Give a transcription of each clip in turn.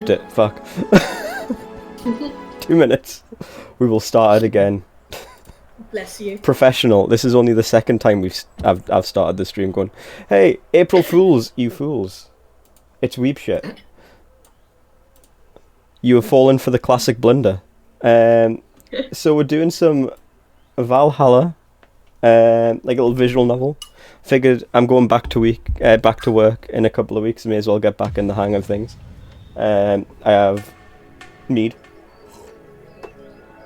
Fuck. 2 minutes. We will start it again. Bless you. Professional. This is only the second time I've started the stream going, hey, April Fools, you fools. It's weep shit. You have fallen for the classic blunder. So we're doing some Valhalla, like a little visual novel. Figured I'm going back to work in a couple of weeks. May as well get back in the hang of things. I have mead.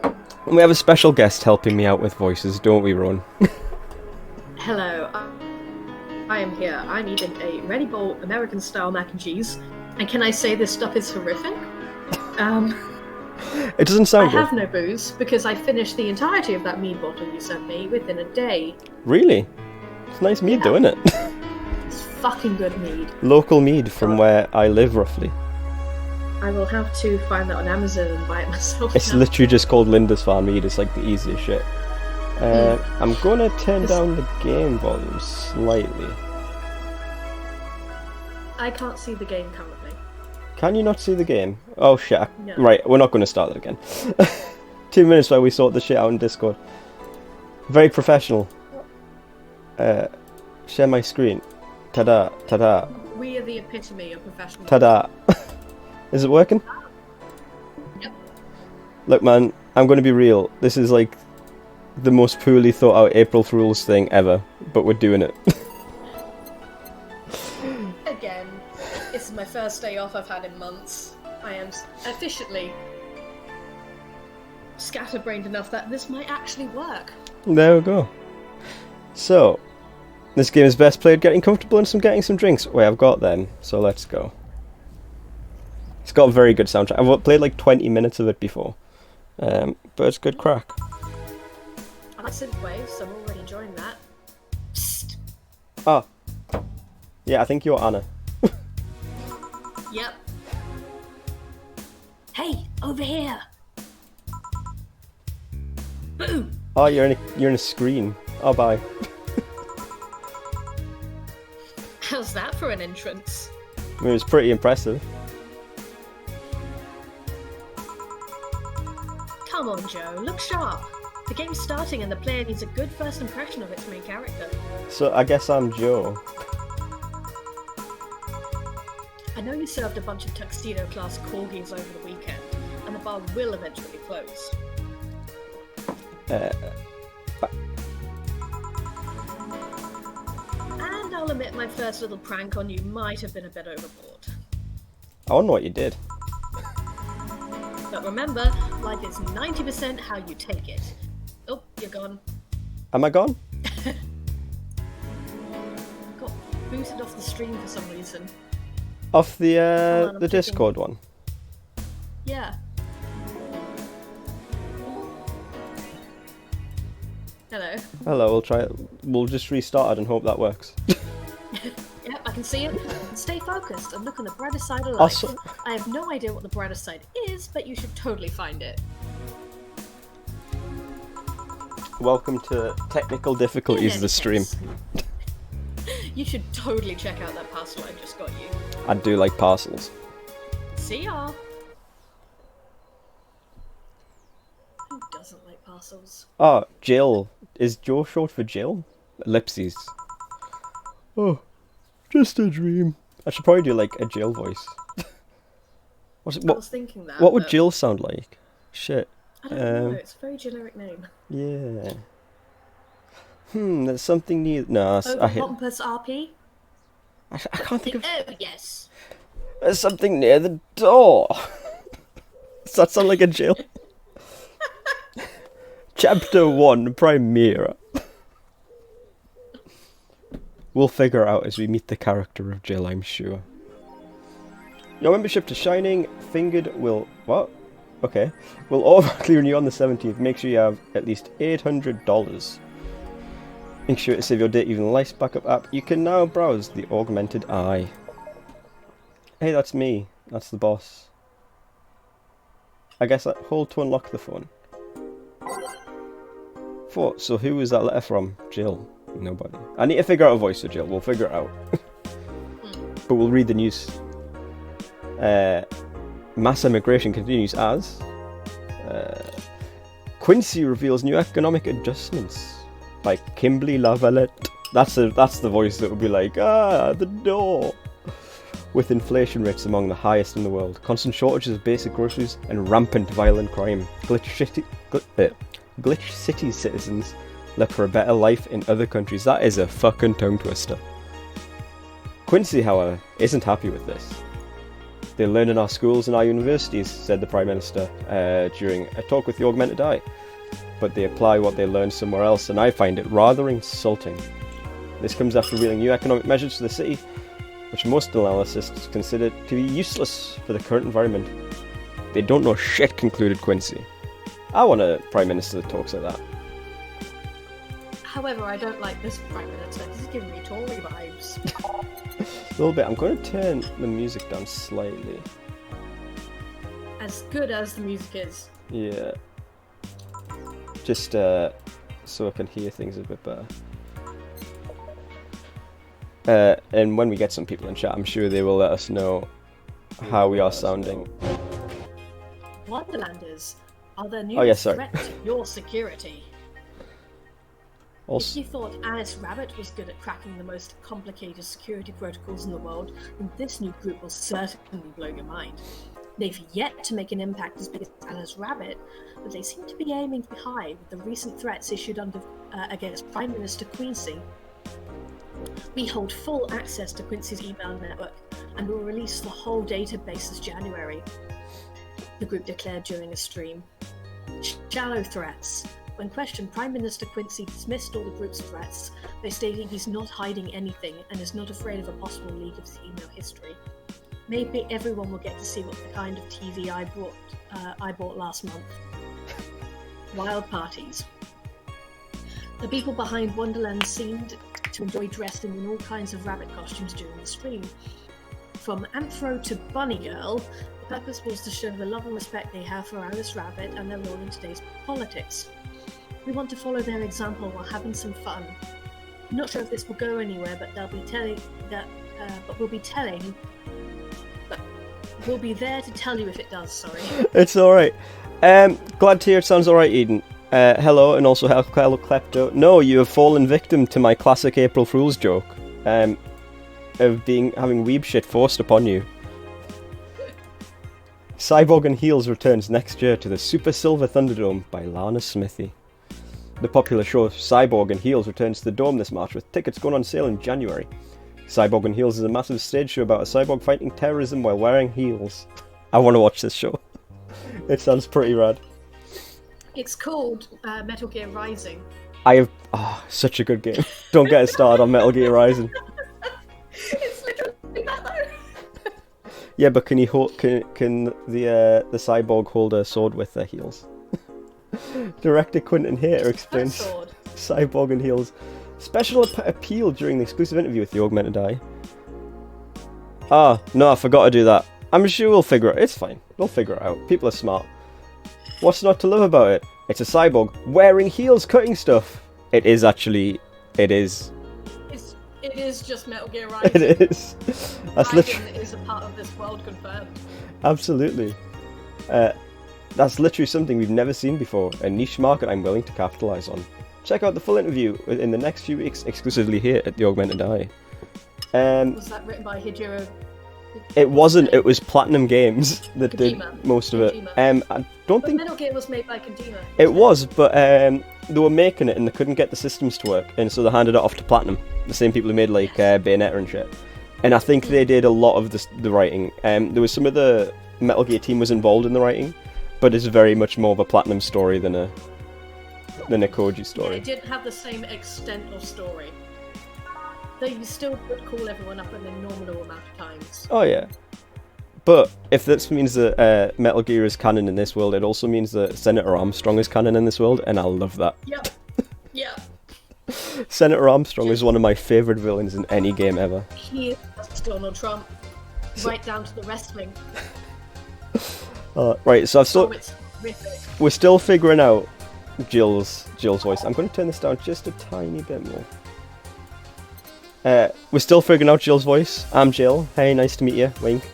And we have a special guest helping me out with voices, don't we, Ron? Hello, I am here. I'm eating a Ready Bowl American-style mac and cheese. And can I say this stuff is horrific? It doesn't sound good. I have no booze, because I finished the entirety of that mead bottle you sent me within a day. Really? It's nice mead, though, isn't it? It's fucking good mead. Local mead from where I live, roughly. I will have to find that on Amazon and buy it myself. It's now. literally just called Lindisfarne mead. It's like the easiest shit. I'm gonna turn down the game volume slightly. I can't see the game currently. Can you not see the game? Oh shit. No. Right, we're not going to start that again. 2 minutes while we sort the shit out in Discord. Very professional. Share my screen. Ta-da, ta-da. We are the epitome of professional. Ta-da. Is it working? Yep. Look man, I'm going to be real. This is like the most poorly thought out April Fool's thing ever, but we're doing it. Again, this is my first day off I've had in months. I am officially scatterbrained enough that this might actually work. There we go. So, this game is best played getting comfortable and getting some drinks. Wait, I've got them, so let's go. It's got a very good soundtrack. I've played like 20 minutes of it before, but it's good crack. I like synthwave, so I'm already enjoying that. Psst. Oh, yeah, I think you're Anna. Yep. Hey, over here. Boom. Oh, you're in a screen. Oh, bye. How's that for an entrance? I mean, it was pretty impressive. Come on, Joe, look sharp. The game's starting and the player needs a good first impression of its main character. So I guess I'm Joe. I know you served a bunch of tuxedo-class corgis over the weekend, and the bar will eventually close. And I'll admit my first little prank on you might have been a bit overboard. I wonder what you did. But remember, life is 90% how you take it. Oh, you're gone. Am I gone? Got booted off the stream for some reason. Off the on, the Discord one. Yeah. Hello. Hello, we'll try it. We'll just restart it and hope that works. Yep, I can see it. Stay focused and look on the brighter side of life. Also, I have no idea what the brighter side is, but you should totally find it. welcome to technical difficulties of the stream. You should totally check out that parcel I just got you. I do like parcels. See ya! Who doesn't like parcels? Oh, Jill. Is Joe short for Jill? Ellipses. Oh, just a dream. I should probably do like a Jill voice. I was thinking that. What would Jill sound like? Shit. I don't know, it's a very generic name. Yeah. There's something new. No, I hit. Pompous RP? I can't think of. Oh, yes. There's something near the door. Does that sound like a Jill? Chapter 1, Primera. We'll figure out as we meet the character of Jill, I'm sure. Your membership to Shining Fingered will... What? Okay. Will automatically renew on the 17th. Make sure you have at least $800. Make sure to save your date even life backup app. You can now browse the Augmented Eye. Hey, that's me. That's the boss. I guess I hold to unlock the phone. So who is that letter from? Jill. Nobody. I need to figure out a voice for Jill. We'll figure it out. But we'll read the news. mass emigration continues as Quincy reveals new economic adjustments by Kimberly Lavalette. That's the voice that would be like, the door. With inflation rates among the highest in the world, constant shortages of basic groceries, and rampant violent crime, Glitch City citizens look for a better life in other countries. That is a fucking tongue twister. Quincy, however, isn't happy with this. They learn in our schools and our universities, said the Prime Minister during a talk with the Augmented Eye, but they apply what they learn somewhere else, and I find it rather insulting. This comes after revealing new economic measures for the city, which most analysts consider to be useless for the current environment. They don't know shit, concluded Quincy. I want a Prime Minister that talks like that. However, I don't like this Prime Minister. This is giving me Tory vibes. A little bit. I'm going to turn the music down slightly. As good as the music is. Yeah. Just so I can hear things a bit better. And when we get some people in chat, I'm sure they will let us know how we are sounding. Wonderlanders are the new threat to your security. Also, if you thought Alice Rabbit was good at cracking the most complicated security protocols in the world, then this new group will certainly blow your mind. They've yet to make an impact as big as Alice Rabbit, but they seem to be aiming to be high with the recent threats issued against Prime Minister Quincy. We hold full access to Quincy's email network and will release the whole database this January, the group declared during a stream. Shallow threats. When questioned, Prime Minister Quincy dismissed all the group's threats by stating he's not hiding anything and is not afraid of a possible leak of his email history. Maybe everyone will get to see what the kind of TV I bought last month. Wild parties. The people behind Wonderland seemed to enjoy dressing in all kinds of rabbit costumes during the stream. From Anthro to Bunny Girl, the purpose was to show the love and respect they have for Alice Rabbit and their role in today's politics. We want to follow their example while having some fun. I'm not sure if this will go anywhere, but we'll be there to tell you if it does. Sorry. It's all right. Glad to hear it sounds all right, Eden. Hello, and also hello, Klepto. No, you have fallen victim to my classic April Fool's joke, of having weeb shit forced upon you. Cyborg and Heels returns next year to the Super Silver Thunderdome by Lana Smithy. The popular show Cyborg and Heels returns to the Dome this March, with tickets going on sale in January. Cyborg and Heels is a massive stage show about a cyborg fighting terrorism while wearing heels. I want to watch this show. It sounds pretty rad. It's called Metal Gear Rising. Such a good game. Don't get us started on Metal Gear Rising. It's literally that though. Yeah, but can the cyborg hold a sword with their heels? Director Quentin Hayter explains Cyborg and Heels special appeal during the exclusive interview with the Augmented Eye. No, I forgot to do that. I'm sure we'll figure it. It's fine. We'll figure it out. People are smart. What's not to love about it? It's a cyborg wearing heels, cutting stuff. It is actually. It is. It is just Metal Gear Rising. It is. That's literally is a part of this world confirmed. Absolutely. That's literally something we've never seen before. A niche market I'm willing to capitalize on. Check out the full interview in the next few weeks, exclusively here at the Augmented Eye. Was that written by Hijiro? It wasn't. It was Platinum Games that did most of it. I don't think Metal Gear was made by Kojima. It was, but they were making it and they couldn't get the systems to work, and so they handed it off to Platinum, the same people who made like Bayonetta and shit. And I think they did a lot of the writing. There was some of the Metal Gear team was involved in the writing, but it's very much more of a Platinum story than a Koji story. Yeah, it didn't have the same extent of story. Though you still would call everyone up an nominal amount of times. Oh yeah. But if this means that Metal Gear is canon in this world, it also means that Senator Armstrong is canon in this world, and I love that. Yep. Yep. Senator Armstrong is one of my favourite villains in any game ever. He is Donald Trump. Right down to the wrestling. Right, so we're still figuring out Jill's voice. I'm going to turn this down just a tiny bit more. We're still figuring out Jill's voice. I'm Jill. Hey, nice to meet you. Wink.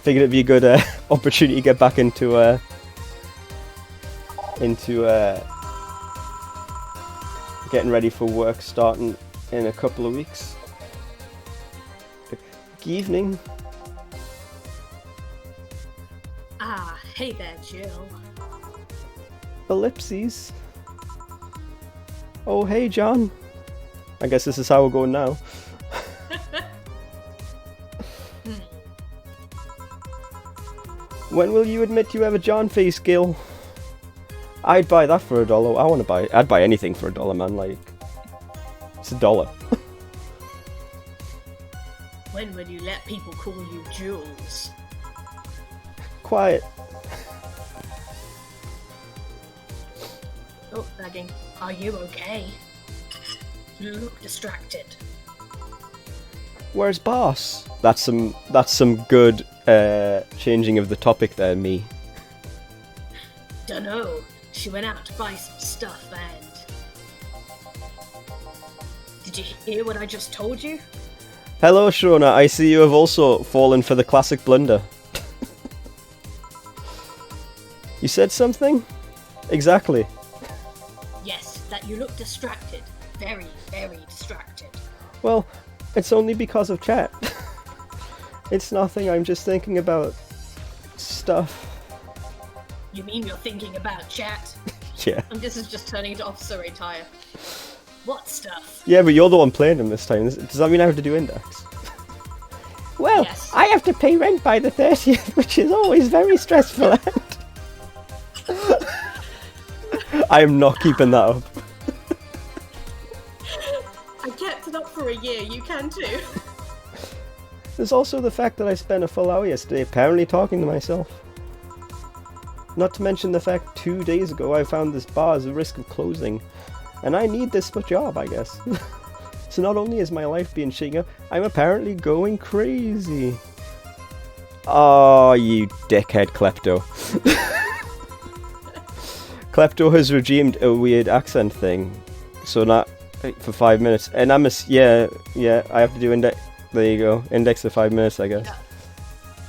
Figured it'd be a good opportunity to get back into getting ready for work starting in a couple of weeks. Good evening. Ah, hey there, Jill. Ellipses. Oh, hey, John. I guess this is how we're going now. When will you admit you have a John face, Gil? I'd buy that for $1. I'd buy anything for $1, man. Like, it's $1. When will you let people call you Jules? Quiet. Oh, lagging. Are you okay? You look distracted. Where's Boss? That's some good changing of the topic there, me. Dunno. She went out to buy some stuff and... Did you hear what I just told you? Hello, Shona. I see you have also fallen for the classic blunder. You said something? Exactly. Yes, that you look distracted. Very, very distracted. Well, it's only because of chat. It's nothing, I'm just thinking about stuff. You mean you're thinking about chat? Yeah. And this is just turning into Officer Retire. What stuff? Yeah, but you're the one playing him this time. Does that mean I have to do index? Well, Yes. I have to pay rent by the 30th, which is always very stressful. I am not keeping that up. I kept it up for a year, you can too. There's also the fact that I spent a full hour yesterday apparently talking to myself. Not to mention the fact 2 days ago I found this bar as a risk of closing. And I need this for job, I guess. So not only is my life being shaken up, I'm apparently going crazy. Oh, you dickhead Klepto. Klepto has redeemed a weird accent thing. So not for 5 minutes. And I'm yeah, I have to do index. There you go. Index for 5 minutes, I guess. Yeah.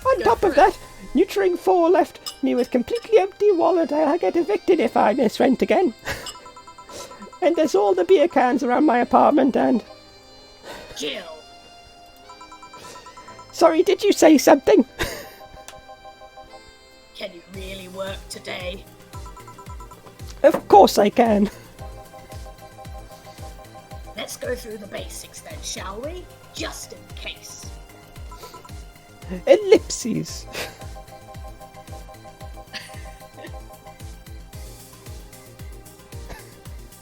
On Go top for of it. that, Nutring 4 left me with completely empty wallet. I'll get evicted if I miss rent again. And there's all the beer cans around my apartment and... Jill. Sorry, did you say something? Can you really work today? Of course I can. Let's go through the basics then, shall we? Just in case. Ellipses.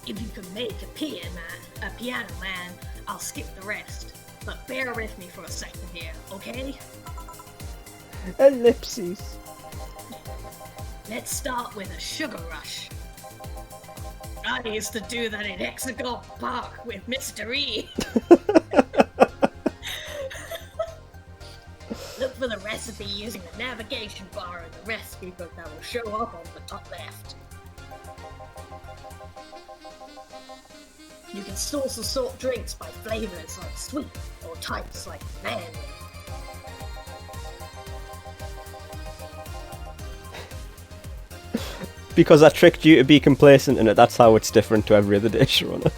If you can make a piano man, I'll skip the rest. But bear with me for a second here, okay? Ellipses. Let's start with a sugar rush. I used to do that in Hexagon Park with Mr. E. Look for the recipe using the navigation bar in the recipe book that will show up on the top left. You can also sort drinks by flavors like sweet or types like manly. Because I tricked you to be complacent in it, that's how it's different to every other dish, Rona.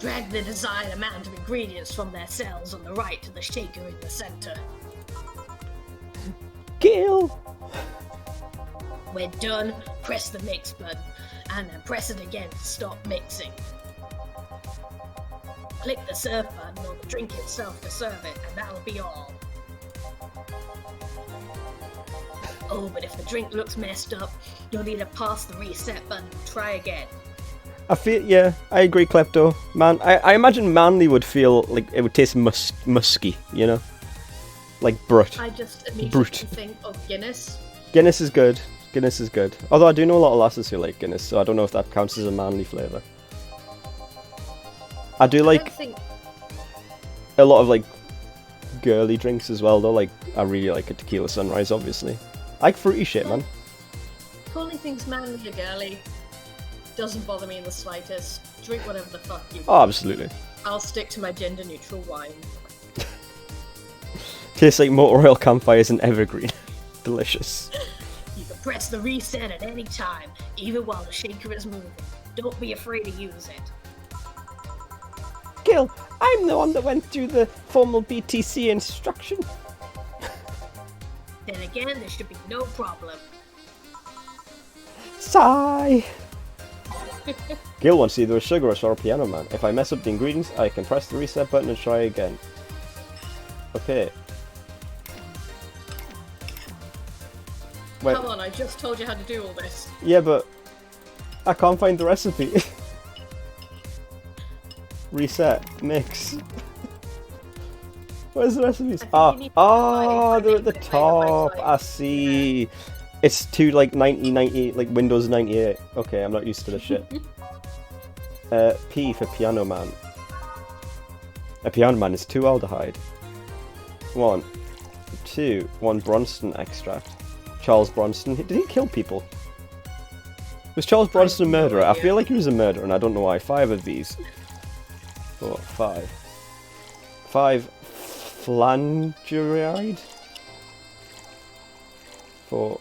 Drag the desired amount of ingredients from their cells on the right to the shaker in the center. Kill! When done, press the mix button, and then press it again to stop mixing. Click the serve button on the drink itself to serve it, and that'll be all. Oh, but if the drink looks messed up, you'll need to pass the reset button and try again. I feel, yeah, I agree, Klepto. Man, I imagine manly would feel like it would taste musky, you know? Like brut. I just immediately Brute. think of Guinness. Guinness is good. Guinness is good. Although I do know a lot of lasses who like Guinness, so I don't know if that counts as a manly flavour. I do I like don't think a lot of like girly drinks as well, though. Like, I really like a tequila sunrise, obviously. I like fruity shit, man. calling things manly or girly doesn't bother me in the slightest. Drink whatever the fuck you want. Oh, absolutely. I'll stick to my gender neutral wine. Tastes like motor oil campfires and evergreen. Delicious. You can press the reset at any time, even while the shaker is moving. Don't be afraid to use it. Gil, I'm the one that went through the formal BTC instruction. Then again, there should be no problem. Sigh. Gil wants either a sugar rush or a piano man. If I mess up the ingredients, I can press the reset button and try again. Okay. Wait. Come on, I just told you how to do all this. Yeah, but I can't find the recipe. Reset, mix. Where's the recipes? They're at the top. I see. It's to like 90, like Windows 98. Okay, I'm not used to this shit. P for piano man. A piano man is 2 aldehyde. 1, 2, 1 Bronson extract. Charles Bronson. Did he kill people? Was Charles Bronson a murderer? I feel like he was a murderer, and I don't know why. 5 of these. 4, 5. 5 Flangeride. 4,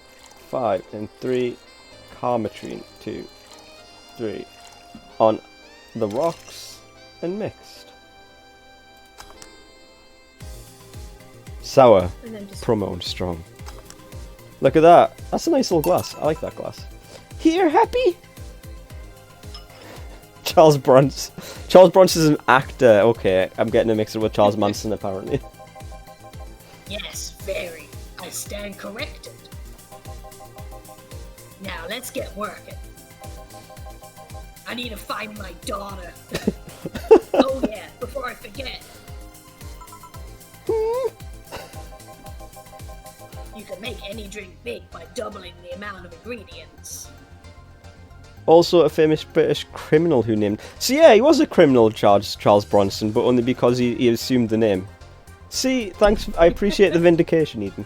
5, and 3 Carmetrine. 2, 3. On the rocks and mixed. Sour, promo and strong. Look at that. That's a nice little glass. I like that glass. Here, happy? Charles Bronson. Charles Bronson is an actor. Okay, I'm getting a mixer with Charles Manson apparently. Yes, very. I stand corrected. Now let's get working. I need to find my daughter. Oh yeah, before I forget. You can make any drink big by doubling the amount of ingredients. Also a famous British criminal who named... So yeah, he was a criminal, Charles Bronson, but only because he assumed the name. See, thanks, I appreciate the vindication, Ethan.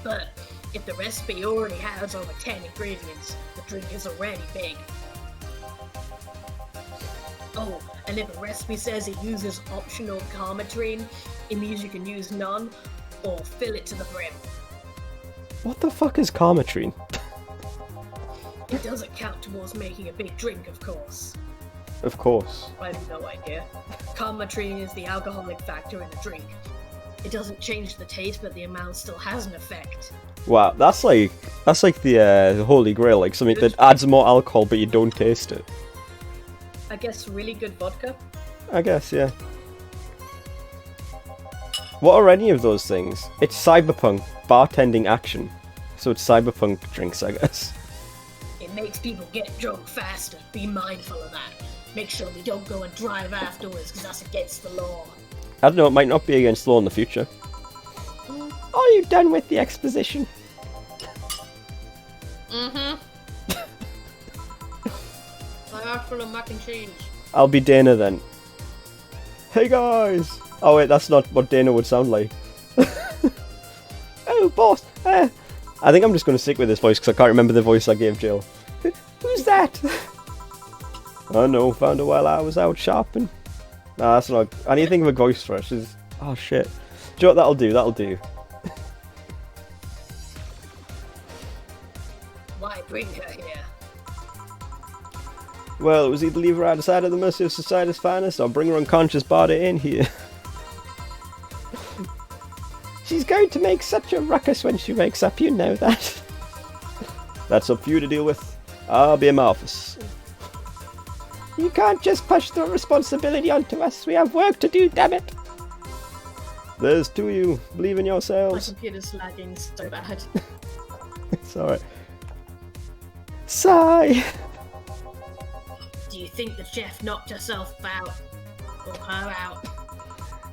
But if the recipe already has over 10 ingredients, the drink is already big. Oh, and if a recipe says it uses optional Carmetrine, it means you can use none, or fill it to the brim. What the fuck is Carmetrine? It doesn't count towards making a big drink, of course. Of course. I have no idea. Carmetrine is the alcoholic factor in a drink. It doesn't change the taste, but the amount still has an effect. Wow, that's like the holy grail, like something that adds more alcohol but you don't taste it. I guess really good vodka? I guess, yeah. What are any of those things? It's Cyberpunk, bartending action. So it's Cyberpunk drinks, I guess. It makes people get drunk faster. Be mindful of that. Make sure they don't go and drive afterwards, because that's against the law. I don't know, it might not be against law in the future. Are you done with the exposition? Mm-hmm. I asked for the mac and cheese. I'll be Dana then. Hey guys! Oh wait, that's not what Dana would sound like. Oh, boss! I think I'm just going to stick with this voice because I can't remember the voice I gave Jill. Who's that? Oh no, found her while I was out shopping. Nah, that's not... I need to think of a voice for it. She's... Oh shit. Do you know what that'll do? That'll do. Why bring her here? Well, it was either leave her outside of the mercy of society's finest or bring her unconscious body in here. She's going to make such a ruckus when she wakes up, you know that. That's up for you to deal with. I'll be in my office. You can't just push the responsibility onto us. We have work to do, damn it. There's 2 of you. Believe in My yourselves. computer's lagging so bad. It's alright. Sigh. Do you think that Jeff knocked herself out? Or her out?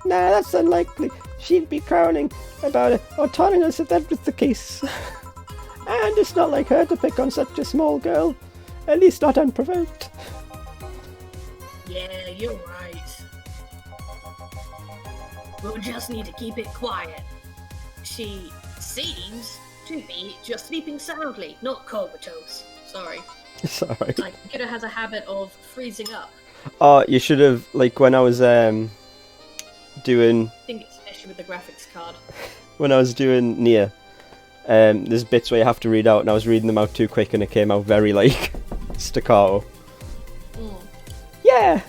Nah, that's unlikely. She'd be crowning about it or telling us if that was the case. And it's not like her to pick on such a small girl. At least not unprovoked. Yeah, you're right. We'll just need to keep it quiet. She seems to be just sleeping soundly, not comatose. Sorry. Sorry. My computer has a habit of freezing up. Oh, you should have, like, when I was doing... I think it's an issue with the graphics card. When I was doing Nier, there's bits where you have to read out, and I was reading them out too quick, and it came out very, like, staccato. Yeah!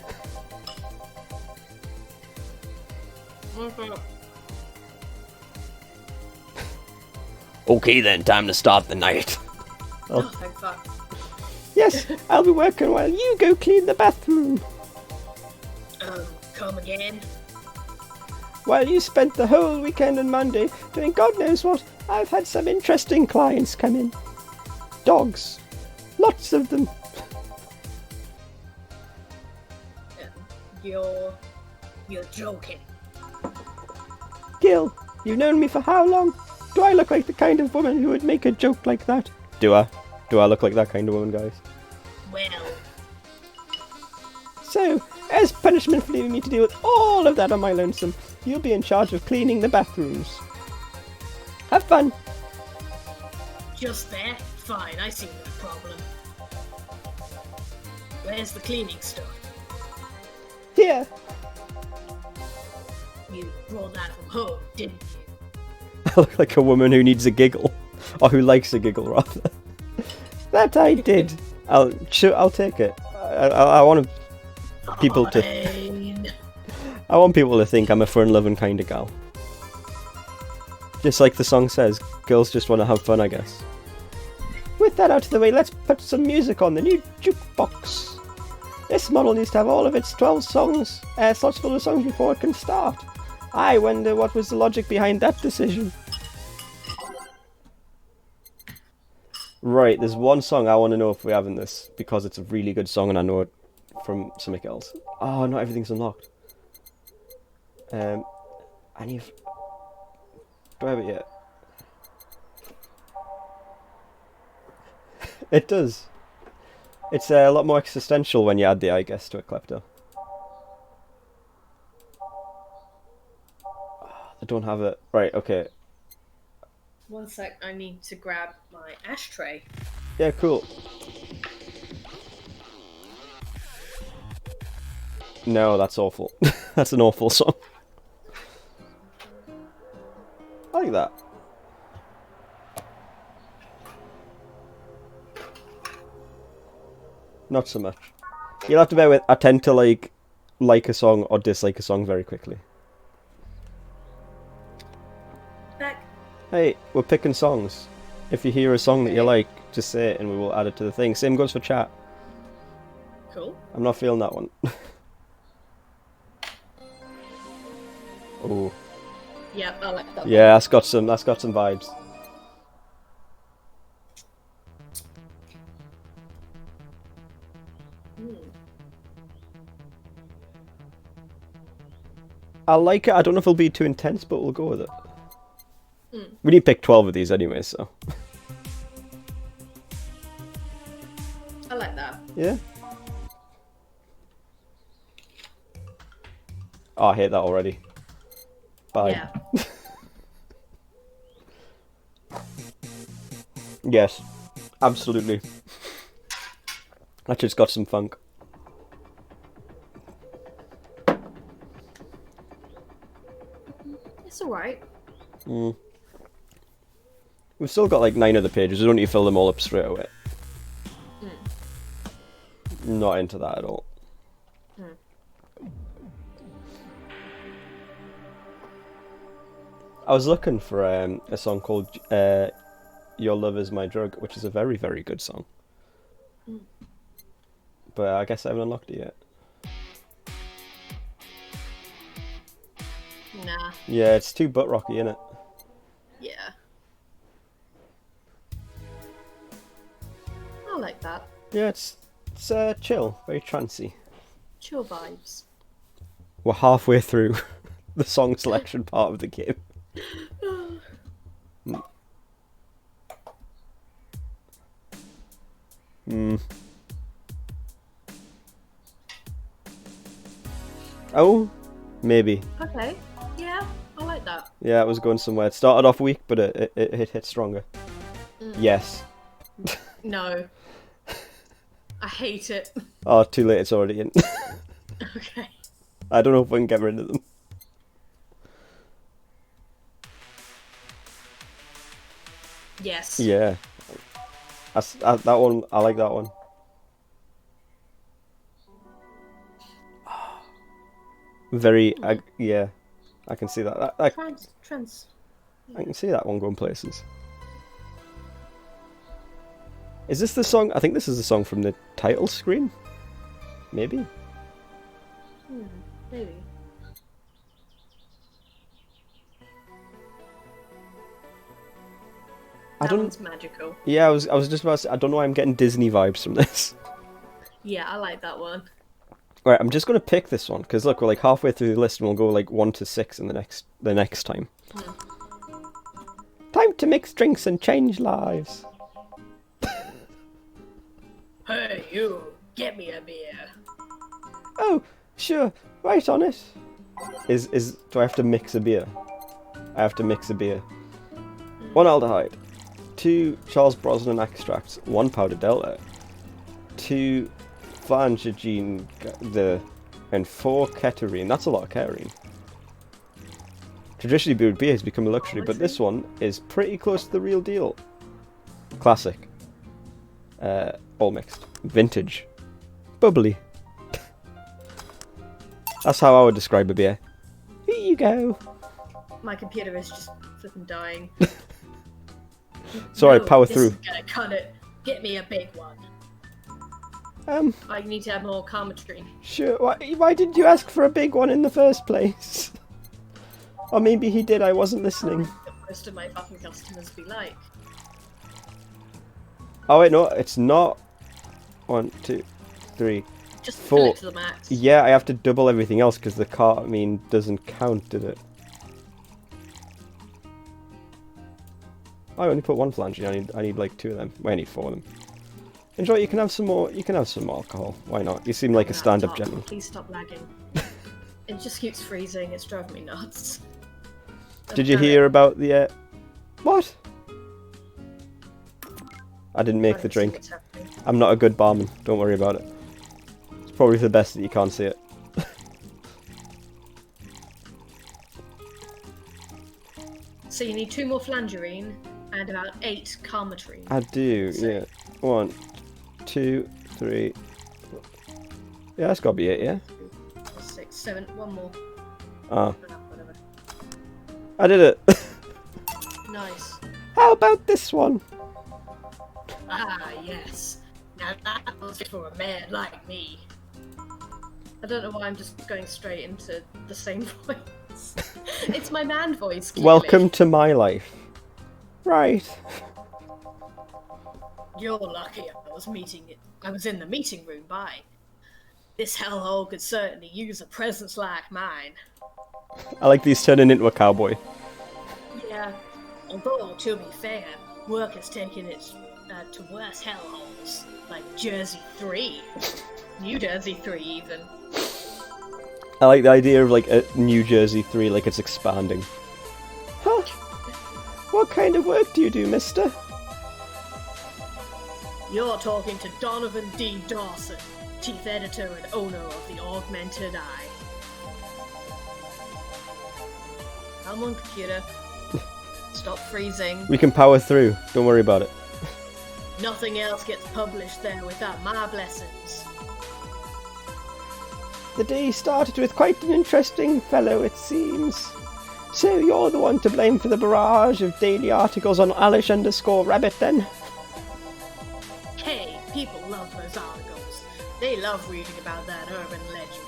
Okay then, time to start the night. Oh, thank fuck. Yes, I'll be working while you go clean the bathroom. Come again? While you spent the whole weekend and Monday doing God knows what, I've had some interesting clients come in. Dogs. Lots of them. You're joking. Gil, you've known me for how long? Do I look like the kind of woman who would make a joke like that? Do I? Do I look like that kind of woman, guys? Well... So, as punishment for leaving me to deal with all of that on my lonesome, you'll be in charge of cleaning the bathrooms. Have fun. Just there? Fine, I see no problem. Where's the cleaning stuff? Here. You brought that from home, didn't you? I look like a woman who needs a giggle. Or who likes a giggle, rather. That I did. I'll take it. I want people to... I want people to think I'm a fun-loving kind of gal. Just like the song says, girls just want to have fun, I guess. With that out of the way, let's put some music on the new jukebox. This model needs to have all of its 12 songs, slots full of songs before it can start. I wonder what was the logic behind that decision. Right, there's one song I want to know if we have in this, because it's a really good song and I know it from something else. Oh, not everything's unlocked. I need... Do I have it yet? It does. It's a lot more existential when you add the I guess to it, Klepto. I don't have it. Right, okay. One sec, I need to grab my ashtray. Yeah, cool. No, that's awful. That's an awful song. I like that. Not so much. You'll have to bear with. I tend to like a song or dislike a song very quickly. Back. Hey, we're picking songs. If you hear a song that you like, just say it and we will add it to the thing. Same goes for chat. Cool. I'm not feeling that one. Oh. Yeah, I like that. Yeah, that's got some vibes. I like it. I don't know if it'll be too intense, but we'll go with it. We need to pick 12 of these anyway, so. I like that. Yeah. Oh, I hate that already. Bye. Yeah. Yes, absolutely. That just got some funk. It's alright. We've still got like 9 other pages. We don't need to fill them all up straight away. Not into that at all. I was looking for a song called Your Love Is My Drug, which is a very, very good song. But I guess I haven't unlocked it yet. Nah. Yeah, it's too butt rocky, isn't it? Yeah. I like that. Yeah, it's chill, very trancey. Chill vibes. We're halfway through the song selection part of the game. Oh, maybe. Okay. Yeah, I like that. Yeah, it was going somewhere. It started off weak, but it hit stronger. Yes. No. I hate it. Oh, too late. It's already in. Okay. I don't know if we can get rid of them. Yes. Yeah. That one, I like that one. Very, yeah, I can see that. I can see that one going places. Is this the song? I think this is the song from the title screen. Maybe. Maybe. That one's magical. Yeah, I was just about to say, I don't know why I'm getting Disney vibes from this. Yeah, I like that one. Right, I'm just gonna pick this one because look, we're like halfway through the list, and we'll go like 1 to 6 in the next time. Time to mix drinks and change lives. Hey, you! Get me a beer. Oh, sure. Right on it. Do I have to mix a beer? I have to mix a beer. 1 aldehyde, 2 Charles Brosnan extracts, 1 powder delta, 2 flangegene, and 4 keterine. That's a lot of keterine. Traditionally brewed beer has become a luxury, but this one is pretty close to the real deal. Classic. All mixed. Vintage. Bubbly. That's how I would describe a beer. Here you go. My computer is just flipping dying. Sorry, No, power this through. Is gonna cut it. Get me a big one. I need to have more commentary. Sure. Why did you ask for a big one in the first place? Or maybe he did, I wasn't listening. Most of my fucking customers be like. Oh wait, no, it's not. 1, 2, 3, Just 4. fill it to the max. Yeah, I have to double everything else because the cart, doesn't count, did it? I only put 1 flange in. I need like 2 of them. Well, I need 4 of them. Enjoy. You can have some more. You can have some alcohol. Why not? You seem like a stand-up gentleman. Please stop lagging. It just keeps freezing. It's driving me nuts. Did you hear about the? What? I didn't make the drink. I'm not a good barman. Don't worry about it. It's probably the best that you can't see it. So you need 2 more flangerine and about 8 carmetrine. I do. Yeah. 1, 2, 3. Yeah, that's gotta be it. Yeah. 6, 7. 1 more. Ah. Whatever. I did it. Nice. How about this one? Ah, yes. Now that was for a man like me. I don't know why I'm just going straight into the same voice. It's my man voice, clearly. Welcome to my life. Right. You're lucky I was in the meeting room by. This hellhole could certainly use a presence like mine. I like these turning into a cowboy. Yeah. Although, to be fair, work has taken it to worse hellholes, like Jersey 3. New Jersey 3, even. I like the idea of like a New Jersey 3, like it's expanding. Huh? What kind of work do you do, mister? You're talking to Donovan D. Dawson, chief editor and owner of the Augmented Eye. Come on, computer. Stop freezing. We can power through. Don't worry about it. Nothing else gets published there without my blessings. The day started with quite an interesting fellow, it seems. So you're the one to blame for the barrage of daily articles on Alish_Rabbit, then? Hey, people love those articles. They love reading about that urban legend.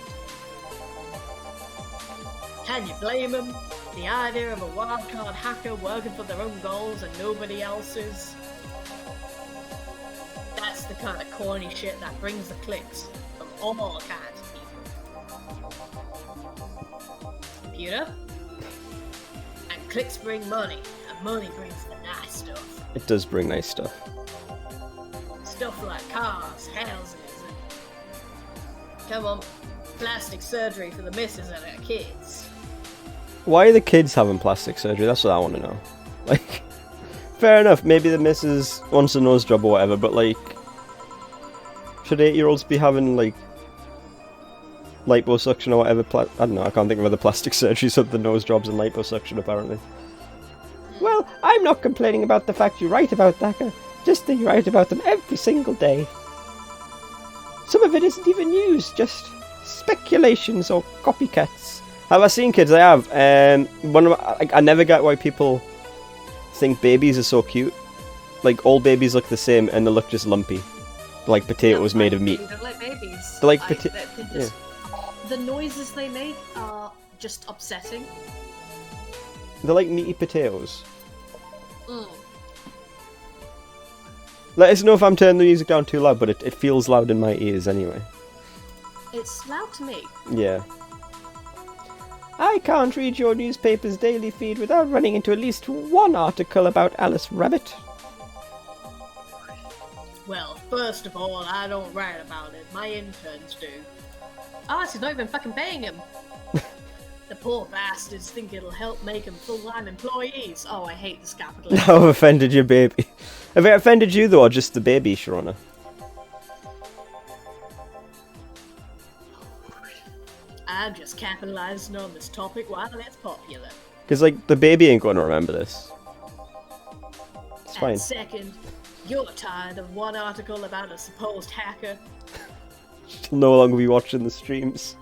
Can you blame them? The idea of a wildcard hacker working for their own goals and nobody else's? That's the kind of corny shit that brings the clicks from all kinds of people. Computer? And clicks bring money, and money brings the nice stuff. It does bring nice stuff. Stuff like cars, houses, and... Come on, plastic surgery for the missus and her kids. Why are the kids having plastic surgery? That's what I want to know. Like, fair enough, maybe the missus wants a nose job or whatever, but like, should 8-year-olds be having like liposuction or whatever. I don't know. I can't think of other plastic surgeries other than nose jobs and liposuction, apparently. Well, I'm not complaining about the fact you write about Thacker. Just that you write about them every single day. Some of it isn't even news, just speculations or copycats. Have I seen kids? I have. I never get why people think babies are so cute. Like, all babies look the same and they look just lumpy. Like potatoes made of meat. They're like babies. They're like yeah. The noises they make are just upsetting. They're like meaty potatoes. Mm. Let us know if I'm turning the music down too loud, but it feels loud in my ears anyway. It's loud to me. Yeah. I can't read your newspaper's daily feed without running into at least one article about Alice Rabbit. Well, first of all, I don't write about it. My interns do. Alice is not even fucking paying him. The poor bastards think it'll help make them full-time employees. Oh, I hate this capitalism. I've offended your baby. Have it offended you, though, or just the baby, Sharona? I'm just capitalizing on this topic while it's popular. Because, like, the baby ain't going to remember this. It's fine. And second, you're tired of one article about a supposed hacker. She'll no longer be watching the streams.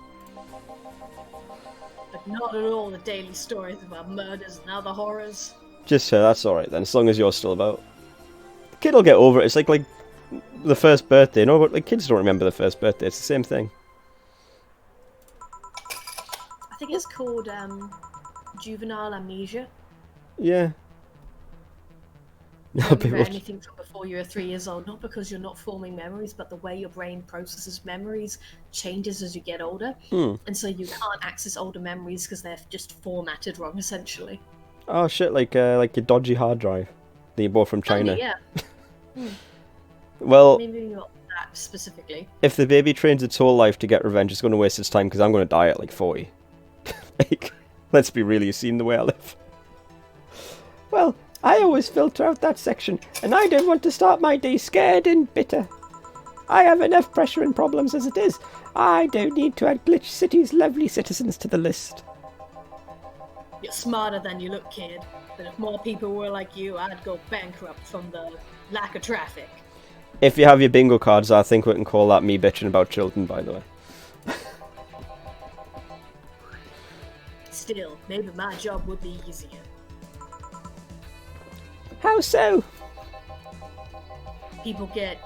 But not at all the daily stories about murders and other horrors. Just her, that's alright then, as long as you're still about. The kid will get over it. It's like the first birthday. No, but like, kids don't remember the first birthday. It's the same thing. I think it's called juvenile amnesia. Yeah. You don't remember anything from before you were 3 years old, not because you're not forming memories, but the way your brain processes memories changes as you get older. And so you can't access older memories because they're just formatted wrong, essentially. Oh shit, like your dodgy hard drive that you bought from China. Yeah. Well, maybe not that specifically. If the baby trains its whole life to get revenge, it's going to waste its time because I'm going to die at like 40. Like, let's be real, you've seen the way I live. Well, I always filter out that section, and I don't want to start my day scared and bitter. I have enough pressure and problems as it is. I don't need to add Glitch City's lovely citizens to the list. You're smarter than you look, kid. But if more people were like you, I'd go bankrupt from the lack of traffic. If you have your bingo cards, I think we can call that me bitching about children, by the way. Still, maybe my job would be easier. How so? People get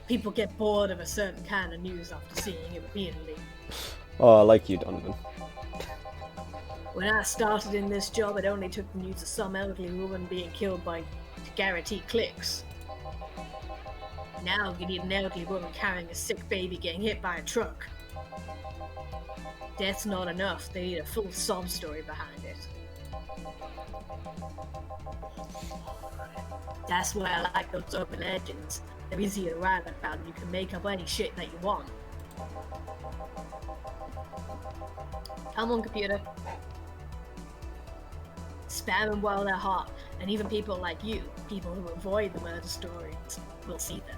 people get bored of a certain kind of news after seeing it repeatedly. Oh, I like you, Donovan. When I started in this job, it only took the news of some elderly woman being killed to guarantee clicks. Now you need an elderly woman carrying a sick baby getting hit by a truck. That's not enough. They need a full sob story behind it. That's why I like those urban legends. They're easy to write about, and you can make up any shit that you want. Come on, computer. Spam them while they're hot, and even people like you, people who avoid the murder stories, will see them.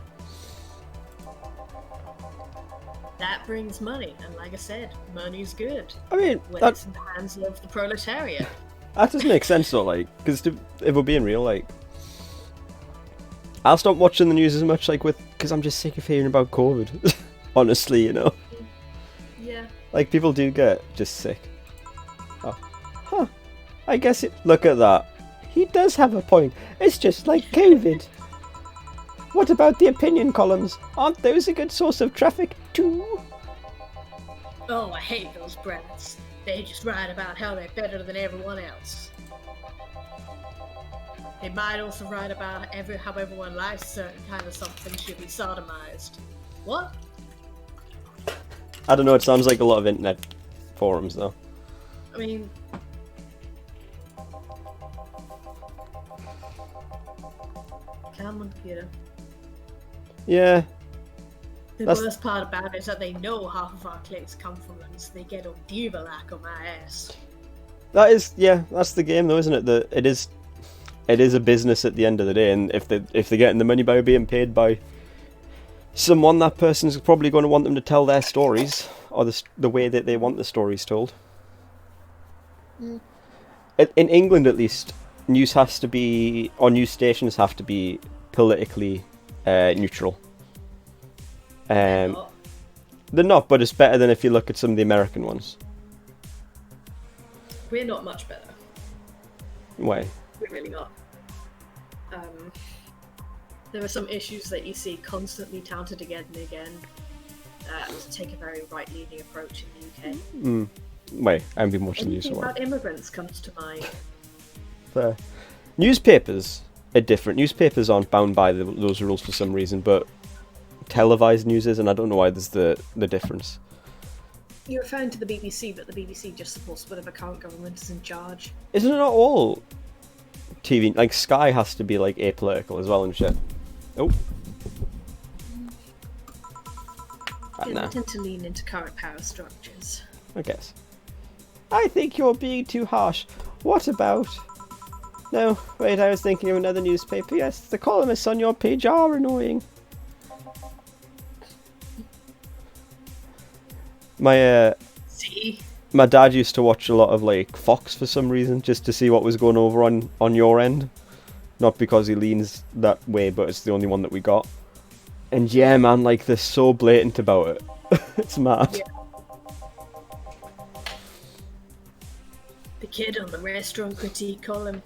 That brings money, and like I said, money's good. I mean, when it's in the hands of the proletariat. That doesn't make sense though, like, because if we're being real, like, I'll stop watching the news as much, like, because I'm just sick of hearing about COVID. Honestly, you know? Yeah. Like, people do get just sick. Oh. Huh. I guess it... Look at that. He does have a point. It's just like COVID. What about the opinion columns? Aren't those a good source of traffic, too? Oh, I hate those brats. They just write about how they're better than everyone else. They might also write about how everyone likes a certain kind of something should be sodomized. What? I don't know, it sounds like a lot of internet forums, though. I mean... Come on, computer. Yeah. The worst part about it is that they know half of our clicks come from them, so they get a diva-lack on my ass. That is, yeah, that's the game though, isn't it? That it is a business at the end of the day, and if they're getting the money by being paid by someone, that person's probably going to want them to tell their stories, or the way that they want the stories told. Mm. In England, at least, news has to be, or news stations have to be politically neutral. They're not, but it's better than if you look at some of the American ones. We're not much better. Why? We're really not. There are some issues that you see constantly touted again and again to take a very right-leaning approach in the UK. Wait, I haven't been watching the news Anything a while. about immigrants comes to mind. Fair. Newspapers are different. Newspapers aren't bound by those rules for some reason, but televised news is, and I don't know why there's the difference. You're referring to the BBC, but the BBC just supports whatever current government is in charge. Isn't it not all TV? Like, Sky has to be, like, apolitical as well and shit. Oh. They tend to lean into current power structures. I guess. I think you're being too harsh. What about... No, wait, I was thinking of another newspaper. Yes, the columnists on your page are annoying. My dad used to watch a lot of, like, Fox for some reason, just to see what was going over on your end. Not because he leans that way, but it's the only one that we got. And yeah, man, like, they're so blatant about it. It's mad. Yeah. The kid on the restaurant critique column.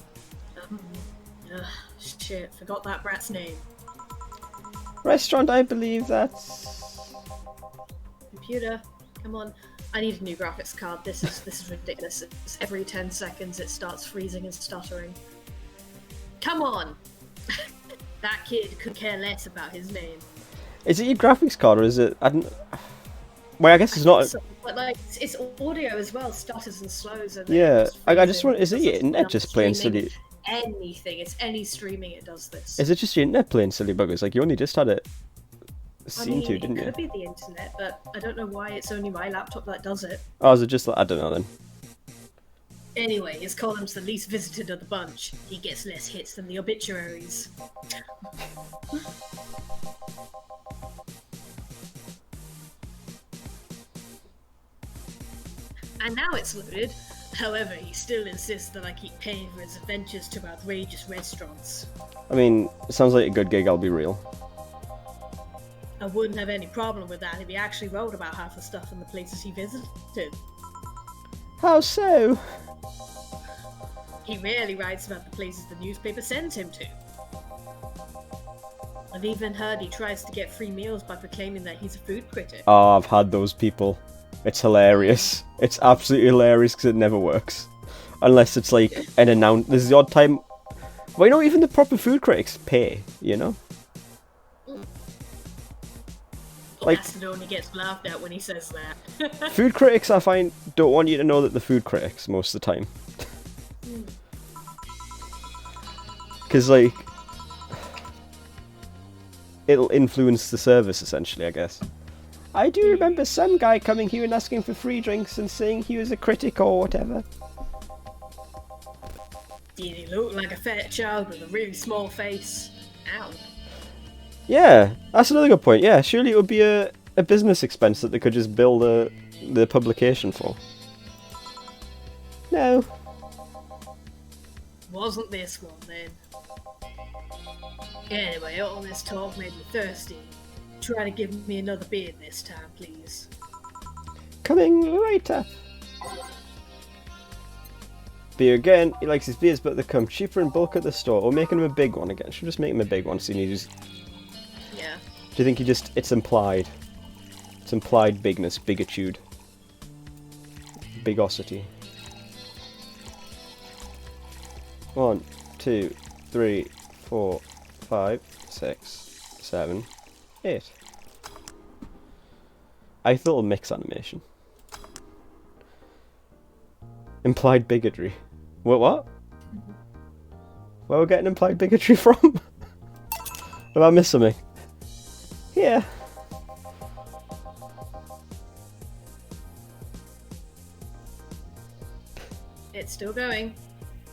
Shit, forgot that brat's name. Restaurant, I believe that's... Computer, come on. I need a new graphics card. This is ridiculous. It's every 10 seconds it starts freezing and stuttering. Come on! That kid could care less about his name. Is it your graphics card, or is it... Well, I guess it's not... So, but, like, it's audio as well, stutters and slows. And yeah, I just want... Is it your internet just playing silly? Anything. It's any streaming it does this. Is it just your internet playing silly buggers? Like, you only just had it didn't you? It could be the internet, but I don't know why it's only my laptop that does it. Oh, is it just like... I don't know then. Anyway, his column's the least visited of the bunch. He gets less hits than the obituaries. And now it's loaded. However, he still insists that I keep paying for his adventures to outrageous restaurants. I mean, it sounds like a good gig, I'll be real. I wouldn't have any problem with that if he actually wrote about half the stuff in the places he visited. How so? He rarely writes about the places the newspaper sends him to. I've even heard he tries to get free meals by proclaiming that he's a food critic. Oh, I've had those people. It's hilarious. It's absolutely hilarious because it never works. Unless it's like an announce. There's the odd time. Well, you know, even the proper food critics pay, you know? Like, Bastard only gets laughed at when he says that. Food critics, I find, don't want you to know that they're food critics most of the time. Because, like, it'll influence the service, essentially, I guess. I do remember some guy coming here and asking for free drinks and saying he was a critic or whatever. Did he look like a fat child with a really small face? Ow. Yeah, that's another good point. Yeah, surely it would be a business expense that they could just bill the publication for. No. Wasn't this one, then? Anyway, all this talk made me thirsty. Try to give me another beer this time, please. Coming right up. Beer again. He likes his beers, but they come cheaper in bulk at the store. Or making him a big one again. Should we just make him a big one so he just... Yeah. Do you think he just... It's implied. It's implied bigness, bigitude. Bigosity. 1, 2, 3, 4, 5, 6, 7, 8. I thought a mix animation. Implied bigotry. What? Where are we getting implied bigotry from? Have I missed something? Yeah. It's still going.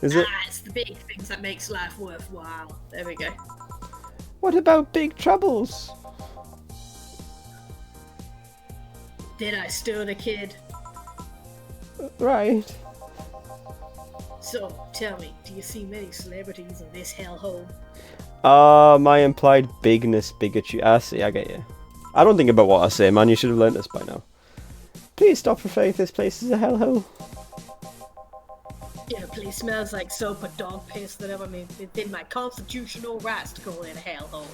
Is it? It's the big things that makes life worthwhile. There we go. What about big troubles? Did I steal the kid? Right. So, tell me, do you see many celebrities in this hellhole? My implied bigotry. I see, I get you. I don't think about what I say, man. You should have learnt this by now. Please stop referring to this place as a hellhole. Yeah, the place smells like soap and dog piss that ever made within my constitutional rights to go in a hellhole.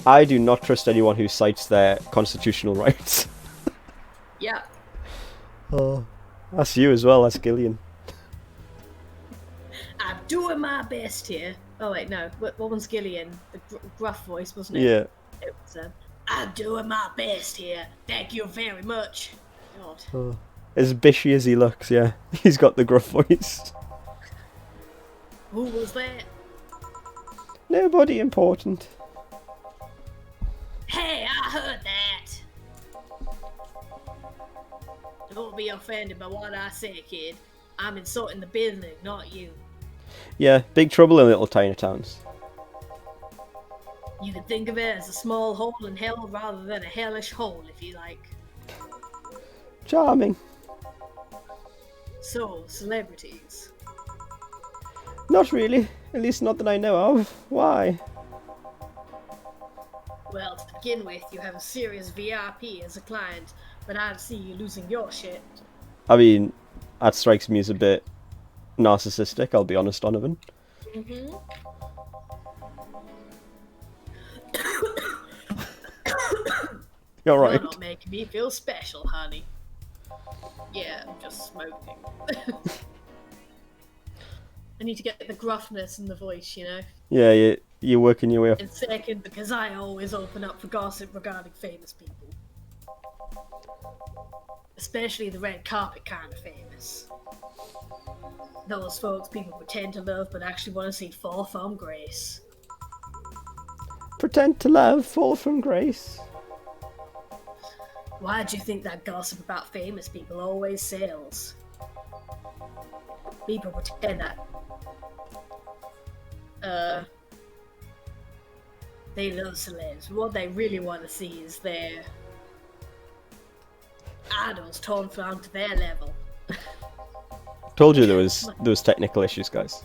I do not trust anyone who cites their constitutional rights. Yeah. Oh, that's you as well, that's Gillian. I'm doing my best here. Oh wait, no. What one's Gillian? The gruff voice, wasn't it? Yeah. It was, I'm doing my best here. Thank you very much. God. Oh. As bishy as he looks, yeah. He's got the gruff voice. Who was that? Nobody important. Hey, I heard that. Don't be offended by what I say, kid. I'm insulting the building, not you. Yeah, big trouble in little tiny towns. You can think of it as a small hole in hell rather than a hellish hole, if you like. Charming. So, celebrities. Not really. At least not that I know of. Why? Well, to begin with, you have a serious VIP as a client, but I'd see you losing your shit. I mean, that strikes me as a bit narcissistic, I'll be honest, Donovan. Mm-hmm. You're right. You're not making me feel special, honey. Yeah, I'm just smoking. I need to get the gruffness in the voice, you know? Yeah, you're working your way up. And second, because I always open up for gossip regarding famous people. Especially the red carpet kind of famous. Those folks people pretend to love but actually want to see fall from grace. Pretend to love, fall from grace. Why do you think that gossip about famous people always sells? People pretend that they love celebs. What they really want to see is their idols torn down to their level. Told you there was technical issues, guys.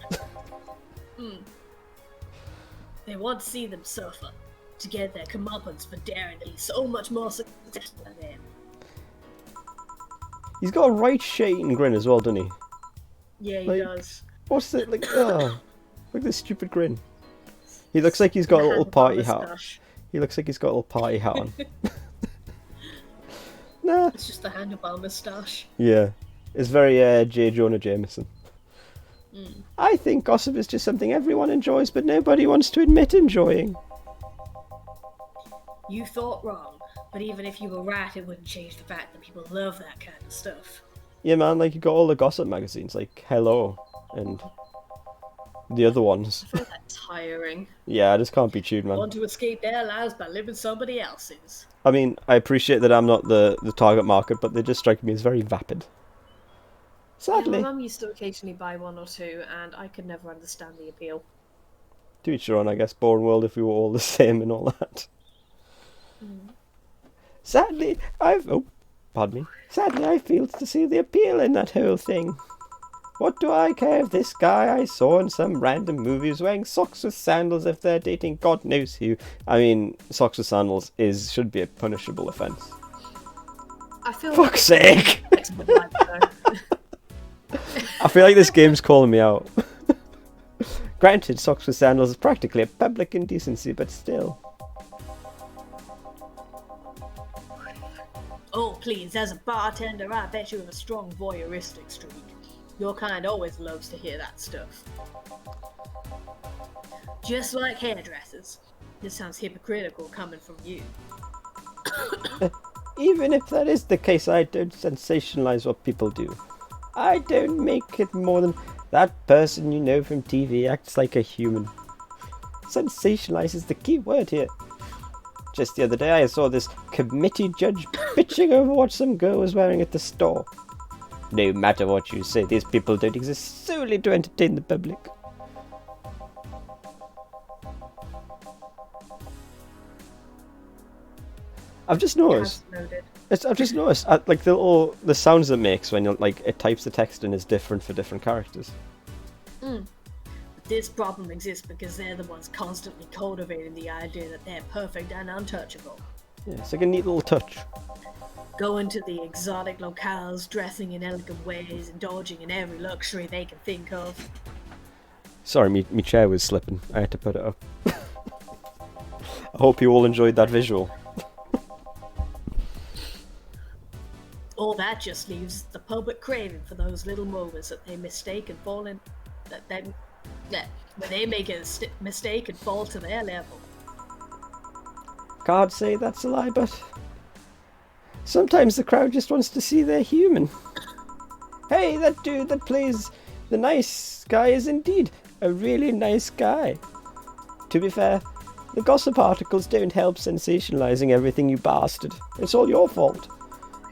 They want to see them suffer, to get their comeuppance for daring to be so much more successful than them. He's got a right shading grin as well, doesn't he? Yeah, he Like, does. What's it like? Oh, look at this stupid grin. He looks like he's got a little party hat. He looks like he's got a little party hat on. Nah. It's just the handlebar moustache. Yeah, it's very J. Jonah Jameson. I think gossip is just something everyone enjoys, but nobody wants to admit enjoying. You thought wrong, but even if you were right, it wouldn't change the fact that people love that kind of stuff. Yeah, man, like you got all the gossip magazines, like Hello and the other ones. I find that tiring. Yeah, I just can't be tuned, man. Want to escape their lives by living somebody else's. I mean, I appreciate that I'm not the target market, but they just strike me as very vapid. Sadly. Yeah, my mum used to occasionally buy one or two, and I could never understand the appeal. To each their own, I guess. Boring world if we were all the same and all that. Sadly, Sadly, I failed to see the appeal in that whole thing. What do I care if this guy I saw in some random movie is wearing socks with sandals if they're dating God knows who? I mean, socks with sandals should be a punishable offence. I feel Fuck's sake! I feel like this game's calling me out. Granted, socks with sandals is practically a public indecency, but still. Oh, please, as a bartender, I bet you have a strong voyeuristic streak. Your kind always loves to hear that stuff. Just like hairdressers. This sounds hypocritical coming from you. Even if that is the case, I don't sensationalize what people do. I don't make it more than that person you know from TV acts like a human. Sensationalize is the key word here. Just the other day I saw this committee judge bitching over what some girl was wearing at the store. No matter what you say, these people don't exist solely to entertain the public. I've just noticed. I've just noticed, like the sounds it makes when it types the text in is different for different characters. This problem exists because they're the ones constantly cultivating the idea that they're perfect and untouchable. Yeah, it's like a neat little touch. Going to the exotic locales, dressing in elegant ways, indulging in every luxury they can think of. Sorry, me chair was slipping. I had to put it up. I hope you all enjoyed that visual. All that just leaves the public craving for those little moments that they mistake and fall in. When they make a mistake and fall to their level. Can't say that's a lie, but sometimes the crowd just wants to see they're human. Hey, that dude that plays the nice guy is indeed a really nice guy. To be fair, the gossip articles don't help sensationalizing everything, you bastard. It's all your fault.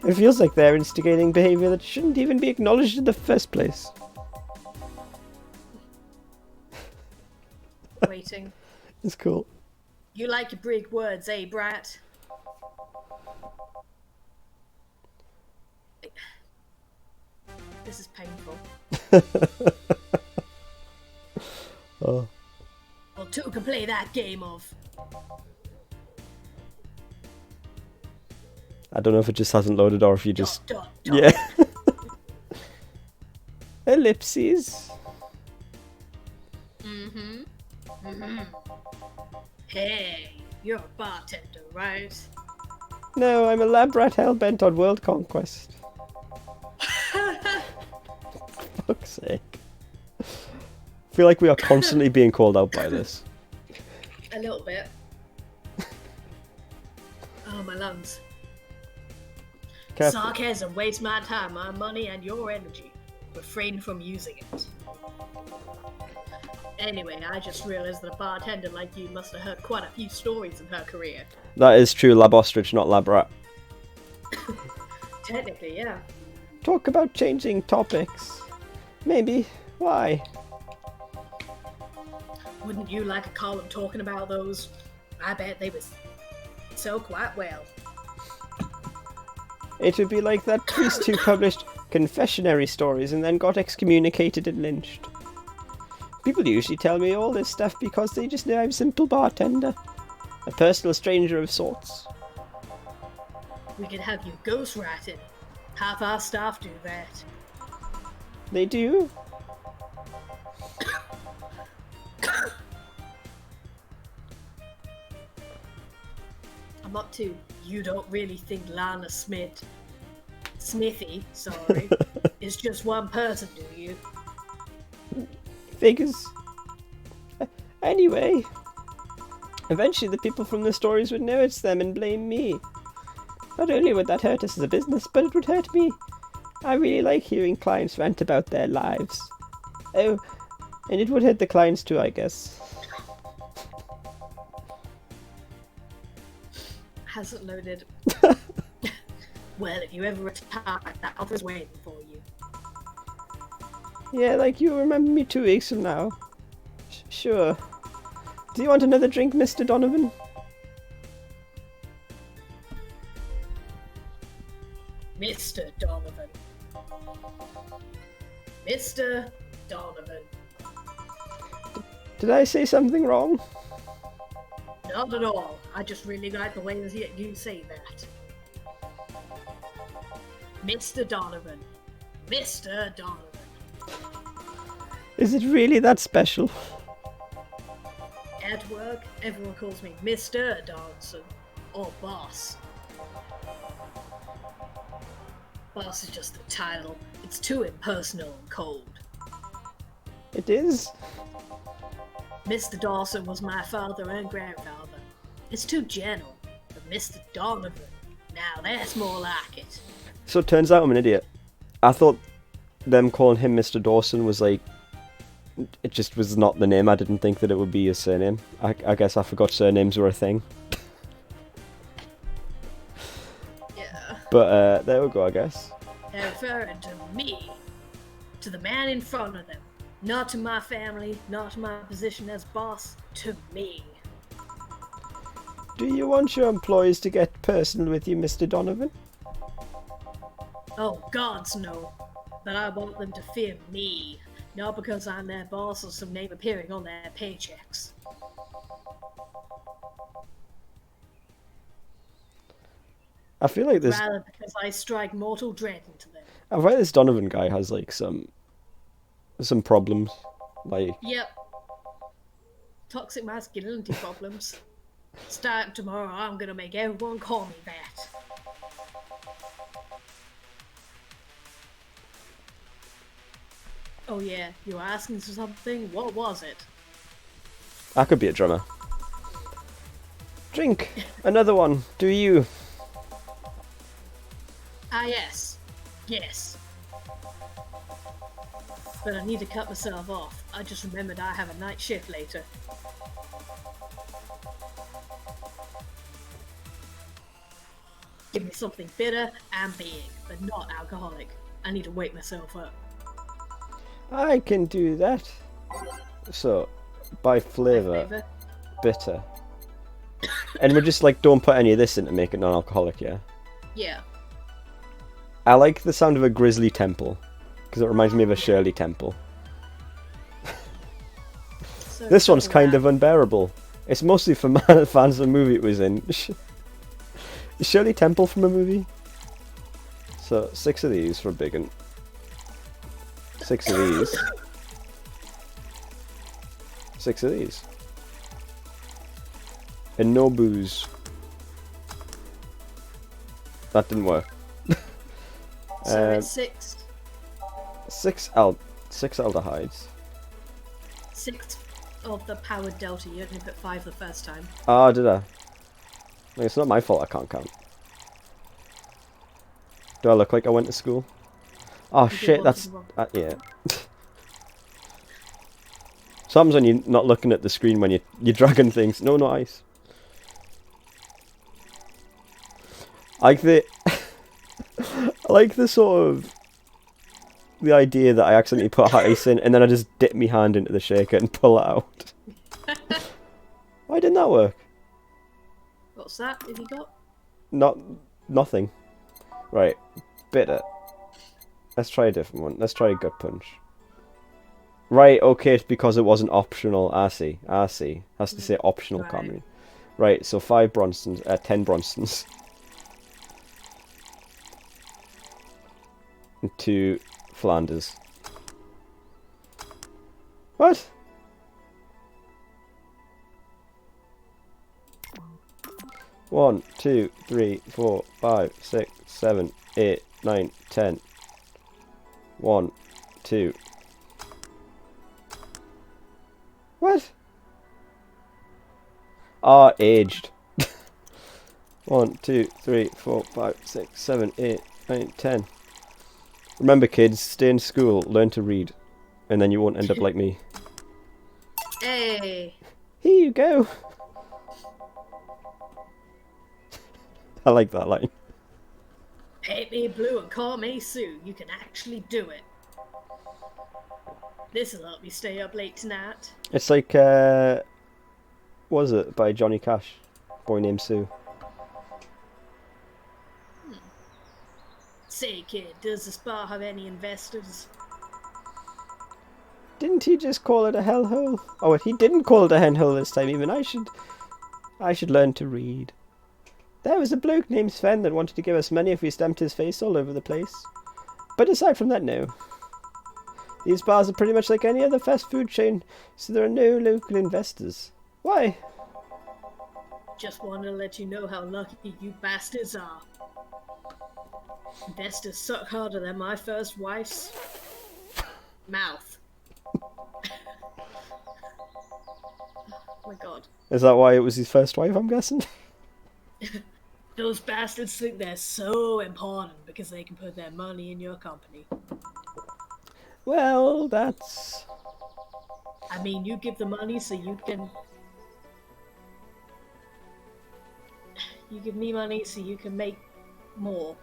It feels like they're instigating behavior that shouldn't even be acknowledged in the first place. Waiting. It's cool. You like your big words, eh, brat? This is painful. Oh. Well, two can play that game of... I don't know if it just hasn't loaded or if you just... Dot. Yeah. Ellipses. Hey, you're a bartender, right? No, I'm a lab rat hell-bent on world conquest. Fuck's sake. I feel like we are constantly being called out by this. A little bit. Oh, my lungs. Careful. Sarcasm wastes my time, my money, and your energy. Refrain from using it. Anyway, I just realized that a bartender like you must have heard quite a few stories in her career. That is true, lab ostrich, not lab rat. Technically, yeah. Talk about changing topics. Maybe. Why? Wouldn't you like a column talking about those? I bet they would sell quite well. It would be like that priest who published confessionary stories and then got excommunicated and lynched. People usually tell me all this stuff because they just know I'm a simple bartender. A personal stranger of sorts. We could have you ghost writing. Half our staff do that. They do? I'm up to you don't really think Lana Smithy, sorry, is just one person, do you? Figures. Anyway, eventually the people from the stories would know it's them and blame me. Not only would that hurt us as a business, but it would hurt me. I really like hearing clients rant about their lives. Oh, and it would hurt the clients too, I guess. Hasn't loaded. Well, if you ever retire, that offer's waiting for you. Yeah, like you remember me 2 weeks from now. Sure. Do you want another drink, Mr. Donovan? Mr. Donovan. Mr. Donovan. Did I say something wrong? Not at all. I just really like the way that you say that. Mr. Donovan. Mr. Donovan. Is it really that special? At work, everyone calls me Mr. Donaldson, or Boss. Boss is just a title. It's too impersonal and cold. It is? Mr. Dawson was my father and grandfather. It's too gentle. But Mr. Donovan, now that's more like it. So it turns out I'm an idiot. I thought them calling him Mr. Dawson was like... It just was not the name. I didn't think that it would be his surname. I guess I forgot surnames were a thing. Yeah. But there we go, I guess. They're referring to me. To the man in front of them. Not to my family, not to my position as boss. To me. Do you want your employees to get personal with you, Mr. Donovan? Oh, gods no. But I want them to fear me, not because I'm their boss or some name appearing on their paychecks. I feel like this. Rather because I strike mortal dread into them. I feel like this Donovan guy has like some problems. Like, Yep. Toxic masculinity problems. Starting tomorrow, I'm gonna make everyone call me that. Oh yeah, you were asking for something? What was it? I could be a drummer. Drink another one. Do you? Ah yes. Yes. But I need to cut myself off. I just remembered I have a night shift later. Give me something bitter and big, but not alcoholic. I need to wake myself up. I can do that. So, by flavour, Flavor? bitter. And we're just like, don't put any of this in to make it non-alcoholic, yeah? Yeah. I like the sound of a grizzly temple, because it reminds me of a Shirley temple. So This one's kind that. of unbearable. It's mostly for fans of the movie it was in. Is Shirley Temple from a movie? So, 6 of these for a big one. 6 of these. 6 of these. And no booze. That didn't work. So it's 6 aldehydes. 6 of the powered delta. You only put 5 the first time. Ah, did I? Like, it's not my fault I can't count. Do I look like I went to school? Oh You did shit, one that's... thing wrong. yeah. Sometimes when you're not looking at the screen when you're dragging things. No, not ice. I like the... I like the sort of... The idea that I accidentally put ice in and then I just dip my hand into the shaker and pull it out. Why didn't that work? What's that? Have you got? Nothing. Right, bitter. Let's try a different one. Let's try a gut punch. Right, okay, it's because it wasn't optional. I see. Has to say optional Right. comedy. Right, so 5 Bronsons, 10 Bronsons. And 2 Flanders. What? One, 2, 3, 4, 5, 6, 7, 8, 9, 10. 1, 2. What? Ah, aged. 1, 2, 3, 4, 5, 6, 7, 8, 9, 10. Remember, kids, stay in school, learn to read, and then you won't end up like me. Hey! Here you go. I like that line. Paint me blue and call me Sue. You can actually do it. This'll help me stay up late tonight. It's like, what was it, by Johnny Cash? Boy Named Sue. Say, kid, does the spa have any investors? Didn't he just call it a hellhole? Oh, he didn't call it a henhole this time even. I should learn to read. There was a bloke named Sven that wanted to give us money if we stamped his face all over the place. But aside from that, no. These bars are pretty much like any other fast food chain, so there are no local investors. Why? Just wanted to let you know how lucky you bastards are. Investors suck harder than my first wife's mouth. Oh my god. Is that why it was his first wife, I'm guessing? Those bastards think they're so important because they can put their money in your company. Well, that's... I mean, you give the money so you can... You give me money so you can make more.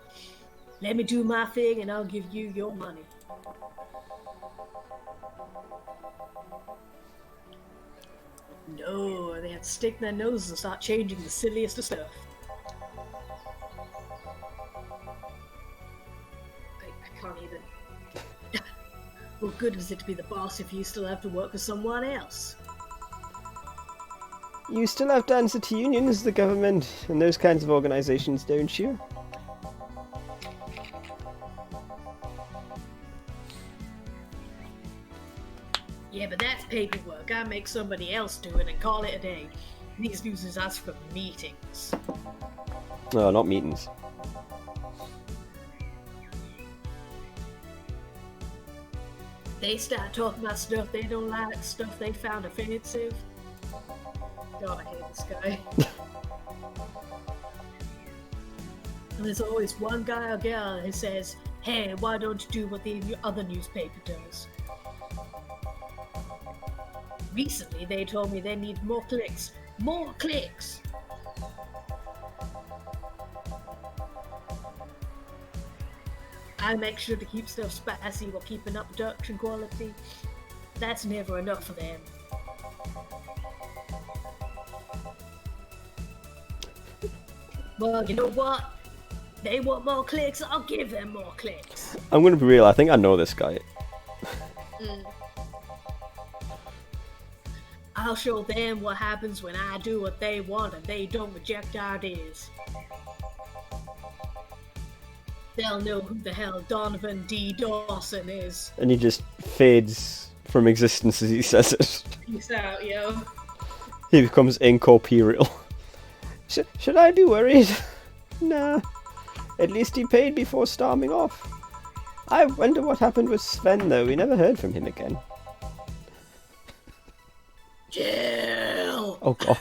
Let me do my thing and I'll give you your money. No, they had to stick their noses and start changing the silliest of stuff. I can't even. What good is it to be the boss if you still have to work for someone else? You still have to answer to unions, the government, and those kinds of organisations, don't you? Yeah, but that's paperwork. I make somebody else do it and call it a day. These users ask for meetings. No, not meetings. They start talking about stuff they don't like, stuff they found offensive. God, I hate this guy. And there's always one guy or girl who says, hey, why don't you do what the other newspaper does? Recently, they told me they need more clicks. More clicks! I make sure to keep stuff spicy while keeping up production quality. That's never enough for them. Well, you know what? They want more clicks, I'll give them more clicks. I'm gonna be real, I think I know this guy. I'll show them what happens when I do what they want and they don't reject ideas. They'll know who the hell Donovan D. Dawson is. And he just fades from existence as he says it. Peace out, yo. He becomes incorporeal. Should I be worried? Nah. At least he paid before storming off. I wonder what happened with Sven, though. We never heard from him again. Jill! Oh, God.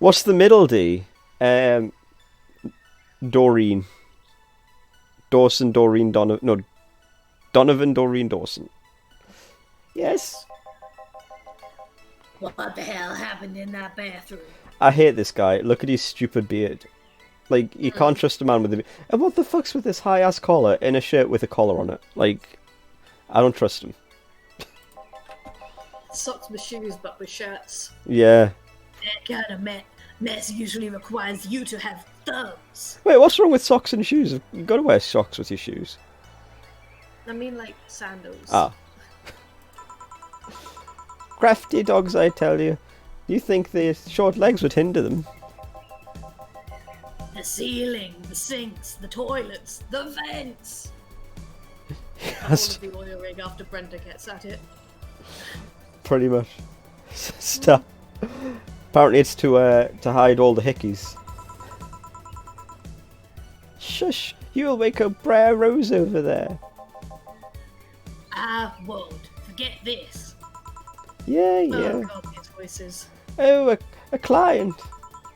What's the middle D? Doreen. Dawson, Doreen, Donovan. No, Donovan, Doreen, Dawson. Yes? What the hell happened in that bathroom? I hate this guy. Look at his stupid beard. Like, you can't trust a man with a beard. And what the fuck's with this high-ass collar in a shirt with a collar on it? Like, I don't trust him. Socks with shoes, but with shirts. Yeah. That kind of mess usually requires you to have thumbs. Wait, what's wrong with socks and shoes? You've got to wear socks with your shoes. I mean, like, sandals. Ah. Crafty dogs, I tell you. You think the short legs would hinder them? The ceiling, the sinks, the toilets, the vents. Yes. All of the oil rig after Brenda gets at it. Pretty much. Stop. Apparently it's to hide all the hickeys. Shush! You'll wake up Brer Rose over there. I won't. Forget this. Yeah. Oh god, these voices. Oh, a client.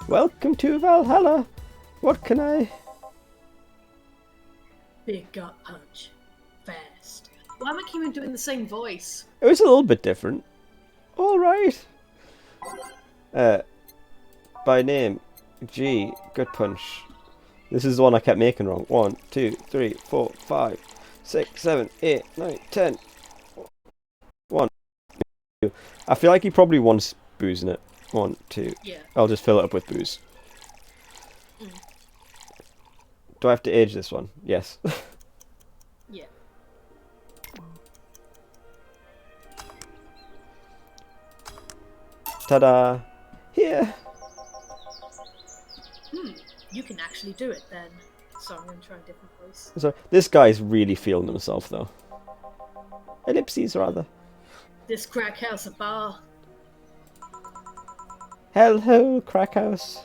Welcome to Valhalla. What can I... Big gut punch. Fast. Why am I keeping doing the same voice? It was a little bit different. Alright. By name, G, gut punch. This is the one I kept making wrong. 1, 2, 3, 4, 5, 6, 7, 8, 9, 10. 1, 2. I feel like he probably wants booze in it. 1, 2. Yeah. I'll just fill it up with booze. Do I have to age this one? Yes. Yeah. Ta-da! Here! You can actually do it then. Sorry, I'm going to try a different voice. So, this guy's really feeling himself, though. Ellipses, rather. This crack house a bar. Hello, crack house.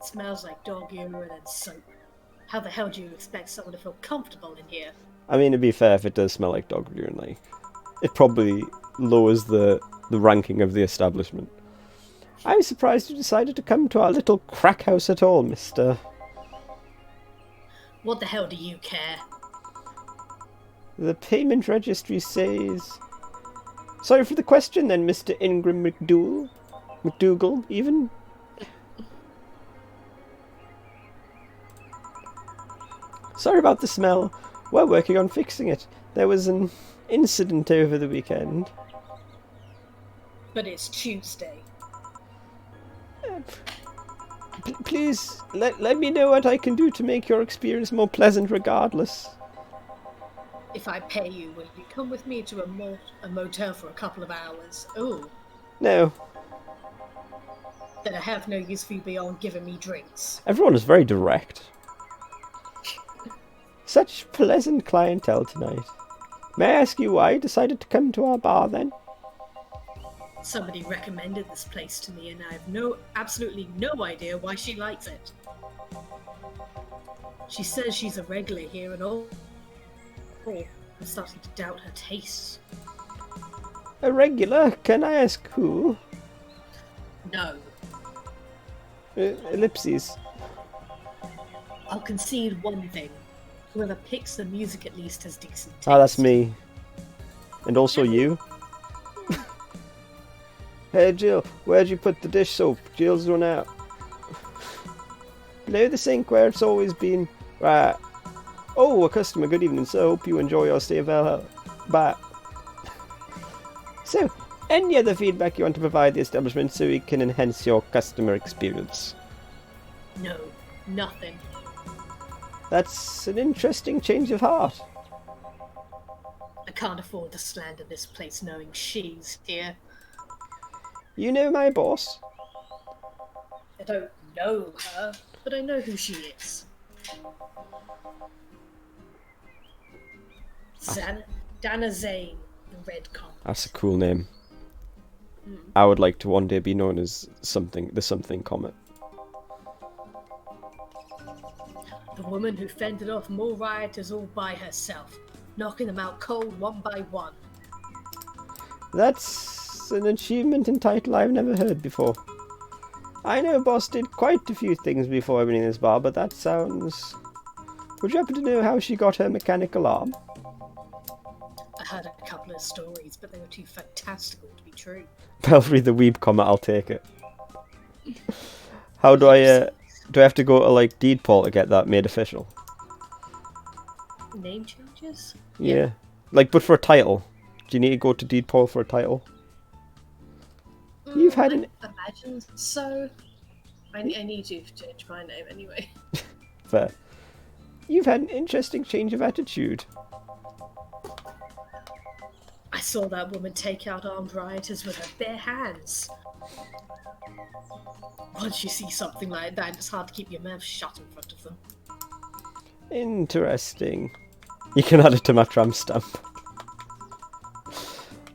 It smells like dog urine and soap. How the hell do you expect someone to feel comfortable in here? I mean, to be fair, if it does smell like dog urine, like, it probably lowers the ranking of the establishment. I'm surprised you decided to come to our little crack house at all, mister. What the hell do you care? The payment registry says... Sorry for the question then, Mr. Ingram McDougal, even? Sorry about the smell. We're working on fixing it. There was an incident over the weekend. But it's Tuesday. Please, let me know what I can do to make your experience more pleasant regardless. If I pay you, will you come with me to a motel for a couple of hours? Oh. No. Then I have no use for you beyond giving me drinks. Everyone is very direct. Such pleasant clientele tonight. May I ask you why you decided to come to our bar then? Somebody recommended this place to me and I have absolutely no idea why she likes it. She says she's a regular here and all. I'm starting to doubt her tastes. A regular? Can I ask who? No. Ellipses. I'll concede one thing. Whoever picks the music at least has decent taste. Ah, that's me. And also you. Hey Jill, where'd you put the dish soap? Jill's run out. Below the sink where it's always been. Right. Oh, a customer, good evening, sir. Hope you enjoy your stay of hell. Bye. So, any other feedback you want to provide the establishment so we can enhance your customer experience? No, nothing. That's an interesting change of heart. I can't afford to slander this place knowing she's here. You know my boss? I don't know her, but I know who she is. Dana Zane, the Red Comp. That's a cool name. I would like to one day be known as the Something Comet. The woman who fended off more rioters all by herself, knocking them out cold one by one. That's an achievement and title I've never heard before. I know Boss did quite a few things before opening this bar, but that sounds... Would you happen to know how she got her mechanical arm? I heard a couple of stories, but they were too fantastical to be true. Belry the Weeb comment, I'll take it. How do I have to go to like Deed Poll to get that made official? Name changes? Yeah. Like, but for a title. Do you need to go to Deed Poll for a title? You've had I imagine so. I need you to change my name anyway. Fair. You've had an interesting change of attitude. I saw that woman take out armed rioters with her bare hands. Once you see something like that, it's hard to keep your mouth shut in front of them. Interesting. You can add it to my tramp stamp.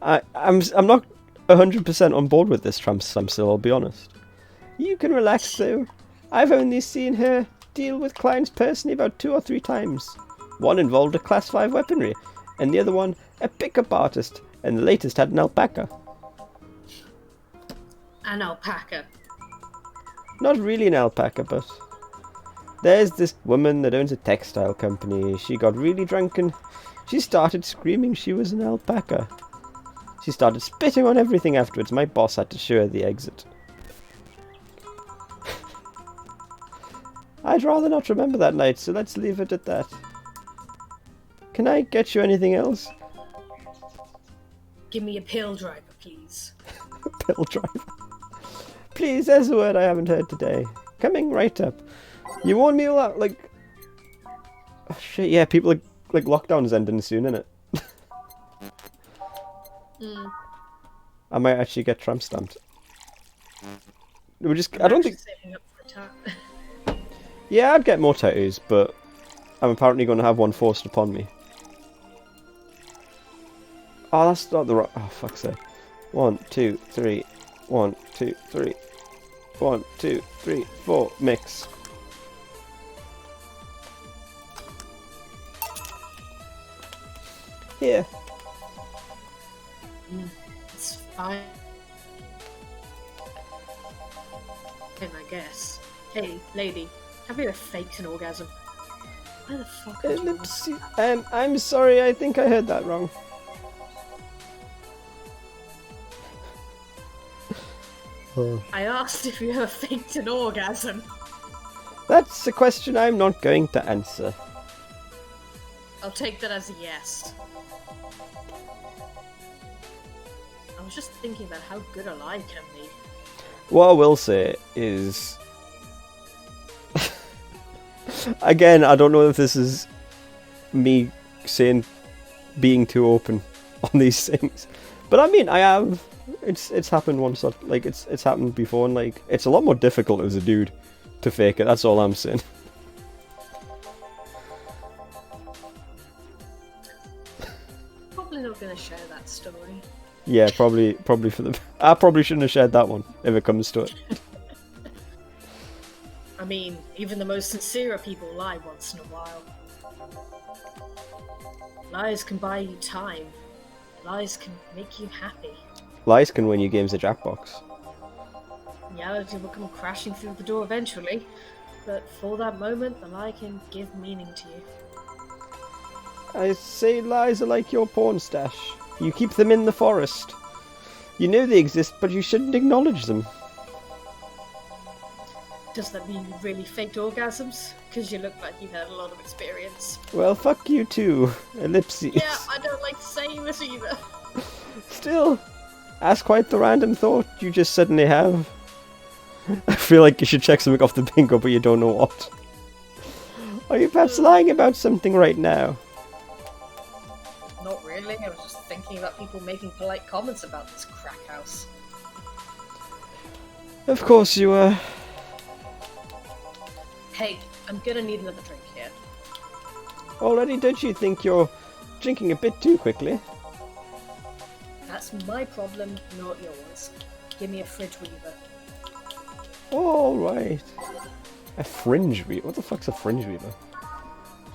I'm not 100% on board with this tramp stamp still, I'll be honest. You can relax though. I've only seen her deal with clients personally about 2 or 3 times. One involved a class 5 weaponry, and the other one a pickup artist, and the latest had an alpaca. An alpaca? Not really an alpaca, but... There's this woman that owns a textile company. She got really drunk and she started screaming she was an alpaca. She started spitting on everything afterwards. My boss had to show her the exit. I'd rather not remember that night, so let's leave it at that. Can I get you anything else? Give me a pill driver, please. Pill driver. Please, there's a word I haven't heard today. Coming right up. You warned me a lot, like... Oh, shit, yeah, people are, like, lockdown's ending soon, innit? I might actually get tramp stamped. I don't think... Saving up for a time. Yeah, I'd get more tattoos, but I'm apparently going to have one forced upon me. Oh, that's not the right... Oh, fuck's sake. 1, 2, 3. 1, 2, 3. 1, 2, 3, 4. Mix. Here. It's fine, I guess. Hey, lady, have you ever faked an orgasm? Why the fuck would you Let's see. I'm sorry, I think I heard that wrong. I asked if you ever faked an orgasm. That's a question I'm not going to answer. I'll take that as a yes. I was just thinking about how good a lie can be. What I will say is, again, I don't know if this is me saying being too open on these things, but I mean, I have. It's happened once. Like it's happened before, and like it's a lot more difficult as a dude to fake it. That's all I'm saying. Probably not going to share that story. Yeah, probably for the. I probably shouldn't have shared that one if it comes to it. I mean, even the most sincere of people lie once in a while. Lies can buy you time. Lies can make you happy. Lies can win you games of Jackbox. Reality will come crashing through the door eventually, but for that moment, the lie can give meaning to you. I say lies are like your porn stash. You keep them in the forest. You know they exist, but you shouldn't acknowledge them. Does that mean you really faked orgasms? Because you look like you've had a lot of experience. Well, fuck you too. Ellipses. Yeah, I don't like saying this either. Still, that's quite the random thought you just suddenly have. I feel like you should check something off the bingo, but you don't know what. Are you perhaps lying about something right now? Not really, I was just thinking about people making polite comments about this crack house. Of course you were. Hey, I'm gonna need another drink here. Already did you think you're drinking a bit too quickly? That's my problem, not yours. Give me a fridge weaver. Alright. A fringe weaver? What the fuck's a fringe weaver?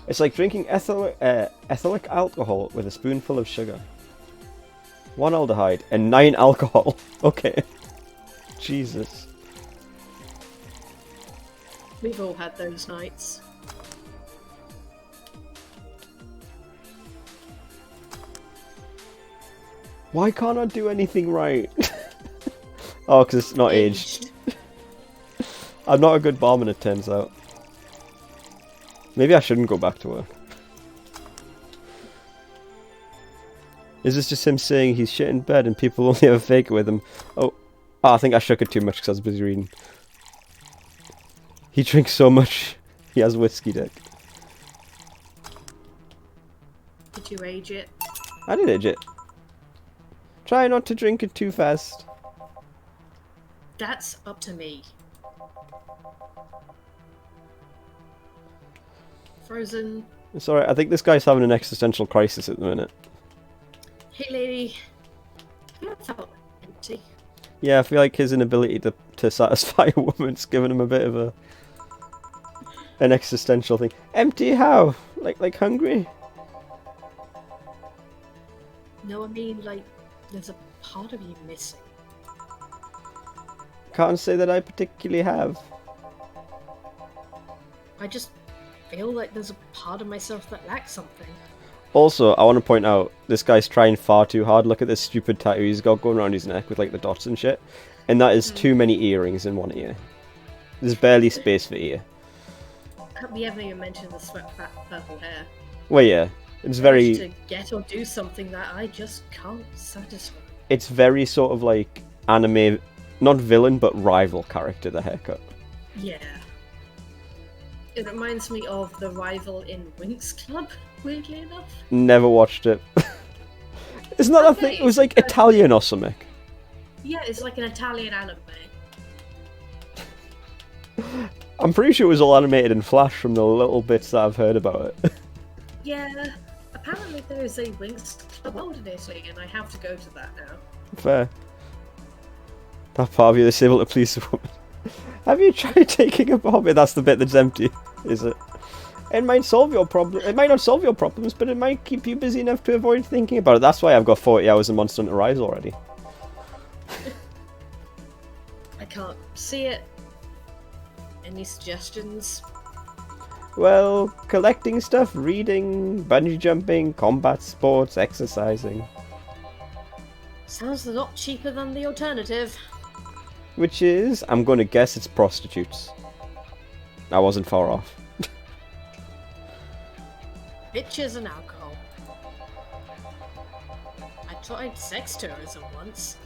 It's like drinking ethylic alcohol with a spoonful of sugar. 1 aldehyde and 9 alcohol. Okay. Jesus. We've all had those nights. Why can't I do anything right? Oh, because it's not aged. I'm not a good barman, it turns out. Maybe I shouldn't go back to work. Is this just him saying he's shit in bed and people only ever fake it with him? Oh, I think I shook it too much because I was busy reading. He drinks so much, he has whiskey dick. Did you age it? I did age it. Try not to drink it too fast. That's up to me. Frozen. Sorry, I think this guy's having an existential crisis at the minute. Hey lady. I felt empty. Yeah, I feel like his inability to satisfy a woman's given him a bit of an existential thing. Empty how? Like hungry? No, I mean, like, there's a part of you missing. Can't say that I particularly have. I just feel like there's a part of myself that lacks something. Also, I want to point out, this guy's trying far too hard. Look at this stupid tattoo he's got going around his neck with like the dots and shit. And that is too many earrings in one ear. There's barely space for ear. We haven't even mentioned the sweat fat purple hair. Well, yeah. It's very... To get or do something that I just can't satisfy. It's very sort of like anime, not villain, but rival character, the haircut. Yeah. It reminds me of the rival in Winx Club, weirdly enough. Never watched it. Isn't that a thing? It was like Italian or something. Yeah, it's like an Italian anime. I'm pretty sure it was all animated in Flash from the little bits that I've heard about it. Yeah, apparently there is a Winx Club out in Italy, and I have to go to that now. Fair. That part of you that's able to please the woman. Have you tried taking a bob? That's the bit that's empty, is it? It might solve your problem. It might not solve your problems, but it might keep you busy enough to avoid thinking about it. That's why I've got 40 hours of Monster Hunter Rise already. I can't see it. Any suggestions? Well, collecting stuff, reading, bungee jumping, combat sports, exercising. Sounds a lot cheaper than the alternative. Which is, I'm going to guess it's prostitutes. I wasn't far off. Bitches and alcohol. I tried sex tourism once.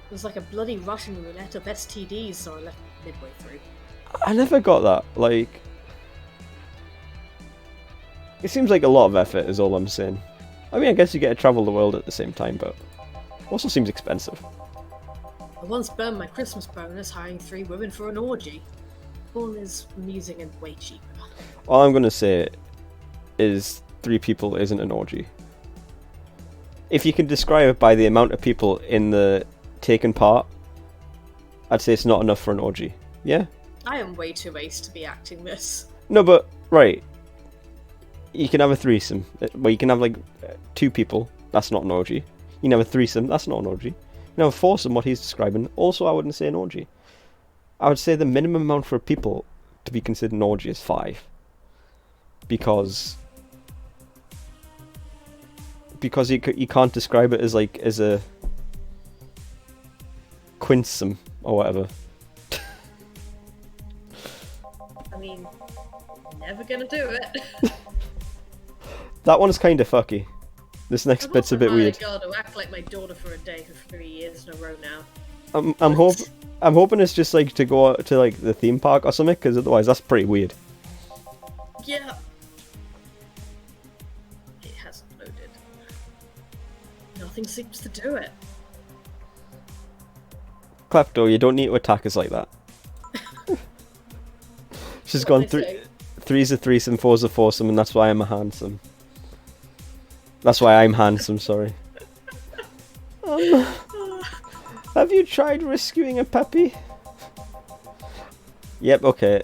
It was like a bloody Russian roulette of STDs, so I left midway through. I never got that. Like, it seems like a lot of effort is all I'm saying. I mean, I guess you get to travel the world at the same time, but also seems expensive. I once burned my Christmas bonus hiring 3 women for an orgy. Porn is amusing and way cheaper. All I'm gonna say is 3 people isn't an orgy. If you can describe it by the amount of people in the taken part, I'd say it's not enough for an orgy. Yeah? I am way too ace to be acting this. No, but, right. You can have a threesome. Well, you can have, like, 2 people. That's not an orgy. You can have a threesome. That's not an orgy. You can have a foursome, what he's describing. Also, I wouldn't say an orgy. I would say the minimum amount for people to be considered an orgy is 5. Because you can't describe it as, like, as a quinsome or whatever. I mean, never gonna do it. That one's kind of fucky. This next bit's a bit weird. God, to act like my daughter for a day for 3 years in a row now. I'm hoping it's just like to go to like the theme park or something, because otherwise that's pretty weird. Yeah. It hasn't loaded. Nothing seems to do it. Klepto, you don't need to attack us like that. She's gone through. 3's a threesome, 4's a foursome, and that's why I'm a handsome. That's why I'm handsome, sorry. Have you tried rescuing a puppy? Yep, okay.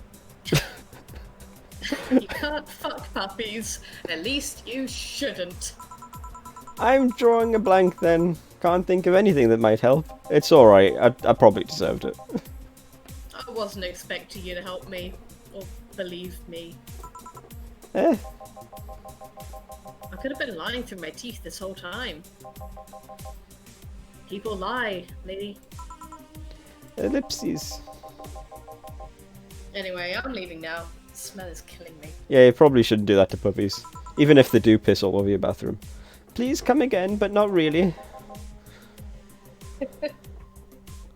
You can't fuck puppies. At least you shouldn't. I'm drawing a blank then. Can't think of anything that might help. It's alright, I probably deserved it. I wasn't expecting you to help me. Or believe me. Eh. I could have been lying through my teeth this whole time. People lie, lady. Ellipses. Anyway, I'm leaving now. The smell is killing me. Yeah, you probably shouldn't do that to puppies. Even if they do piss all over your bathroom. Please come again, but not really.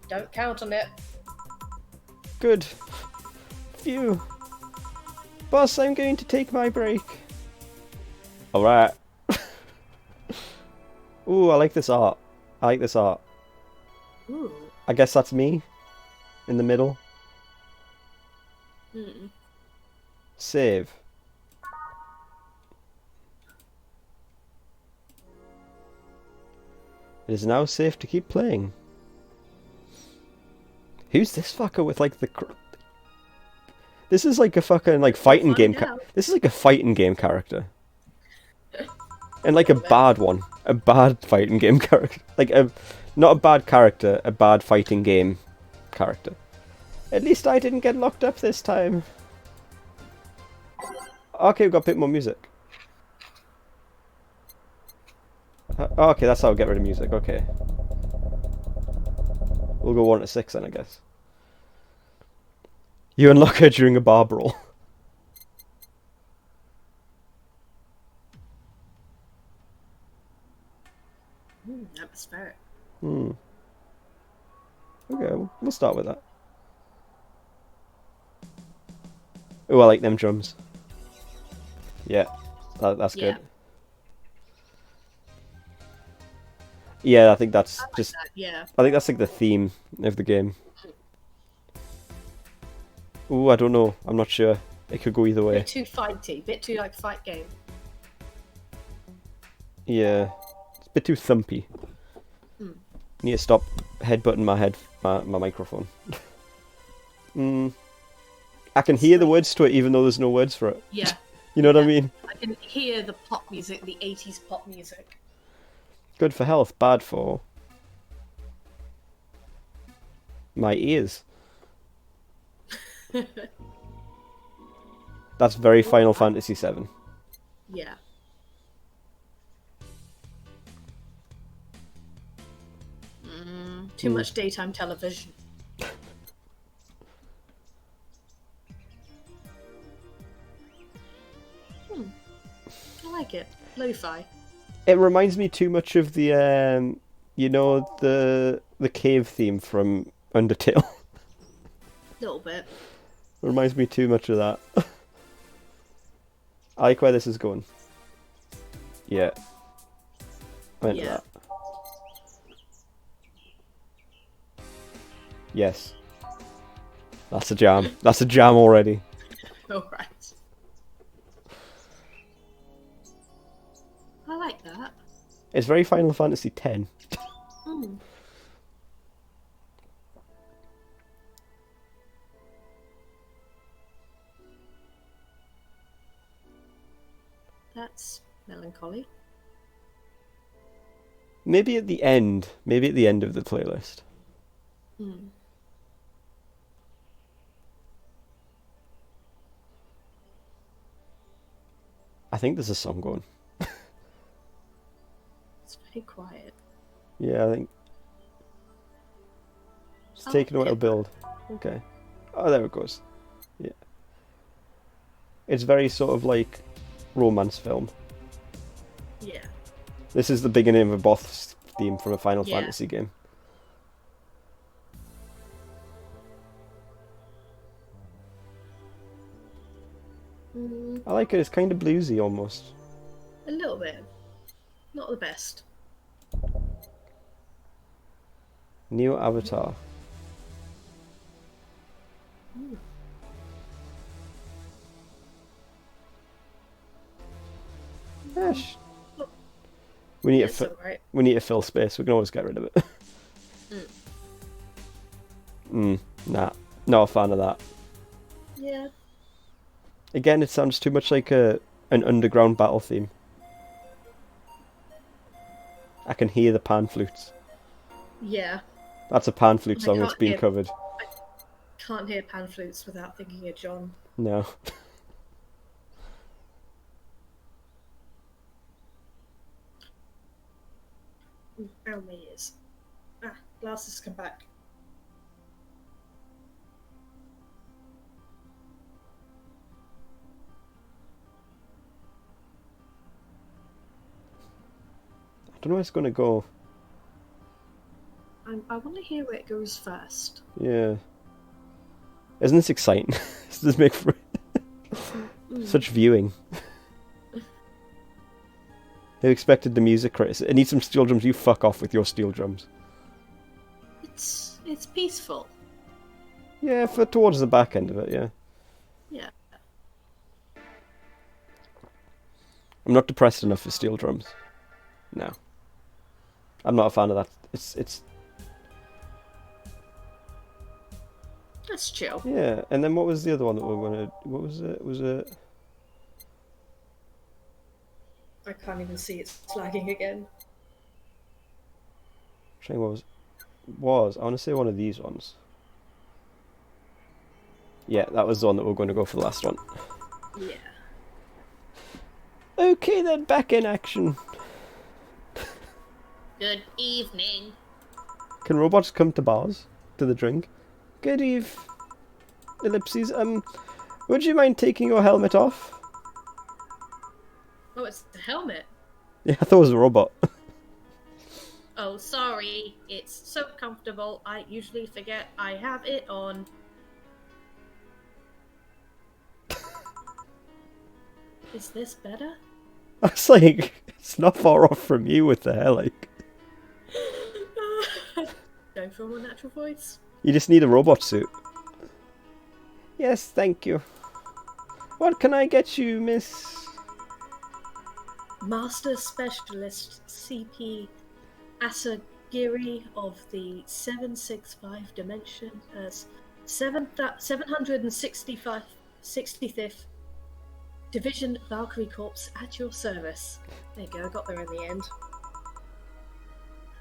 Don't count on it. Good. Phew. Boss, I'm going to take my break. Alright. Ooh, I like this art. I like this art. Ooh. I guess that's me. In the middle. Save. It is now safe to keep playing. Who's this fucker with like the... This is like a fucking like fighting game... This is like a fighting game character. And like a bad one. A bad fighting game character. Like a... Not a bad character, a bad fighting game character. At least I didn't get locked up this time. Okay, we've got a bit more music. Okay, that's how we get rid of music, okay. We'll go 1 to 6 then, I guess. You unlock her during a bar brawl. Atmospheric. Okay, we'll start with that. Oh, I like them drums. Yeah, that's good. Yeah, I think that's just... Yeah. I think that's like the theme of the game. Ooh, I don't know. I'm not sure. It could go either way. Bit too fighty. Bit too like fight game. Yeah. It's a bit too thumpy. Need to stop headbutting my microphone. I can hear the words to it even though there's no words for it. Yeah. You know what I mean? I can hear the pop music, the 80s pop music. Good for health, bad for my ears. That's very Final Fantasy VII. Yeah. Too much daytime television. I like it. Lo-fi. It reminds me too much of the You know the cave theme from Undertale? A little bit. Reminds me too much of that. I like where this is going. Yeah. Went to that. Yes. That's a jam. That's a jam already. Alright. I like that. It's very Final Fantasy X. Mm. That's melancholy. Maybe at the end. Maybe at the end of the playlist. Hmm. I think there's a song going. It's very quiet. Yeah, I think it's taking a while to build. Okay. Oh, there it goes. Yeah. It's very sort of like romance film. Yeah. This is the beginning of a boss theme from a Final Fantasy game. I like it. It's kind of bluesy almost. A little bit. Not the best. New avatar. Yes. We need we need to fill space. We can always get rid of it. Nah, not a fan of that. Yeah. Again, it sounds too much like an underground battle theme. I can hear the pan flutes. Yeah. That's a pan flute song that's been covered. I can't hear pan flutes without thinking of John. No. Ow, my ears. Ah, glasses come back. I don't know where it's going to go. I want to hear where it goes first. Yeah. Isn't this exciting? Does this make for such viewing? Who expected the music critics? It needs some steel drums. You fuck off with your steel drums. It's peaceful. Yeah, for towards the back end of it, yeah. Yeah. I'm not depressed enough for steel drums. No. I'm not a fan of that. It's That's chill. Yeah, and then what was the other one that we wanted? What was it? Was it? I can't even see it's flagging again. What was I want to say one of these ones. Yeah, that was the one that we're going to go for the last one. Yeah. Okay then, back in action. Good evening. Can robots come to bars? To the drink? Good eve. Ellipses. Would you mind taking your helmet off? Oh, it's the helmet. Yeah, I thought it was a robot. Oh, sorry. It's so comfortable. I usually forget I have it on. Is this better? I was like, it's not far off from you with the hair, like. Going for a more natural voice. You just need a robot suit. Yes, thank you. What can I get you, miss? Master Specialist CP Asagiri of the 765 Dimension as 765th Division Valkyrie Corps at your service. There you go, I got there in the end.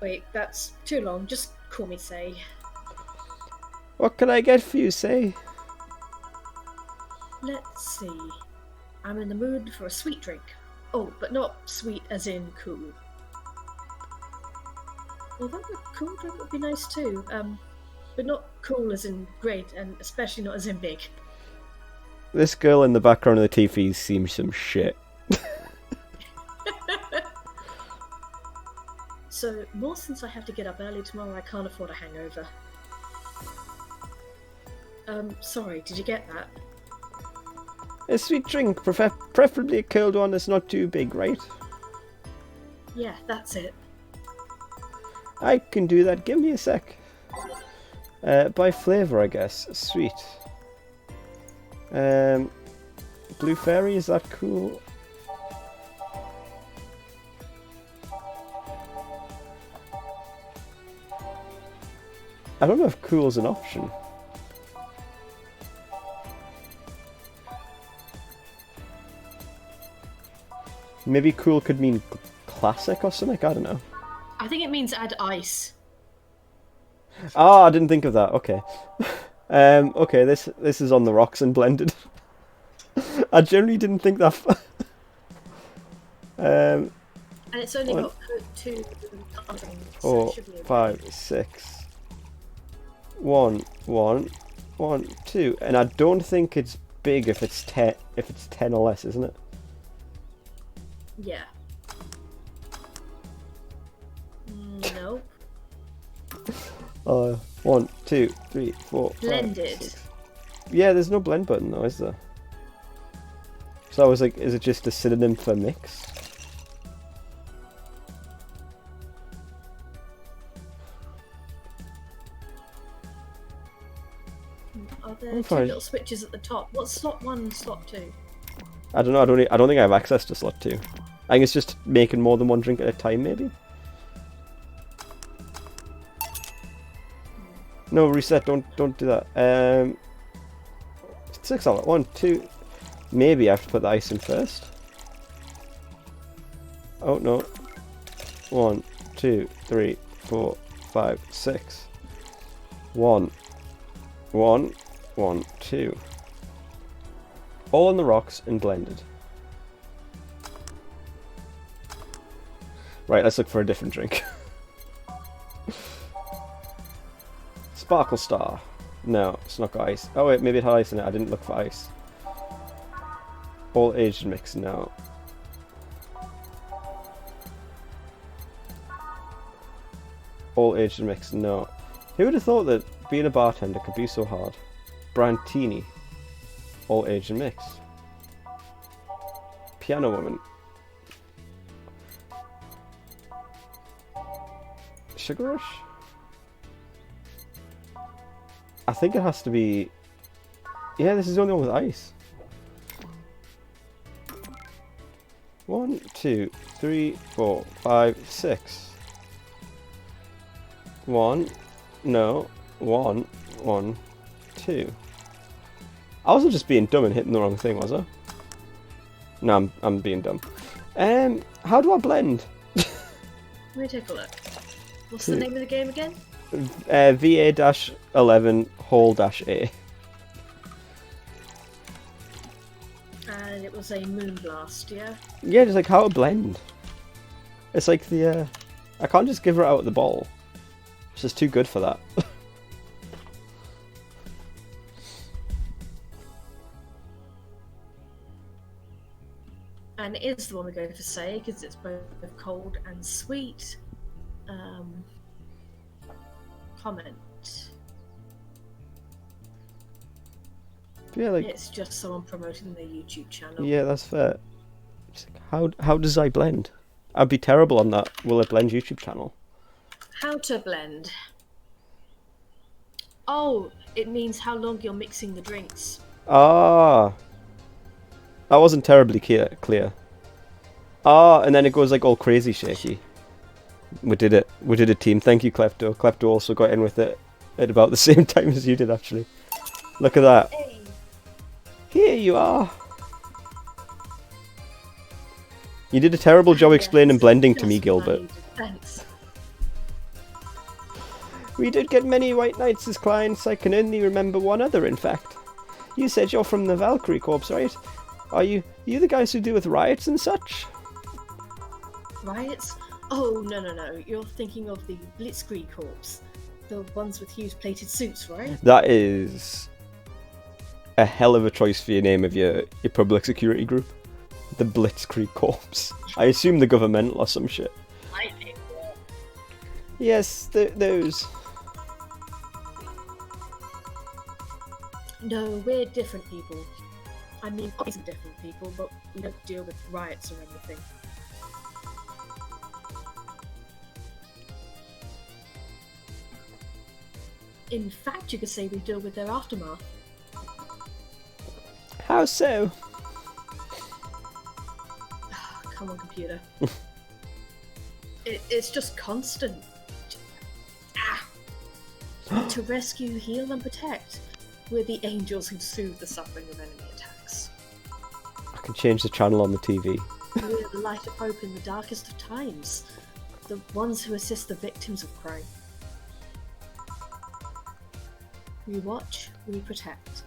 Wait, that's too long. Just call me Say. What can I get for you, Say? Let's see. I'm in the mood for a sweet drink. Oh, but not sweet as in cool. Although a cool drink would be nice too. But not cool as in great, and especially not as in big. This girl in the background of the TV seems some shit. So, more since I have to get up early tomorrow, I can't afford a hangover. Sorry, did you get that? A sweet drink, preferably a cold one that's not too big, right? Yeah, that's it. I can do that, give me a sec. By flavour, I guess. Sweet. Blue Fairy, is that cool? I don't know if cool is an option. Maybe cool could mean classic or something, I don't know. I think it means add ice. Ah, I didn't think of that, okay. Okay, this is on the rocks and blended. I generally didn't think that. And it's only got 2 cartons, so 4, it should be okay. 5, 6. 1, 1, 1, 2. And I don't think it's big if it's 10 or less, isn't it? Yeah. No. 1, 2, 3, 4, 5, Blended. 6. Yeah, there's no blend button though, is there? So I was like, is it just a synonym for mix? Are there 2 little switches at the top? What's slot 1 and slot 2? I don't know. I don't think I have access to slot 2. I think it's just making more than one drink at a time, maybe. No, reset. Don't do that. 6 on it. 1, 2. Maybe I have to put the ice in first. Oh no. 1, 2, 3, 4, 5, 6. 1, 1, 1, 2. All on the rocks and blended. Right, let's look for a different drink. Sparkle Star. No, it's not got ice. Oh wait, maybe it had ice in it. I didn't look for ice. All aged mix. No. All aged mix. No. Who would have thought that being a bartender could be so hard? Brantini. All aged mix. Piano Woman. Sugar Rush? I think it has to be... Yeah, this is the only one with ice. 1, 2, 3, 4, 5, 6. 1. No. 1, 1, 2. I wasn't just being dumb and hitting the wrong thing, was I? No, I'm being dumb. How do I blend? Let me take a look. What's the name of the game again? VA-11 -A. And it was a Moonblast, yeah? Yeah, just like how to blend. It's like the I can't just give her out the ball. It's just too good for that. And it is the one we're going for say, because it's both cold and sweet. Comment. Yeah, like It's just someone promoting their YouTube channel. yeah, that's fair. It's like, how does I blend? I'd be terrible on that. Will it blend YouTube channel? How to blend. Oh, it means how long you're mixing the drinks. Ah, that wasn't terribly clear. Ah, and then it goes like all crazy shaky. We did it. We did a team. Thank you, Klepto. Klepto also got in with it at about the same time as you did, actually. Look at that. Hey. Here you are. You did a terrible job explaining blending to me, Gilbert. Thanks. We did get many White Knights as clients. I can only remember one other, in fact. You said you're from the Valkyrie Corps, right? Are you the guys who deal with riots and such? Riots? Oh, no. You're thinking of the Blitzkrieg Corps. The ones with huge plated suits, right? That is a hell of a choice for your name of your public security group. The Blitzkrieg Corps. I assume the governmental or some shit. Yes, those. No, we're different people. I mean, obviously different people, but we don't deal with riots or anything. In fact, you could say we deal with their aftermath. How so? Come on, computer. It's just constant. To rescue, heal, and protect. We're the angels who soothe the suffering of enemy attacks. I can change the channel on the TV. We're the light of hope in the darkest of times. The ones who assist the victims of crime. We watch, we protect.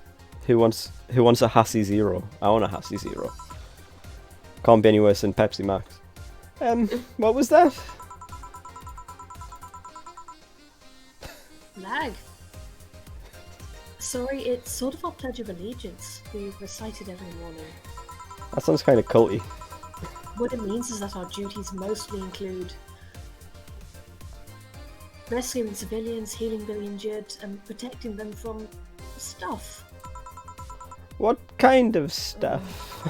Who wants a Hassie Zero? I want a Hassie Zero. Can't be any worse than Pepsi Max. What was that? Lag. Sorry, it's sort of our Pledge of Allegiance. We recite it every morning. That sounds kind of culty. What it means is that our duties mostly include rescuing civilians, healing the injured, and protecting them from stuff. What kind of stuff?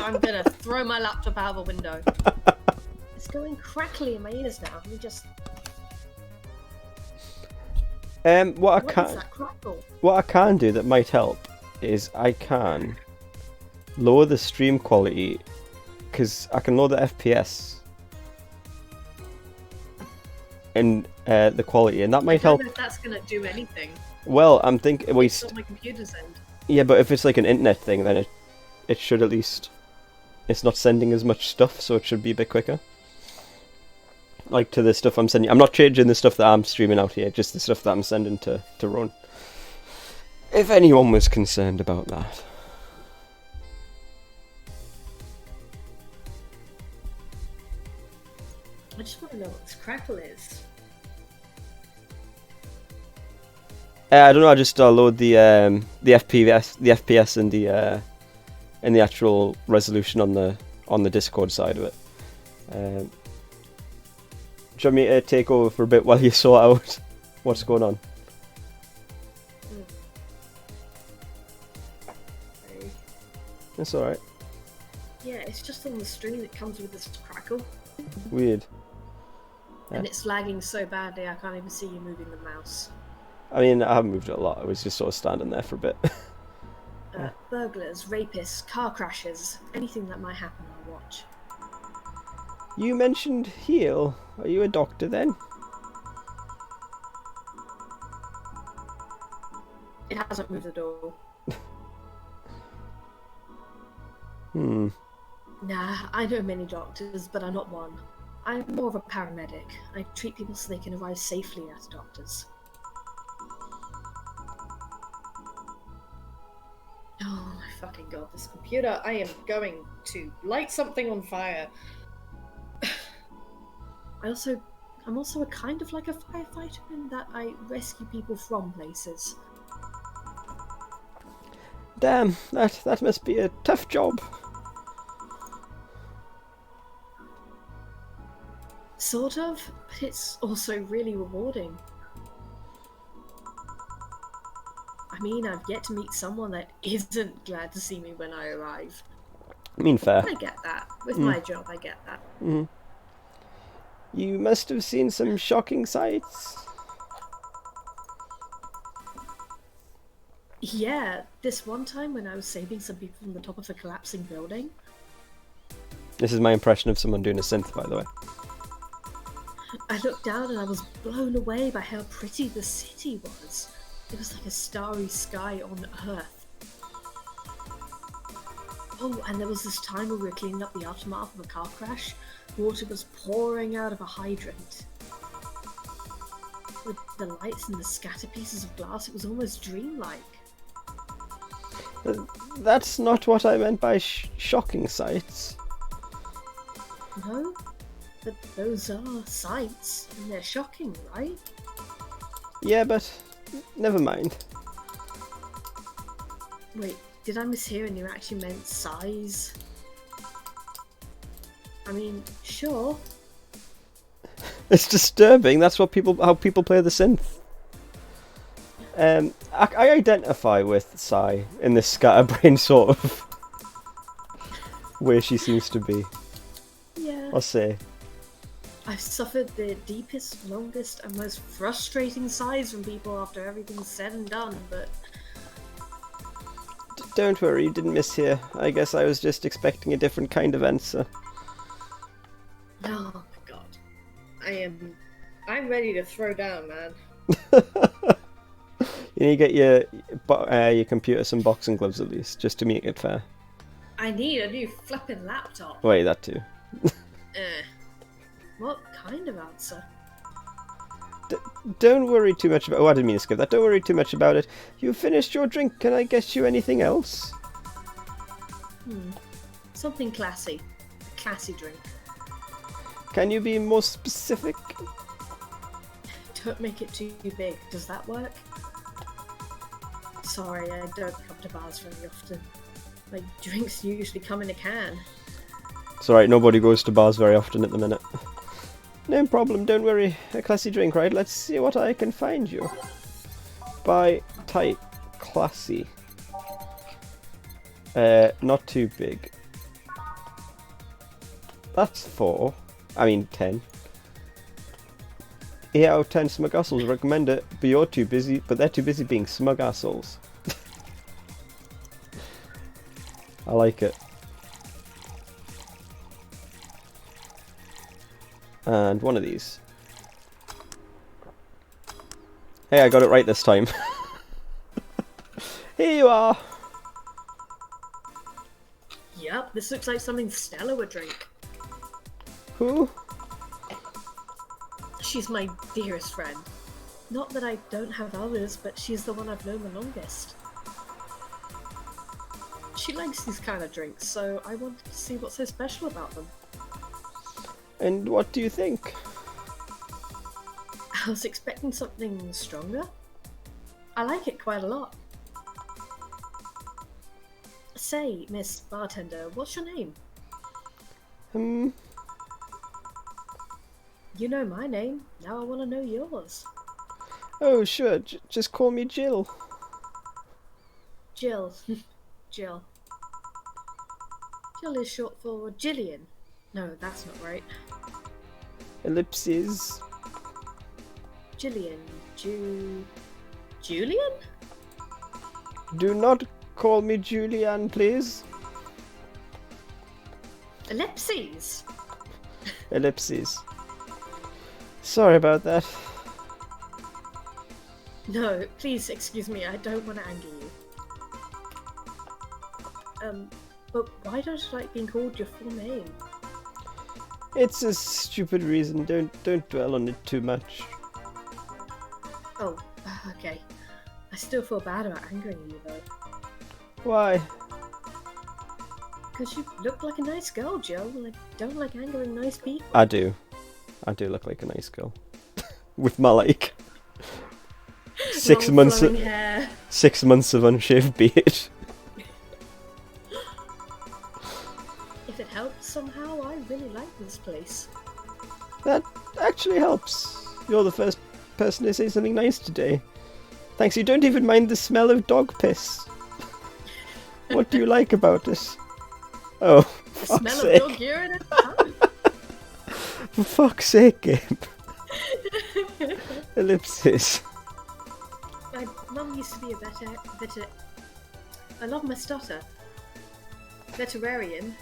I'm gonna throw my laptop out the window. It's going crackly in my ears now. Let me just... What is that crackle? I can do that might help is I can lower the stream quality because I can lower the FPS and the quality, and that might help. I don't know if that's gonna do anything. Well, I'm thinking. It's on my computer's end. Yeah, but if it's like an internet thing, then it should at least. It's not sending as much stuff, so it should be a bit quicker. Like to the stuff I'm sending. I'm not changing the stuff that I'm streaming out here, just the stuff that I'm sending to run. If anyone was concerned about that. I just want to know what this crackle is. I don't know. I just load the FPS, and the actual resolution on the Discord side of it. Do you want me to take over for a bit while you sort out what's going on? Okay. That's alright. Yeah, it's just on the stream that comes with this crackle. Weird. And it's lagging so badly I can't even see you moving the mouse. I mean, I haven't moved it a lot. I was just sort of standing there for a bit. Burglars, rapists, car crashes, anything that might happen, I'll watch. You mentioned heal. Are you a doctor then? It hasn't moved at all. Nah, I know many doctors, but I'm not one. I'm more of a paramedic. I treat people so they can arrive safely as doctors. Oh my fucking god, this computer, I am going to light something on fire. I'm also a kind of like a firefighter in that I rescue people from places. Damn, that must be a tough job. Sort of, but it's also really rewarding. I mean, I've yet to meet someone that isn't glad to see me when I arrive. I mean, fair. I get that. With my job, I get that. You must have seen some shocking sights. Yeah, this one time when I was saving some people from the top of a collapsing building. This is my impression of someone doing a synth, by the way. I looked down and I was blown away by how pretty the city was. It was like a starry sky on Earth. Oh, and there was this time when we were cleaning up the aftermath of a car crash. Water was pouring out of a hydrant. With the lights and the scatter pieces of glass, it was almost dreamlike. That's not what I meant by shocking sights. No? But those are sights, and they're shocking, right? Yeah, but never mind. Wait, did I mishear and you actually meant size? I mean, sure. It's disturbing. That's what how people play the synth. I identify with Sai in this scatterbrain sort of way she seems to be. Yeah. I'll say. I've suffered the deepest, longest, and most frustrating sighs from people after everything's said and done, but... Don't worry, you didn't miss here. I guess I was just expecting a different kind of answer. Oh my god. I'm ready to throw down, man. You need to get your computer some boxing gloves at least, just to make it fair. I need a new flipping laptop. Wait, that too. What kind of answer? Don't worry too much about... Oh, I didn't mean to skip that. Don't worry too much about it. You finished your drink. Can I get you anything else? Something classy. A classy drink. Can you be more specific? Don't make it too big. Does that work? Sorry, I don't come to bars very often. My drinks usually come in a can. It's alright, nobody goes to bars very often at the minute. No problem, don't worry. A classy drink, right? Let's see what I can find you. By type, classy. Not too big. That's 4. I mean 10. 8 out of 10 smug assholes recommend it, but they're too busy being smug assholes. I like it. And one of these. Hey, I got it right this time. Here you are! Yep, this looks like something Stella would drink. Who? She's my dearest friend. Not that I don't have others, but she's the one I've known the longest. She likes these kind of drinks, so I wanted to see what's so special about them. And what do you think? I was expecting something stronger. I like it quite a lot. Say, Miss Bartender, what's your name? You know my name. Now I want to know yours. Oh, sure. Just call me Jill. Jill. Jill. Jill is short for Jillian. No, that's not right. Ellipses. Jillian. Julian? Do not call me Julian, please. Ellipses. Ellipses. Sorry about that. No, please excuse me, I don't want to anger you. But why don't you like being called your full name? It's a stupid reason. Don't dwell on it too much. Oh, okay. I still feel bad about angering you though. Why? Because you look like a nice girl, Jill, and I don't like angering nice people. I do. I do look like a nice girl. With my like 6 Long months flowing hair. 6 months of unshaved beard. If it helps somehow, I really like this place. That actually helps. You're the first person to say something nice today. Thanks, you don't even mind the smell of dog piss. What do you like about it? Oh, The fuck's smell sake. of dog urine at the time. For fuck's sake, Gabe. Ellipses. My mum used to be I love my stutter. Veterinarian.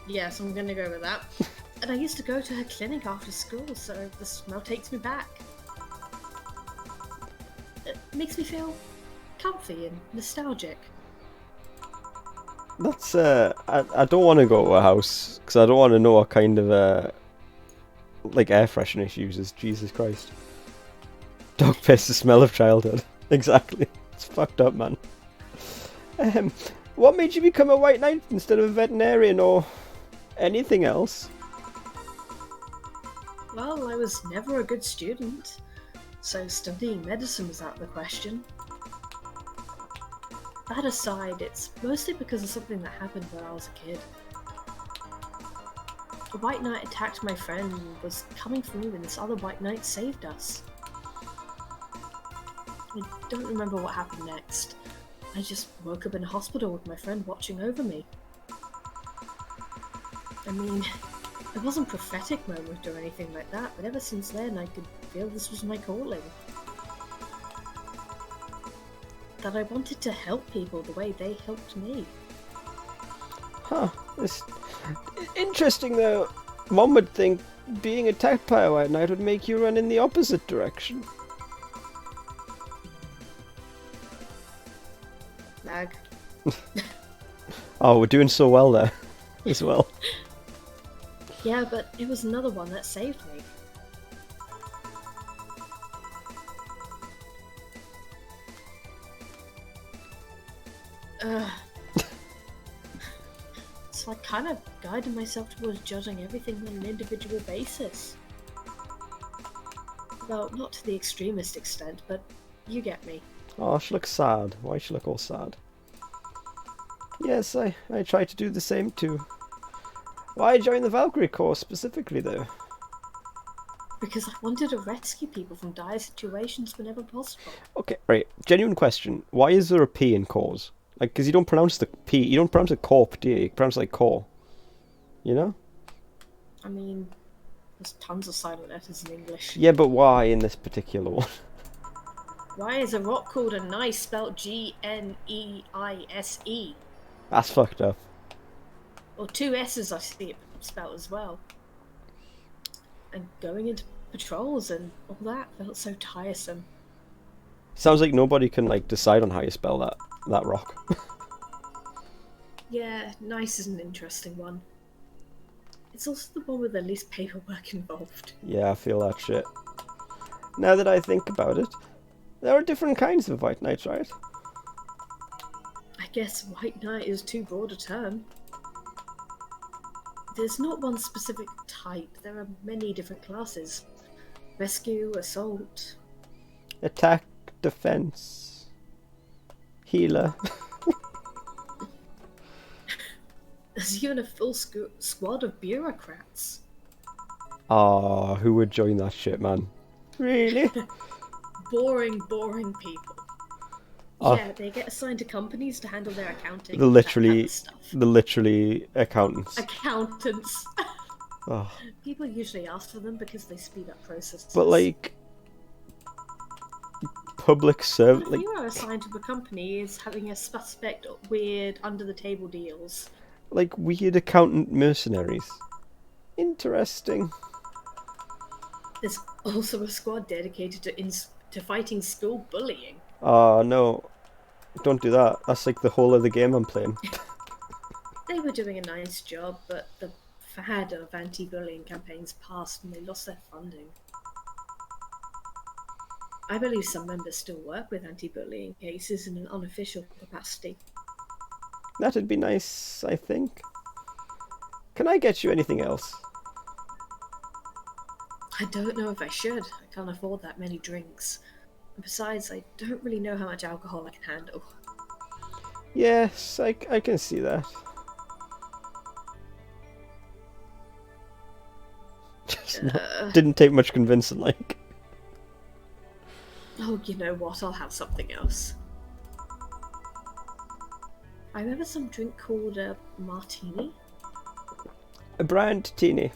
Yes, I'm gonna go with that. And I used to go to her clinic after school, so the smell takes me back. It makes me feel comfy and nostalgic. That's, I don't want to go to a house, because I don't want to know what kind of, like, air freshener she uses. Jesus Christ. Dog piss, the smell of childhood. Exactly. It's fucked up, man. What made you become a white knight instead of a veterinarian or anything else? Well, I was never a good student, so studying medicine was out of the question. That aside, it's mostly because of something that happened when I was a kid. A white knight attacked my friend and was coming for me when this other white knight saved us. I don't remember what happened next. I just woke up in a hospital with my friend watching over me. I mean, it wasn't prophetic moment or anything like that, but ever since then I could feel this was my calling. That I wanted to help people the way they helped me. Huh. It's interesting though. One would think being attacked by a white knight would make you run in the opposite direction. Lag. Oh, we're doing so well there as well. Yeah, but it was another one that saved me. So I kind of guided myself towards judging everything on an individual basis. Well, not to the extremist extent, but you get me. Oh, she looks sad. Why she look all sad? Yes, I try to do the same too. Why join the Valkyrie Corps specifically though? Because I wanted to rescue people from dire situations whenever possible. Okay, right. Genuine question. Why is there a P in cause? Like, because you don't pronounce the P, you don't pronounce it corp, do you? You pronounce it like core. You know? I mean, there's tons of silent letters in English. Yeah, but why in this particular one? Why is a rock called a gneiss spelled Gneise? That's fucked up. Or two S's I see it spelled as well. And going into patrols and all that felt so tiresome. Sounds like nobody can like decide on how you spell that rock. Yeah, gneiss is an interesting one. It's also the one with the least paperwork involved. Yeah, I feel that shit. Now that I think about it, there are different kinds of white knights, right? I guess white knight is too broad a term. There's not one specific type, there are many different classes. Rescue, assault... Attack, defense, healer. There's even a full squad of bureaucrats. Ah, who would join that shit, man? Really? Boring people. Yeah, they get assigned to companies to handle their accounting. That kind of stuff. The literally accountants. Accountants. Oh. People usually ask for them because they speed up processes. But like, public service. If you are assigned to a company, is having a suspect weird under the table deals. Like weird accountant mercenaries. Interesting. There's also a squad dedicated to fighting school bullying. Oh no, don't do that. That's like the whole of the game I'm playing. They were doing a nice job, but the fad of anti-bullying campaigns passed and they lost their funding. I believe some members still work with anti-bullying cases in an unofficial capacity. That'd be nice, I think. Can I get you anything else? I don't know if I should. I can't afford that many drinks. And besides, I don't really know how much alcohol I can handle. Yes, I can see that. Didn't take much convincing, like. Oh, you know what? I'll have something else. I remember some drink called a martini. A brand teeny.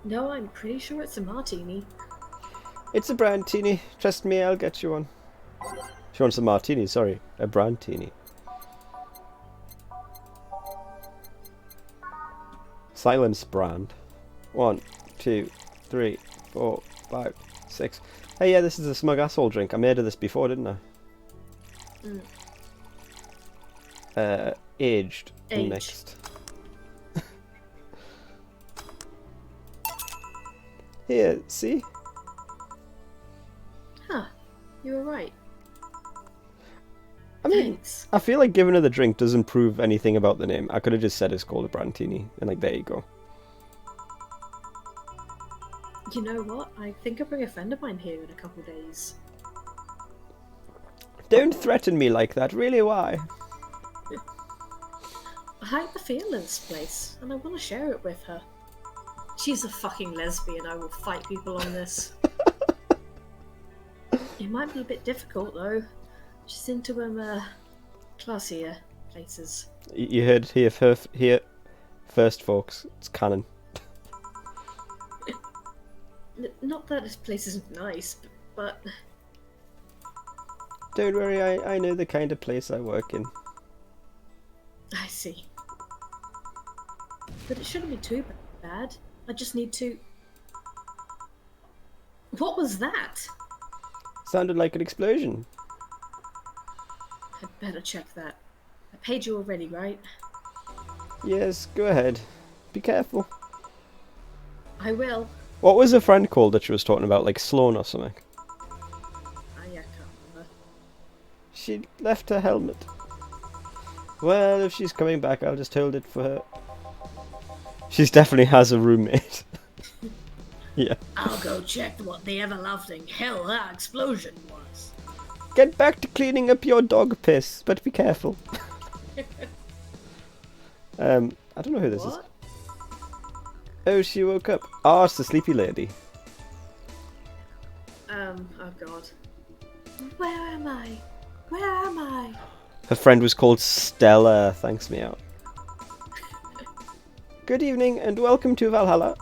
No, I'm pretty sure it's a martini. It's a brand teeny. Trust me, I'll get you one. She wants a martini, sorry. A brand teeny. Silence brand. 1, 2, 3, 4, 5, 6. Hey, yeah, this is a smug asshole drink. I made of this before, didn't I? Aged. Next. Here, see? Huh. You were right. I mean, Thanks. I feel like giving her the drink doesn't prove anything about the name. I could have just said it's called a Brandtini, and like, there you go. You know what? I think I'll bring a friend of mine here in a couple days. Don't threaten me like that, really, why? I like the feel of this place, and I want to share it with her. She's a fucking lesbian. I will fight people on this. It might be a bit difficult though. She's into classier places. You heard it here first, folks. It's canon. Not that this place isn't nice, but... Don't worry, I know the kind of place I work in. I see. But it shouldn't be too bad. I just need to... What was that? Sounded like an explosion. I'd better check that. I paid you already, right? Yes, go ahead. Be careful. I will. What was her friend called that she was talking about, like Sloan or something? I can't remember. She left her helmet. Well, if she's coming back, I'll just hold it for her. She definitely has a roommate. Yeah. I'll go check what the everlasting hell that explosion was. Get back to cleaning up your dog piss, but be careful. I don't know who this is. Oh, she woke up. Oh, it's the sleepy lady. Oh god. Where am I? Where am I? Her friend was called Stella, thanks me out. Good evening and welcome to Valhalla.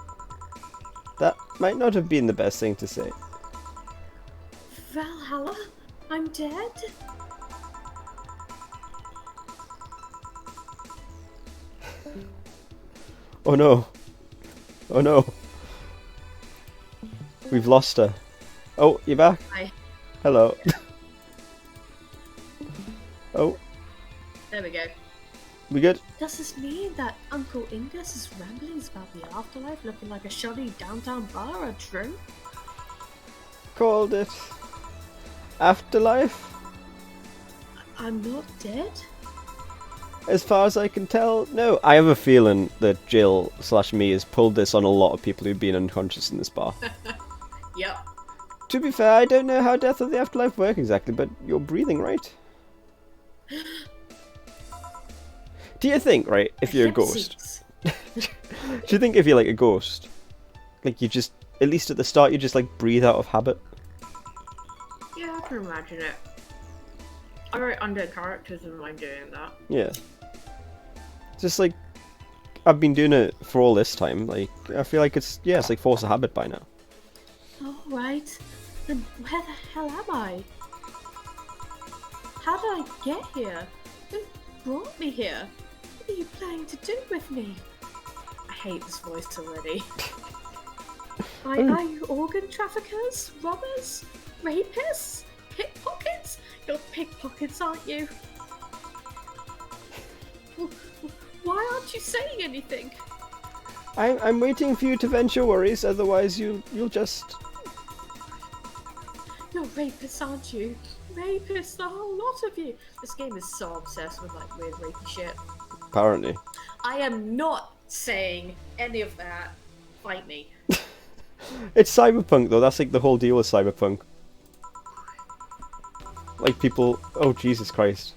That might not have been the best thing to say. Valhalla? I'm dead? Oh no. Oh no. We've lost her. Oh, you're back? Hi. Hello. Oh. There we go. We good? Does this mean that Uncle Ingus's ramblings about the afterlife looking like a shoddy downtown bar are true? Called it. Afterlife? I'm not dead? As far as I can tell, no. I have a feeling that Jill/me has pulled this on a lot of people who've been unconscious in this bar. Yep. To be fair, I don't know how death or the afterlife work exactly, but you're breathing, right? Do you think, right, if you're a ghost... Do you think if you're like a ghost, like you just, at least at the start, you just like breathe out of habit? Yeah, I can imagine it. I write under characters and I'm doing that. Yeah. Just like, I've been doing it for all this time, like, I feel like it's like force of habit by now. Alright, then where the hell am I? How did I get here? Who brought me here? What are you planning to do with me? I hate this voice already. Are you organ traffickers? Robbers? Rapists? Pickpockets? You're pickpockets, aren't you? Why aren't you saying anything? I'm waiting for you to vent your worries, otherwise you'll just... You're rapists, aren't you? Rapists, the whole lot of you. This game is so obsessed with like weird rapey shit. Apparently. I am not saying any of that. Fight me. It's Cyberpunk though, that's like the whole deal with Cyberpunk. Like people... Oh, Jesus Christ.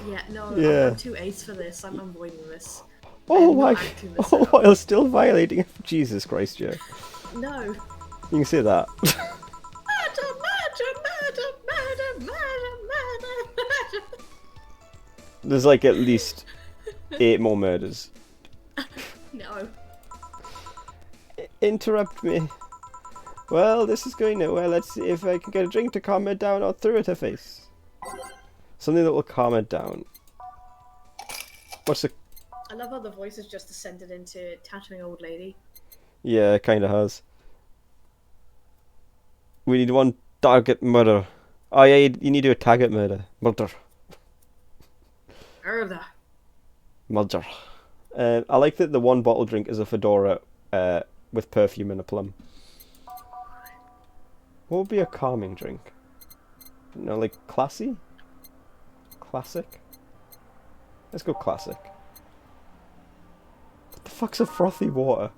Yeah, no, Yeah. I'm too ace for this. I'm avoiding this. Oh I'm my... not acting this Oh, out. while still violating... Jesus Christ, Joe. No. You can say that. Murder, murder, murder, murder, murder, murder, murder. There's like at least 8 more murders. No. Interrupt me. Well, this is going nowhere. Let's see if I can get a drink to calm her down or throw at her face. Something that will calm her down. What's the... I love how the voice has just descended into tattooing old lady. Yeah, it kinda has. We need one target murder. Oh yeah, you need to do a target murder. Murder. Murder. Murder. I like that the one bottle drink is a fedora with perfume and a plum. What would be a calming drink? No, like classy? Classic? Let's go classic. What the fuck's a frothy water?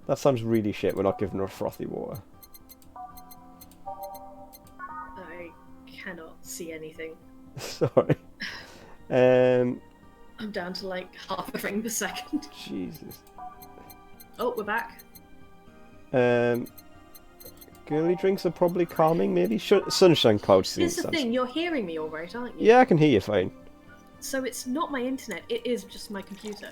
That sounds really shit, we're not giving her frothy water. I cannot see anything. Sorry. I'm down to like half a frame per second. Jesus. Oh, we're back. Girly drinks are probably calming, maybe? Sunshine clouds. Here's the thing, you're hearing me all right, aren't you? Yeah, I can hear you fine. So it's not my internet, it is just my computer.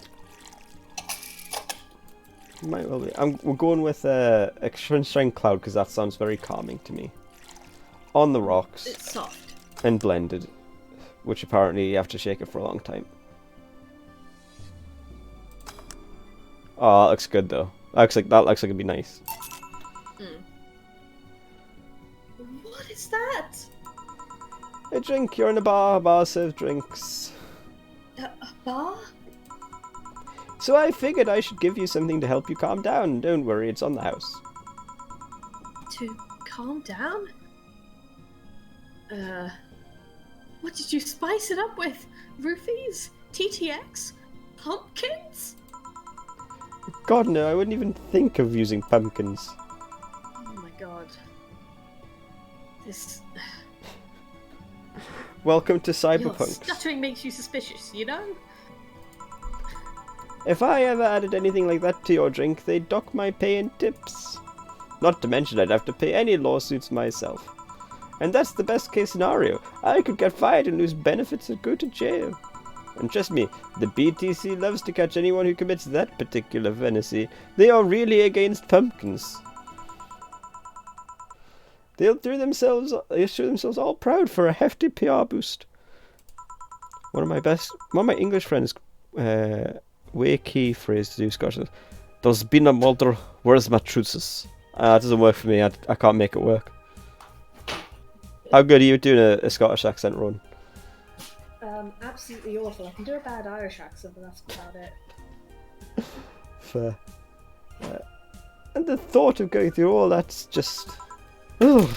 Might well be. We're going with a sunshine cloud because that sounds very calming to me. On the rocks. It's soft. And blended. Which apparently you have to shake it for a long time. Oh, that looks good though. That looks like it'd be nice. What is that? A drink, you're in a bar. Bars serve drinks. A bar? So I figured I should give you something to help you calm down. Don't worry, it's on the house. To calm down? What did you spice it up with? Roofies? TTX? Pumpkins? God no, I wouldn't even think of using pumpkins. Oh my god. This... Welcome to Your Cyberpunk. stuttering makes you suspicious, you know? If I ever added anything like that to your drink, they'd dock my pay and tips. Not to mention I'd have to pay any lawsuits myself. And that's the best case scenario. I could get fired and lose benefits and go to jail. And trust me, the BTC loves to catch anyone who commits that particular fantasy. They are really against pumpkins. They'll show themselves all proud for a hefty PR boost. One of my English friends, way key phrase to do Scottish. There's been a murder, where's my truces? That doesn't work for me, I can't make it work. How good are you doing a Scottish accent, Ron? Absolutely awful. I can do a bad Irish accent, but that's about it. Fair. And the thought of going through all that's just... Ugh.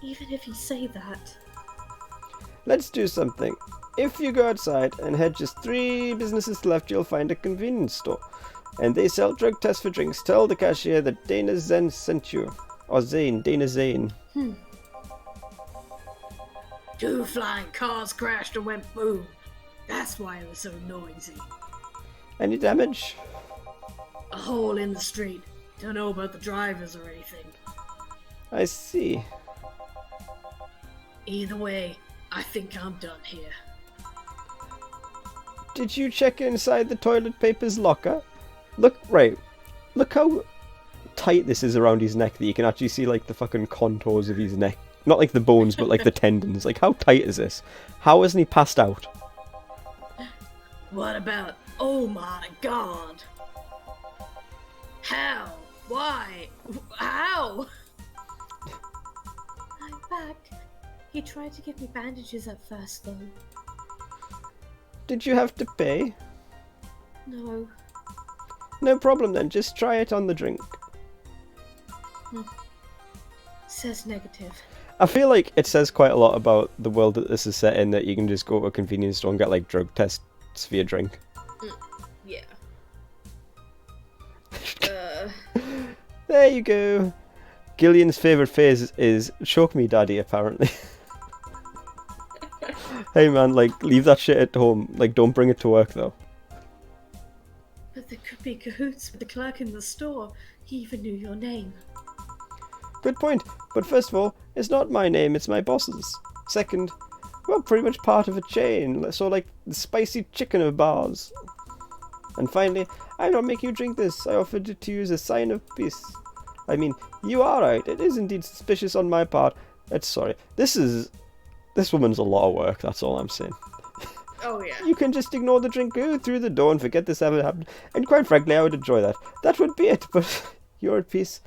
Even if you say that... Let's do something. If you go outside and head just 3 businesses left, you'll find a convenience store. And they sell drug tests for drinks. Tell the cashier that Dana Zen sent you. Or Zane, Dana Zane. 2 flying cars crashed and went boom. That's why it was so noisy. Any damage? A hole in the street. Don't know about the drivers or anything. I see. Either way, I think I'm done here. Did you check inside the toilet paper's locker? Look how tight this is around his neck that you can actually see like the fucking contours of his neck. Not like the bones, but like the tendons. Like, how tight is this? How hasn't he passed out? What about... Oh my god! How? Why? How? I'm back. He tried to give me bandages at first, though. Did you have to pay? No. No problem then, just try it on the drink. Says negative. I feel like it says quite a lot about the world that this is set in, that you can just go to a convenience store and get like drug tests for your drink. Yeah. There you go. Gillian's favourite phase is choke me daddy, apparently. Hey man, like, leave that shit at home. Like, don't bring it to work though. But there could be cahoots with the clerk in the store. He even knew your name. Good point, but first of all, it's not my name, it's my boss's. Second, we're pretty much part of a chain, so like the spicy chicken of bars. And finally, I'm not making you drink this, I offered it to you as a sign of peace. I mean, you are right, it is indeed suspicious on my part. Sorry, this woman's a lot of work, that's all I'm saying. Oh yeah. You can just ignore the drink, go through the door and forget this ever happened. And quite frankly, I would enjoy that. That would be it, but you're at peace.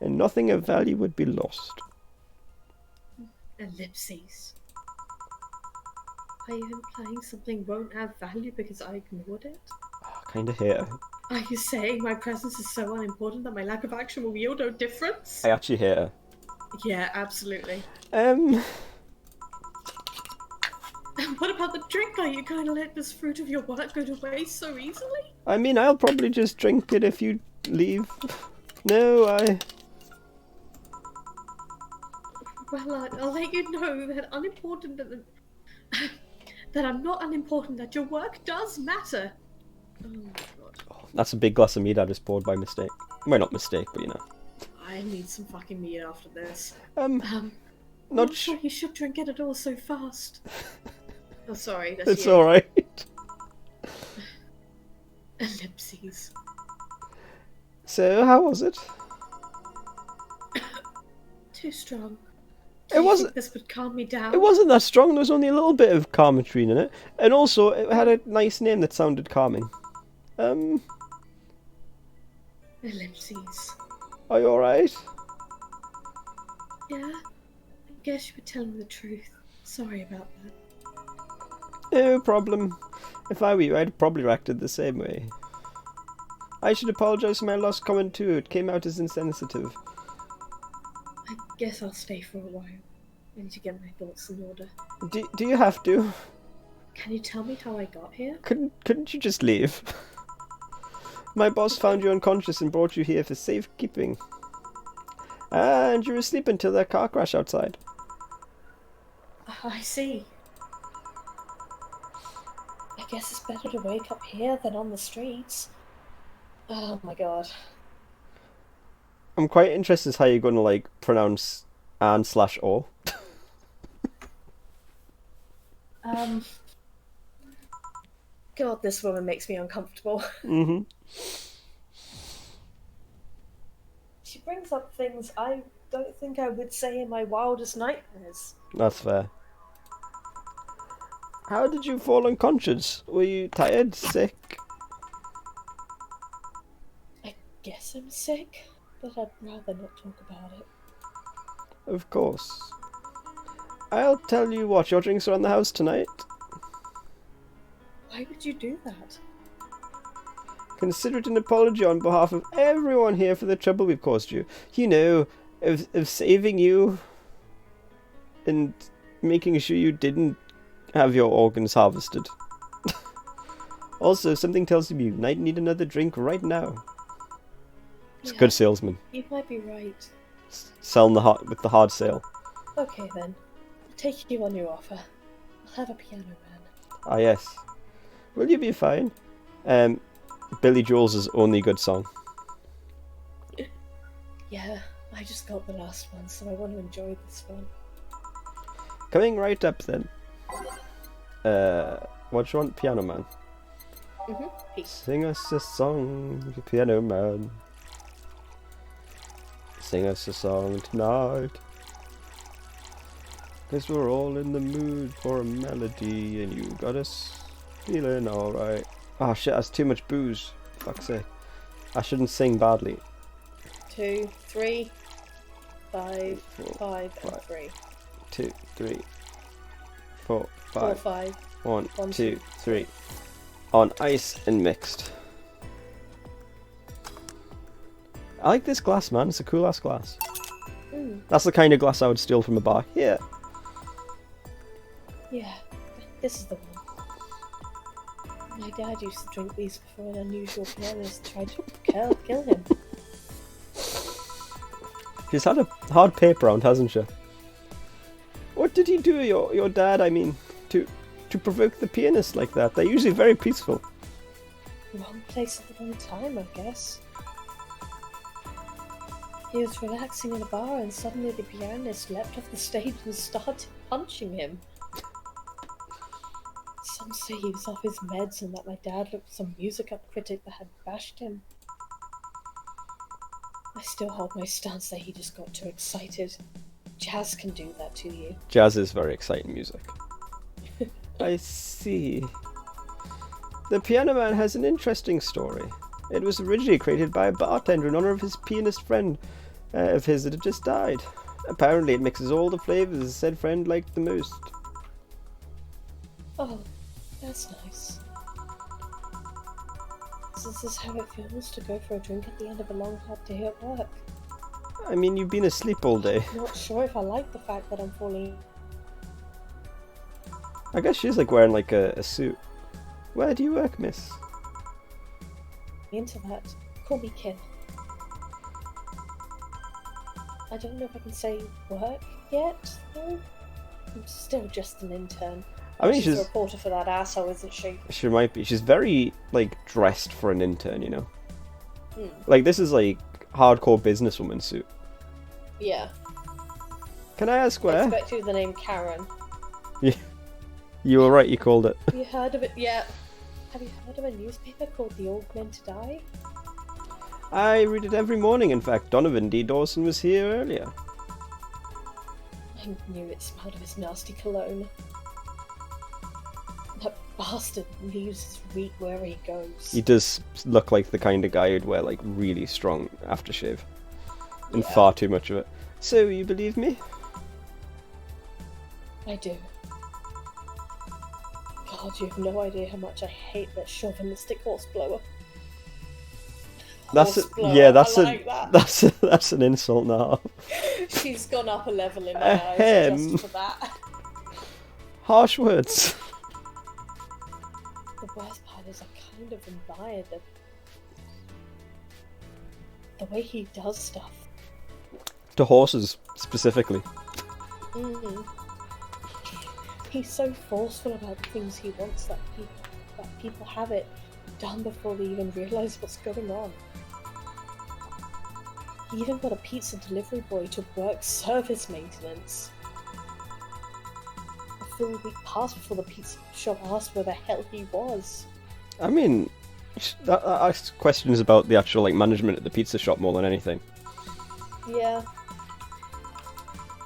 And nothing of value would be lost. Ellipses. Are you implying something won't have value because I ignored it? Oh, kinda hate her. Are you saying my presence is so unimportant that my lack of action will yield no difference? I actually hate her. Yeah, absolutely. Um... And what about the drink? Are you going to let this fruit of your work go to waste so easily? I mean, I'll probably just drink it if you leave. No, Well, I'll let you know that unimportant That I'm not unimportant, that your work does matter. Oh my god. That's a big glass of mead I just poured by mistake. Well, not mistake, but you know. I need some fucking meat after this. Not Not sure you should drink it all so fast. Oh, sorry, that's It's you. alright. Ellipses. So, how was it? Too strong. It wasn't. Think this would calm me down. It wasn't that strong. There was only a little bit of calmatrine in it, and also it had a nice name that sounded calming. Ellipses. Are you alright? Yeah. I guess you were telling the truth. Sorry about that. No problem. If I were you, I'd probably reacted the same way. I should apologise for my lost comment too. It came out as insensitive. I guess I'll stay for a while. I need to get my thoughts in order. Do you have to? Can you tell me how I got here? Couldn't you just leave? My boss found you unconscious and brought you here for safekeeping. And you were asleep until that car crash outside. I see. I guess it's better to wake up here than on the streets. Oh my god. I'm quite interested as how you're going to like pronounce and/or. God, this woman makes me uncomfortable. Mm-hmm. She brings up things I don't think I would say in my wildest nightmares. That's fair. How did you fall unconscious? Were you tired, sick? I guess I'm sick, but I'd rather not talk about it. Of course. I'll tell you what, your drinks are on the house tonight. Why would you do that? Consider it an apology on behalf of everyone here for the trouble we've caused you. You know, of saving you and making sure you didn't have your organs harvested. Also, something tells me you might need another drink right now. It's a good salesman. You might be right. Selling with the hard sale. Okay then. I'll take you on your offer. I'll have a piano man. Ah yes. Will you be fine? Billy Joel's only good song. Yeah, I just got the last one, so I want to enjoy this one. Coming right up then. What do you want, Piano Man? Peace. Sing us a song, Piano Man. Sing us a song tonight. 'Cause we're all in the mood for a melody, and you got us feeling alright. Oh shit, that's too much booze. Fuck's sake. I shouldn't sing badly. 2, 3, 5, 4, 5, and 3. 2, 3, 4, 4, 5. 5. 1, 1, 2, 2, 3. On ice and mixed. I like this glass, man. It's a cool ass glass. That's the kind of glass I would steal from a bar. Here. Yeah, this is the one. My dad used to drink these before an unusual pianist tried to kill him. She's had a hard paper round, hasn't she? What did he do, your dad, I mean, to provoke the pianist like that? They're usually very peaceful. Wrong place at the wrong time, I guess. He was relaxing in a bar and suddenly the pianist leapt off the stage and started punching him. Some say he was off his meds and that my dad looked some music up critic that had bashed him. I still hold my stance that he just got too excited. Jazz can do that to you. Jazz is very exciting music. I see. The Piano Man has an interesting story. It was originally created by a bartender in honor of his pianist friend of his that had just died. Apparently it mixes all the flavours said friend liked the most. Oh, that's nice. So this is how it feels to go for a drink at the end of a long hot day at work. I mean, you've been asleep all day. I'm not sure if I like the fact that I'm falling. I guess she's like wearing like a suit. Where do you work, miss? Into that. Call me Kim. I don't know if I can say work yet, though. I'm still just an intern. I mean, she's a she's reporter for that asshole, isn't she? she might be. She's very like dressed for an intern, you know. Hmm. Like this is like hardcore businesswoman suit. Yeah. Can I ask I where? expected the name Karen. You were right. You called it. Have you heard of it? Yeah. Have you heard of a newspaper called The Augmented Eye? I read it every morning. In fact, Donovan D. Dawson was here earlier. I knew it smelled of his nasty cologne. That bastard leaves his reek wherever he goes. He does look like the kind of guy who'd wear like really strong aftershave, and Yeah. far too much of it. So you believe me? I do. God, you have no idea how much I hate that chauvinistic horseblower. That's Horseblower, yeah. That's I a like that. that's an insult now. She's gone up a level in my eyes Ahem. just for that. Harsh words. The worst part is I kind of admire the way he does stuff. To horses specifically. Mm. He's so forceful about the things he wants that people have it done before they even realise what's going on. He even got a pizza delivery boy to work service maintenance. A full week passed before the pizza shop asked where the hell he was. I mean, that asks questions about the actual like management at the pizza shop more than anything. Yeah.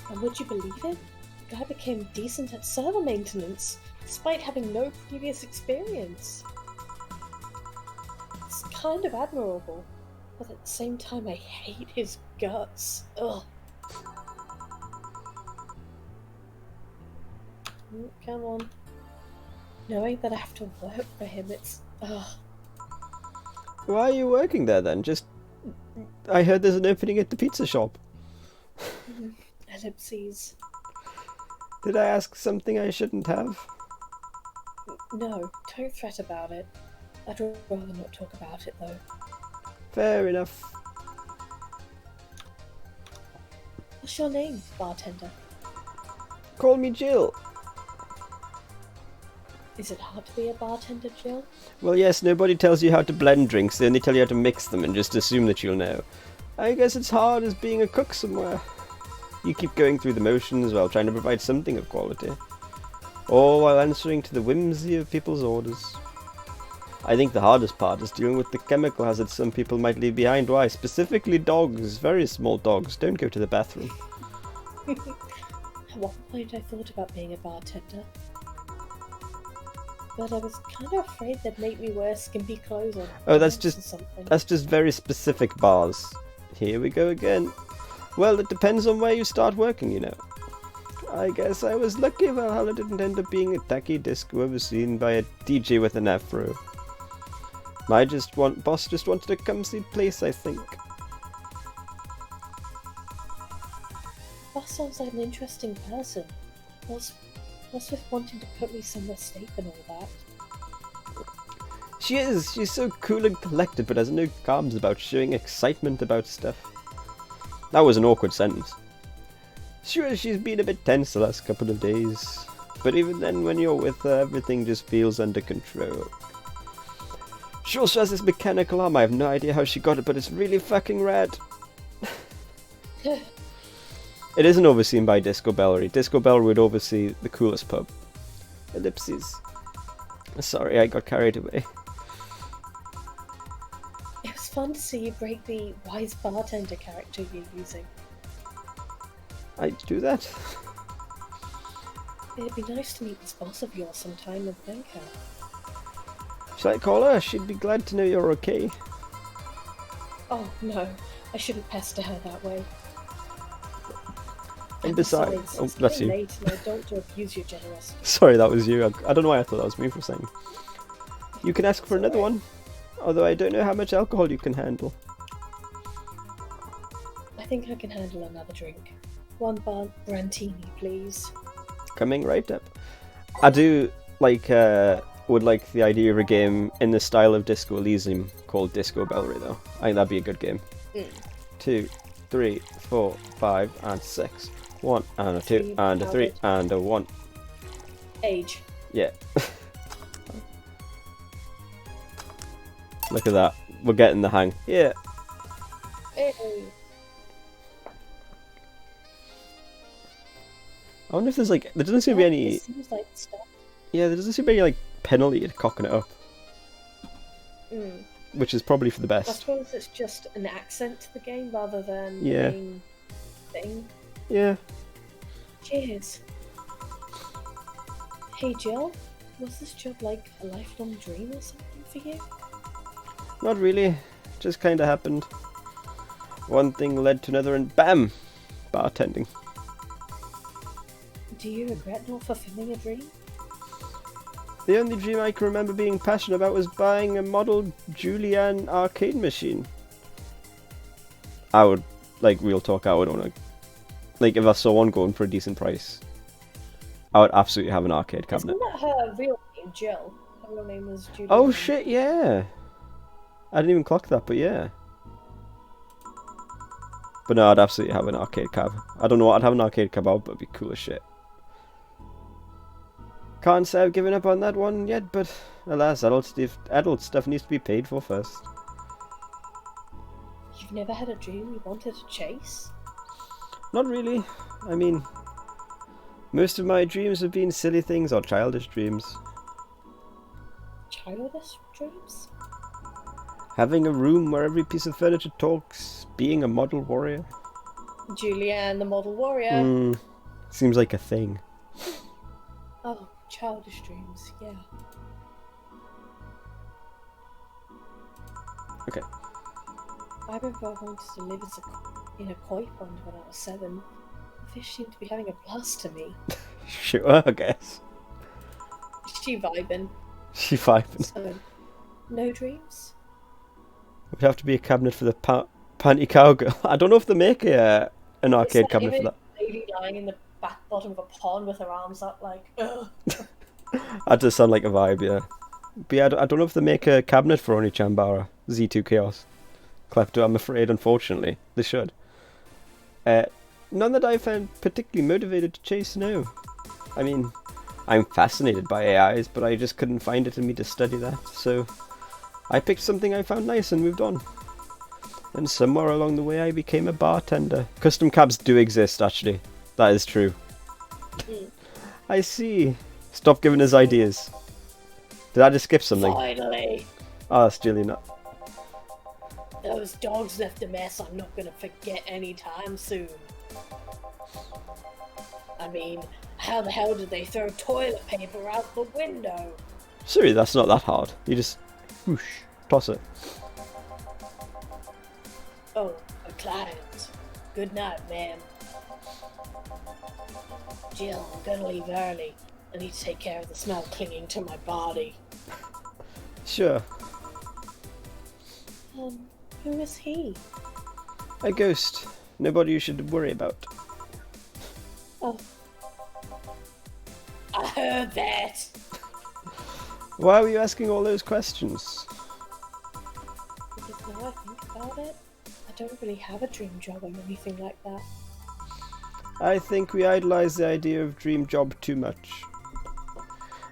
And would you believe it? The guy became decent at server maintenance, despite having no previous experience. It's kind of admirable, but at the same time I hate his guts. Ugh. Come on. Knowing that I have to work for him, it's... ugh. Why are you working there then? Just... I heard there's an opening at the pizza shop. Ellipses. Did I ask something I shouldn't have? No, don't fret about it. I'd rather not talk about it, though. Fair enough. What's your name, bartender? Call me Jill. Is it hard to be a bartender, Jill? Well, yes, nobody tells you how to blend drinks, they only tell you how to mix them and just assume that you'll know. I guess it's hard as being a cook somewhere. You keep going through the motions while trying to provide something of quality. All while answering to the whimsy of people's orders. I think the hardest part is dealing with the chemical hazards some people might leave behind. Why? Specifically dogs, very small dogs, don't go to the bathroom. At one point I thought about being a bartender. But I was kind of afraid they'd make me wear skimpy clothes or Oh, that's pants or just something. that's just very specific bars. Here we go again. Well, it depends on where you start working, you know. I guess I was lucky Valhalla didn't end up being a tacky disco overseen by a DJ with an afro. My boss just wanted a comfy place, I think. Boss sounds like an interesting person. What's with wanting to put me somewhere safe and all that? She is. She's so cool and collected, but has no qualms about showing excitement about stuff. That was an awkward sentence. Sure, she's been a bit tense the last couple of days, but even then, when you're with her, everything just feels under control. She also has this mechanical arm. I have no idea how she got it, but it's really fucking rad. It isn't overseen by Disco Belry. Disco Belry would oversee the coolest pub. Ellipses. Sorry, I got carried away. It was fun to see you break the wise bartender character you're using. I'd do that. It'd be nice to meet this boss of yours sometime and thank her. Shall I call her? She'd be glad to know you're okay. Oh no, I shouldn't pester her that way. And besides... Oh, it's that's getting you. late and I don't want to abuse your generosity. Sorry, that was you. I don't know why I thought that was me for a second. You can ask for another one. Although I don't know how much alcohol you can handle. I think I can handle another drink. One Brantini, please. Coming right up. I do would like the idea of a game in the style of Disco Elysium called Disco Belry though. I think that'd be a good game. 2, 3, 4, 5 and 6. 1 and a 2 and a 3 and a 1. Age. Yeah. Look at that. We're getting the hang. Yeah. Hey. I wonder if there's like, there doesn't seem to be any. It seems like stuff. Yeah, there doesn't seem to be any like penalty to cocking it up, which is probably for the I best. suppose it's just an accent to the game rather than Yeah. the main thing. Yeah. Cheers. Hey Jill, was this job like a lifelong dream or something for you? Not really. Just kind of happened. One thing led to another, and bam, bartending. Do you regret not fulfilling a dream? The only dream I can remember being passionate about was buying a model Julian arcade machine. I would, like, real talk, I would own a, like, if I saw one going for a decent price, I would absolutely have an arcade cabinet. Isn't that her real name, Jill? Her real name was Julie. Oh shit, yeah! I didn't even clock that, but yeah. But no, I'd absolutely have an arcade cab. I don't know what I'd have an arcade cab out, but it'd be cool as shit. Can't say I've given up on that one yet, but alas, adult stuff needs to be paid for first. You've never had a dream you wanted to chase? Not really. I mean, most of my dreams have been silly things or childish dreams. Childish dreams? Having a room where every piece of furniture talks, being a model warrior. Julianne, the model warrior. Seems like a thing. Oh, childish dreams, yeah. Okay. I remember I wanted to live in a koi pond when I was 7. The fish seemed to be having a blast to me. Sure, I guess. She vibing. She vibing. So, no dreams? It would have to be a cabinet for the panty cowgirl. I don't know if they make an arcade cabinet for that. Lady lying in the back bottom of a pond with her arms up, like, ugh. That does sound like a vibe, yeah. But yeah, I don't know if they make a cabinet for Oni Chambara, Z2 Chaos. Klepto, I'm afraid, unfortunately. They should. None that I found particularly motivated to chase, no. I mean, I'm fascinated by AIs, but I just couldn't find it in me to study that, so I picked something I found nice and moved on. And somewhere along the way I became a bartender. Custom cabs do exist, actually. That is true. I see. Stop giving us ideas. Did I just skip something? Finally! Oh, that's Julian. Those dogs left a mess I'm not gonna forget anytime soon. I mean, how the hell did they throw toilet paper out the window? Sorry, that's not that hard. You just whoosh, toss it. Oh, a client. Good night, ma'am. Jill, I'm gonna leave early. I need to take care of the smell clinging to my body. Sure. Who is he? A ghost. Nobody you should worry about. Oh. I heard that! Why were you asking all those questions? Because now I think about it, I don't really have a dream job or anything like that. I think we idolize the idea of dream job too much.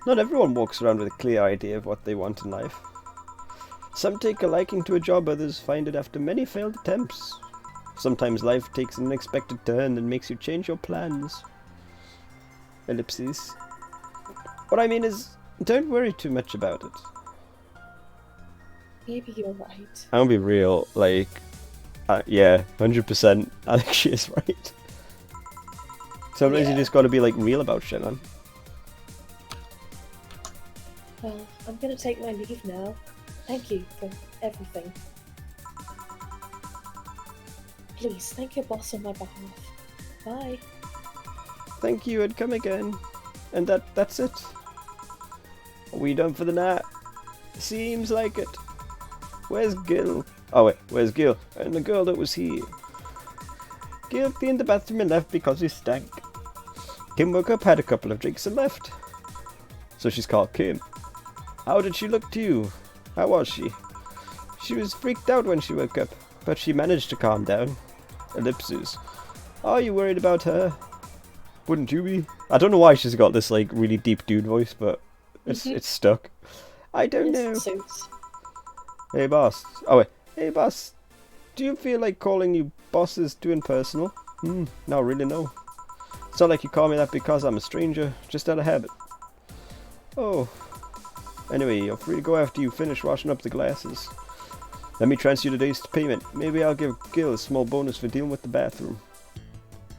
Not everyone walks around with a clear idea of what they want in life. Some take a liking to a job, others find it after many failed attempts. Sometimes life takes an unexpected turn and makes you change your plans. Ellipses. What I mean is, don't worry too much about it. Maybe you're right. I'm gonna be real, like, yeah, 100%. I think she is right. Sometimes you just gotta be, like, real about shit, man. Well, I'm gonna take my leave now. Thank you for everything. Please, thank your boss on my behalf. Bye. Thank you, and come again. And that's it. Are we done for the night? Seems like it. Where's Gil? Oh wait, where's Gil? And the girl that was here. Gil cleaned the bathroom and left because he stank. Kim woke up, had a couple of drinks and left. So she's called Kim. How did she look to you? How was she? She was freaked out when she woke up, but she managed to calm down. Ellipses. Are you worried about her? Wouldn't you be? I don't know why she's got this like really deep dude voice, but It's stuck. I don't know. Suits. Hey boss. Oh wait. Hey boss. Do you feel like calling you bosses too impersonal? No, really no. It's not like you call me that because I'm a stranger, just out of habit. Oh. Anyway, you're free to go after you finish washing up the glasses. Let me transfer you today's payment. Maybe I'll give Gil a small bonus for dealing with the bathroom.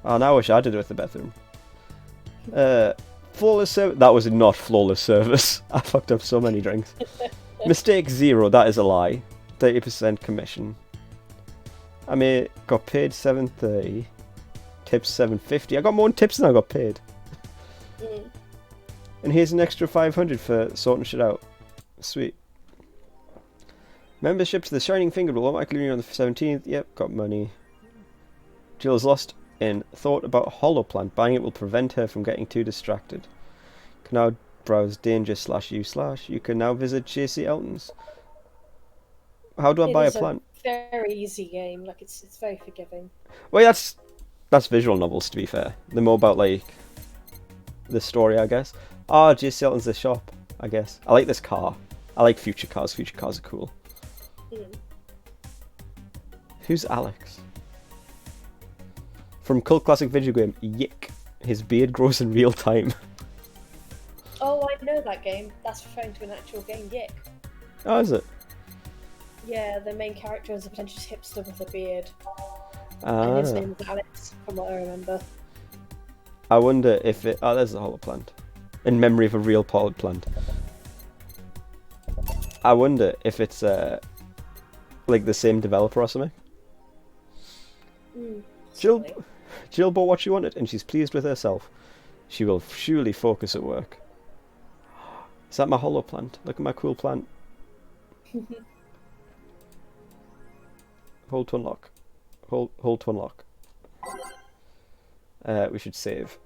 Oh, now I wish I did it with the bathroom. Flawless service. That was not flawless service. I fucked up so many drinks. Mistake 0. That is a lie. 30% commission. I got paid $7.30. Tips $7.50. I got more tips than I got paid. And here's an extra $500 for sorting shit out. Sweet. Membership to the Shining Finger will automatically renew on the 17th. Yep, got money. Jill is lost in thought about Hollow Plant. Buying it will prevent her from getting too distracted. Can now browse danger /u/. You can now visit JC Elton's. How do I buy a plant? Very easy game. Like it's very forgiving. Well, that's visual novels, to be fair. They're more about like the story, I guess. Oh, JC Elton's the shop, I guess. I like this car. I like future cars. Future cars are cool. Who's Alex? From cult classic video game Yick. His beard grows in real time. Oh, I know that game. That's referring to an actual game, Yick. Oh, is it? Yeah, the main character is a pretentious hipster with a beard. Ah. And his name is Alex, from what I remember. I wonder if it... Oh, there's the hollow plant. In memory of a real powered plant. I wonder if it's like the same developer or something. Jill bought what she wanted and she's pleased with herself. She will surely focus at work. Is that my hollow plant? Look at my cool plant. Hold to unlock. Hold to unlock. We should save.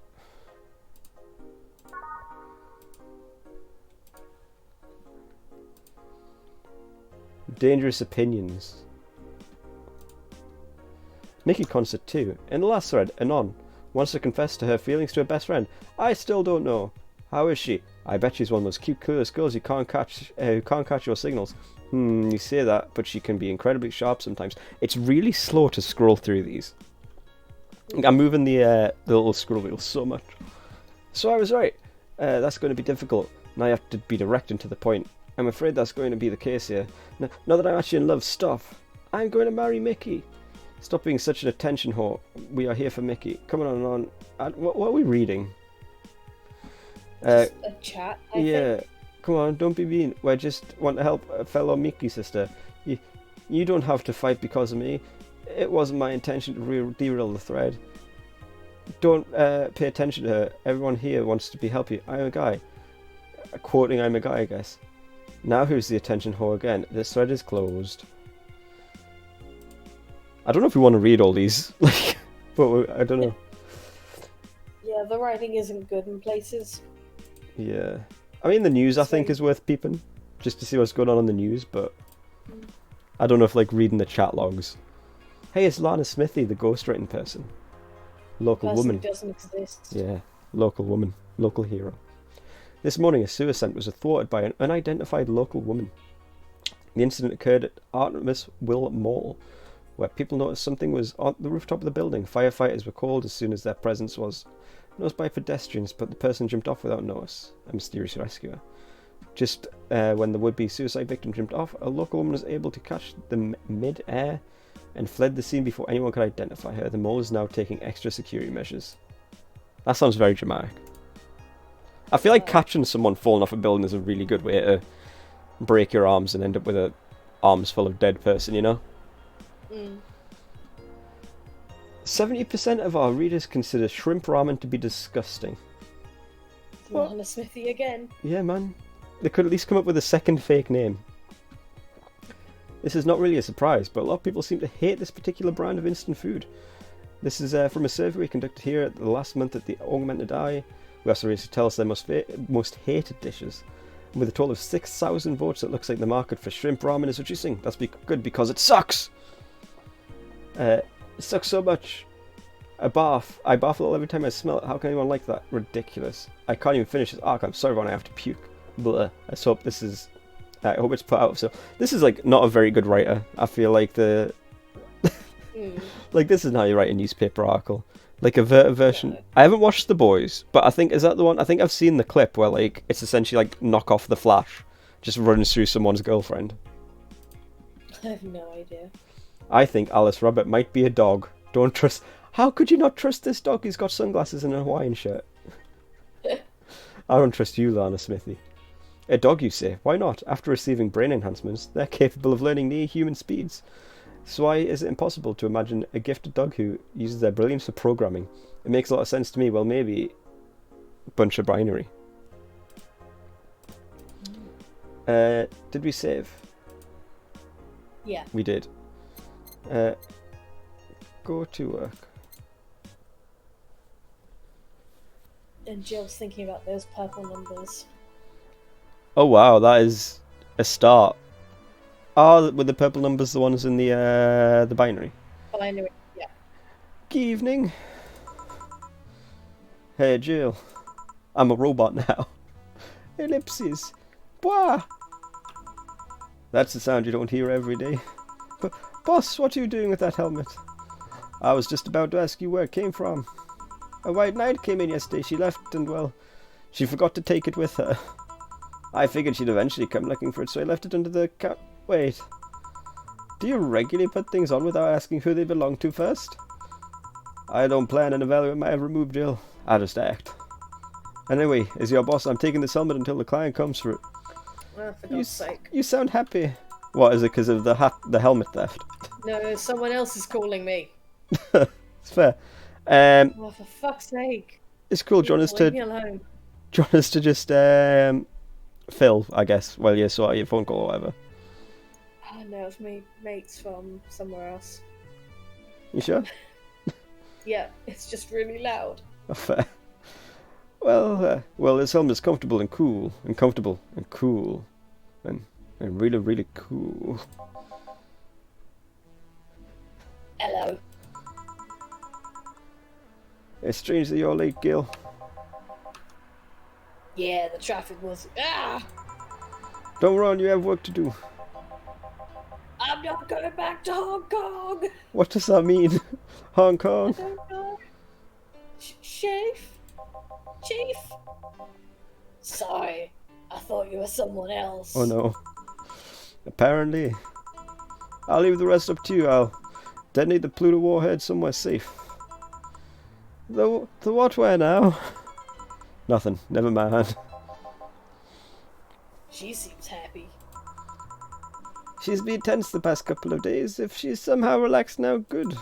Dangerous opinions. Nikki Concert 2. In the last thread, Anon wants to confess to her feelings to her best friend. I still don't know. How is she? I bet she's one of those cute, clueless girls who can't catch your signals. You say that, but she can be incredibly sharp sometimes. It's really slow to scroll through these. I'm moving the little scroll wheel so much. So I was right. That's going to be difficult. Now I have to be direct and to the point. I'm afraid that's going to be the case here. Now that I'm actually in love, stuff. I'm going to marry Mickey. Stop being such an attention whore. We are here for Mickey. Come on. What are we reading? Just a chat, I think. Come on, don't be mean. We just want to help a fellow Mickey sister. You don't have to fight because of me. It wasn't my intention to derail the thread. Don't pay attention to her. Everyone here wants to help you. I'm a guy. Quoting I'm a guy, I guess. Now who's the attention whore again? This thread is closed. I don't know if we want to read all these, but I don't know. Yeah, the writing isn't good in places. Yeah. I mean, the news I think is worth peeping, just to see what's going on in the news, but I don't know if reading the chat logs. Hey, it's Lana Smithy, the ghostwriting person. Local woman. Doesn't exist. Yeah, local woman, local hero. This morning, a sewer scent was thwarted by an unidentified local woman. The incident occurred at Artemis Will Mall, where people noticed something was on the rooftop of the building. Firefighters were called as soon as their presence was noticed by pedestrians, but the person jumped off without notice. A mysterious rescuer. Just when the would-be suicide victim jumped off, a local woman was able to catch them mid-air and fled the scene before anyone could identify her. The mall is now taking extra security measures. That sounds very dramatic. I feel like catching someone falling off a building is a really good way to break your arms and end up with a arms full of dead person, you know? 70% of our readers consider shrimp ramen to be disgusting. Lana Smithy again. Yeah, man. They could at least come up with a second fake name. This is not really a surprise, but a lot of people seem to hate this particular brand of instant food. This is from a survey we conducted here at the last month at the Augmented Eye. We also raised to tell us their most hated dishes. And with a total of 6,000 votes, it looks like the market for shrimp ramen is reducing. That's good because it sucks! It sucks so much. I barf a little every time I smell it. How can anyone like that? Ridiculous. I can't even finish this arc. I'm sorry, Ron, I have to puke. Let's hope this is. I hope it's put out. So this is like not a very good writer. I feel like like this is how you write a newspaper article. Like a version. Yeah. I haven't watched The Boys, but I think is that the one? I think I've seen the clip where like it's essentially like knock off The Flash, just runs through someone's girlfriend. I have no idea. I think Alice Rabbit might be a dog. Don't trust. How could you not trust this dog? He's got sunglasses and a Hawaiian shirt. I don't trust you, Lana Smithy. A dog, you say? Why not? After receiving brain enhancements, they're capable of learning near human speeds. So why is it impossible to imagine a gifted dog who uses their brilliance for programming? It makes a lot of sense to me. Well, maybe bunch of binary. Did we save? Yeah. We did. Go to work. And Jill's thinking about those purple numbers. Oh wow, that is a start. Oh, were the purple numbers the ones in the binary? Binary, yeah. Good evening. Hey Jill, I'm a robot now. Ellipses. Blah. That's the sound you don't hear every day. But boss, what are you doing with that helmet? I was just about to ask you where it came from. A white knight came in yesterday. She left and, well, she forgot to take it with her. I figured she'd eventually come looking for it, so I left it under the Wait. Do you regularly put things on without asking who they belong to first? I don't plan on evaluating my every move, Jill. I just act. Anyway, as your boss, I'm taking this helmet until the client comes for it. Oh, for God's sake. You sound happy. What, is it because of the helmet theft? No, someone else is calling me. It's fair. Oh, for fuck's sake. It's cool. Do you want Leave me alone. us to just Phil, I guess, while you sort out your phone call or whatever? Oh, no, it's me mates from somewhere else. You sure? Yeah, it's just really loud. Oh, fair. Well, this helmet's comfortable and cool, and comfortable and cool, and really, really cool. Hello. It's strange that you're late, Gil. Yeah, the traffic was... Ah! Don't run, you have work to do. I'm not going back to Hong Kong! What does that mean? Hong I Kong? don't know. Chief? Chief? Sorry, I thought you were someone else. Oh no. Apparently. I'll leave the rest up to you. I'll detonate the Pluto warhead somewhere safe. The what where now? Nothing. Never mind. She seems happy. She's been tense the past couple of days. If she's somehow relaxed now, good.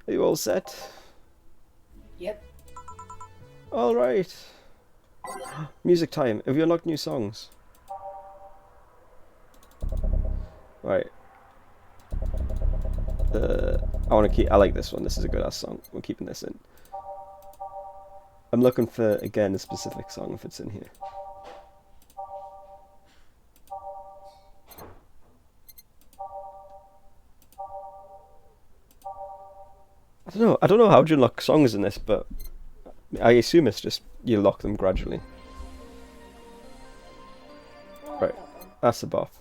Are you all set? Yep. Alright. Music time. Have you unlocked new songs? Right. I like this one. This is a good ass song. We're keeping this in. I'm looking for, again, a specific song if it's in here. I don't know how to unlock songs in this, but I assume it's just you lock them gradually. Right, that's the buff.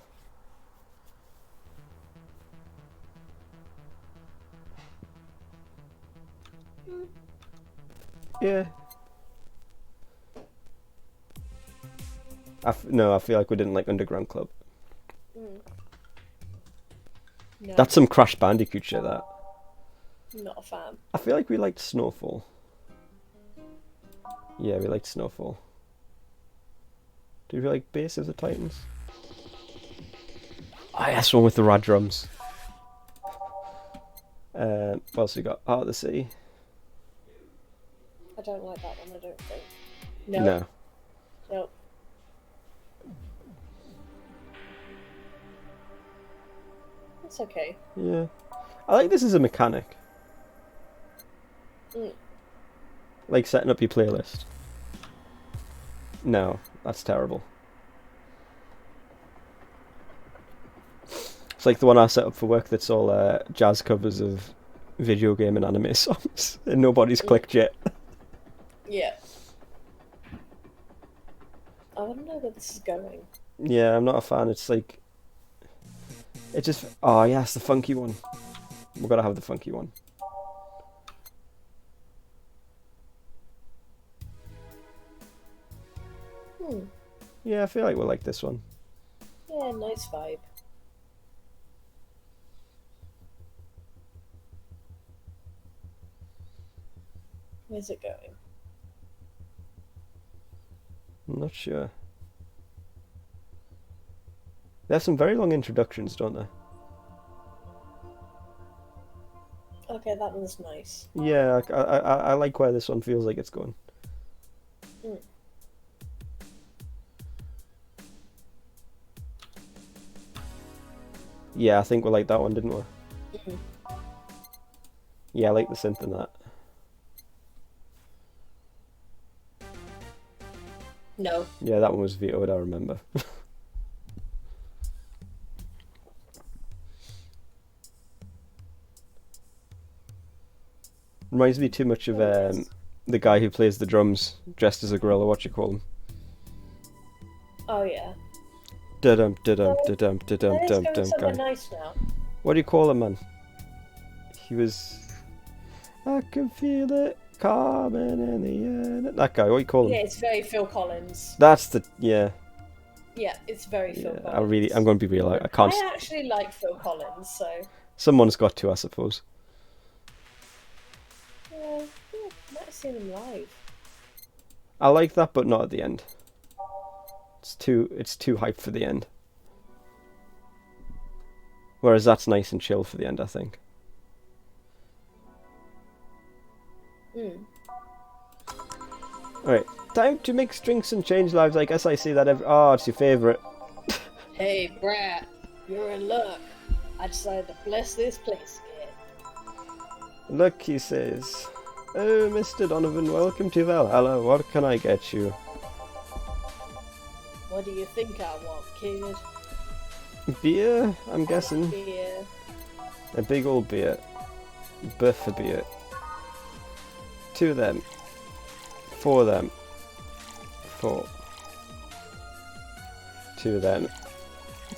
Yeah. I feel like we didn't like Underground Club. No, That's some Crash Bandicoot shit, that. not a fan. I feel like we liked Snowfall. Yeah, we liked Snowfall. Did we like Base of the Titans? Oh, yeah, that's one with the rad drums. What else we got? Heart of the Sea. I don't like that one, I don't think. No. No. Nope. It's okay. Yeah. I like this as a mechanic. Like setting up your playlist. No, that's terrible. It's like the one I set up for work that's all jazz covers of video game and anime songs, and nobody's clicked yet. Yeah. I want to know where this is going. Yeah, I'm not a fan. It's like... It just... Oh, yes, the funky one. We've got to have the funky one. Yeah, I feel like we'll like this one. Yeah, nice vibe. Where's it going? I'm not sure. They have some very long introductions, don't they? Okay, that one's nice. Yeah, I like where this one feels like it's going. Yeah, I think we liked that one, didn't we? Yeah, I like the synth in that. No. Yeah, that one was vetoed, I remember. Reminds me too much of the guy who plays the drums dressed as a gorilla, what you call him? Oh yeah. Da-dum, da-dum, da-dum, da-dum, dum, dum, something guy. nice now. What do you call him, man? He was... I can feel it coming in the air. That guy, what do you call him? Yeah, it's very Phil Collins. That's the... yeah. Yeah, it's very Phil Yeah, Collins. I'm going to be real, I can't... I actually like Phil Collins, so... Someone's got to, I suppose. Yeah, I might have seen him live. I like that, but not at the end. It's too hype for the end. Whereas that's nice and chill for the end, I think. Alright, time to mix drinks and change lives. I guess I see that every... Oh, it's your favourite. Hey, Brat, you're in luck. I decided to bless this place again. Look, he says. Oh, Mr. Donovan, welcome to Valhalla. What can I get you? What do you think I want, kid? Beer, I'm guessing. Beer. A big old beer. Birth for beer. 2 of them. 4 of them. 4. 2 of them.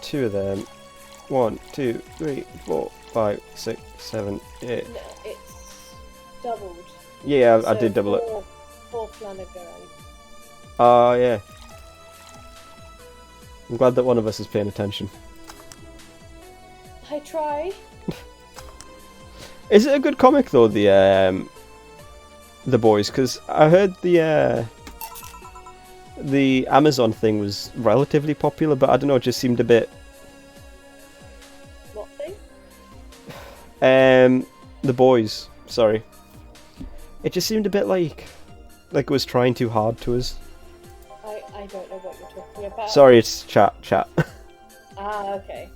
2 of them. 1, 2, 3, 4, 5, 6, 7, 8. No, it's doubled. Yeah, I So did double it. 4 Flanagan. Oh, yeah. I'm glad that one of us is paying attention. I try. Is it a good comic though, the Boys? Because I heard the Amazon thing was relatively popular, but I don't know, it just seemed a bit. What thing? The Boys. Sorry. It just seemed a bit like it was trying too hard to us. I don't know what you're talking about. Sorry, it's chat. Ah, okay.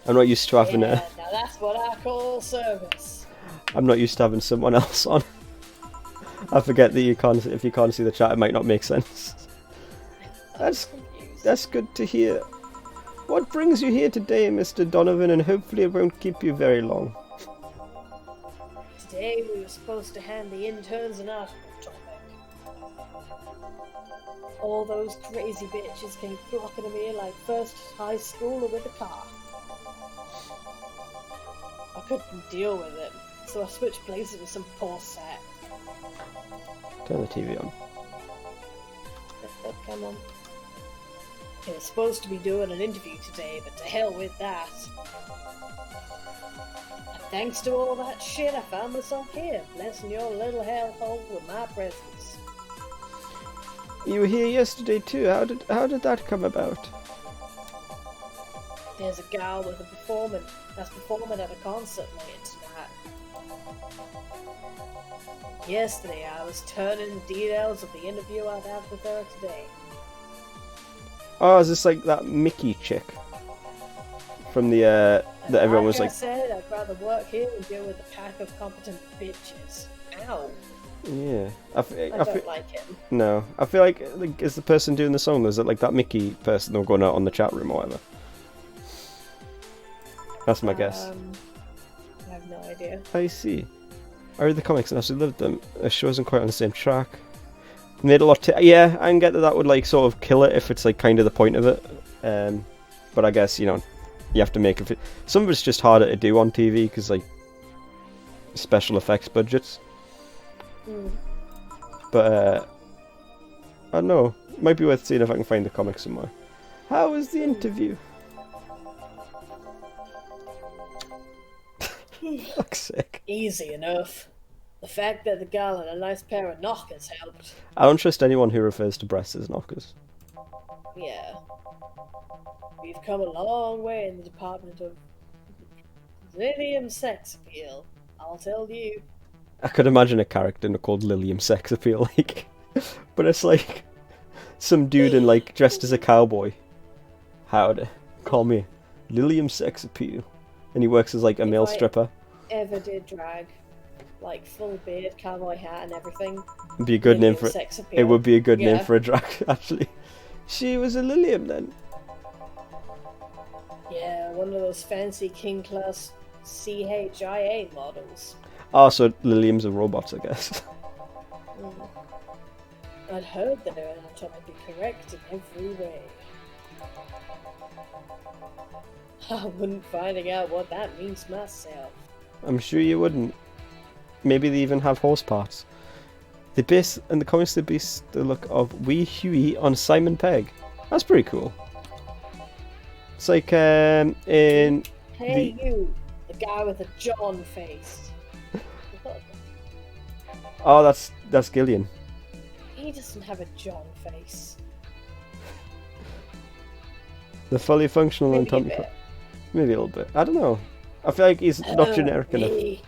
I'm not used to having Yeah, now that's what I call service. I'm not used to having someone else on. I forget that if you can't see the chat, it might not make sense. That's good to hear. What brings you here today, Mr. Donovan, and hopefully it won't keep you very long. Today we were supposed to hand the interns an article topic. All those crazy bitches came flocking to me like first high schooler with a car. I couldn't deal with it, so I switched places with some poor sap. Turn the TV on. Oh, come on. They were supposed to be doing an interview today, but to hell with that. And thanks to all that shit, I found myself here, blessing your little hellhole with my presence. You were here yesterday too. How did that come about? There's a gal with a performing at a concert later tonight. Yesterday I was turning the details of the interview I'd have with her today. Oh, is this like that Mickey chick from the that everyone was like like? I said, I'd rather work here than deal with a pack of competent bitches. Ow. Yeah, I don't like him. No, I feel like is the person doing the song? Is it like that Mickey person that were going out on the chat room or whatever? That's my guess. I have no idea. I see. I read the comics and actually loved them. The show isn't quite on the same track. Made a lot. Yeah, I can get that. That would like sort of kill it if it's like kind of the point of it. But I guess you have to make it. Some of it's just harder to do on TV because like special effects budgets. But I don't know. It might be worth seeing if I can find the comic somewhere. How was the interview? Fuck's sake. Easy enough. The fact that the girl had a nice pair of knockers helped. I don't trust anyone who refers to breasts as knockers. Yeah. We've come a long way in the department of Lilium sex appeal. I'll tell you. I could imagine a character called Lilium Sex Appeal, like, but it's like some dude in like dressed as a cowboy. Howdy, call me Lilium Sex Appeal, and he works as like a male stripper. Ever did drag, like full beard, cowboy hat, and everything. It'd be a good name for it. Sex appeal. It would be a good name for a drag, actually. She was a Lilium then. Yeah, one of those fancy king class CHIA models. Oh, so Liliums are robots, I guess. I'd heard that their anatomically correct in every way. I wouldn't finding out what that means myself. I'm sure you wouldn't. Maybe they even have horse parts. In the comics they base the look of Wee Huey on Simon Pegg. That's pretty cool. It's like in Hey you, the guy with a John face. Oh, that's Gillian. He doesn't have a John face. The fully functional anatomical. Maybe a little bit. I don't know. I feel like he's not generic enough. I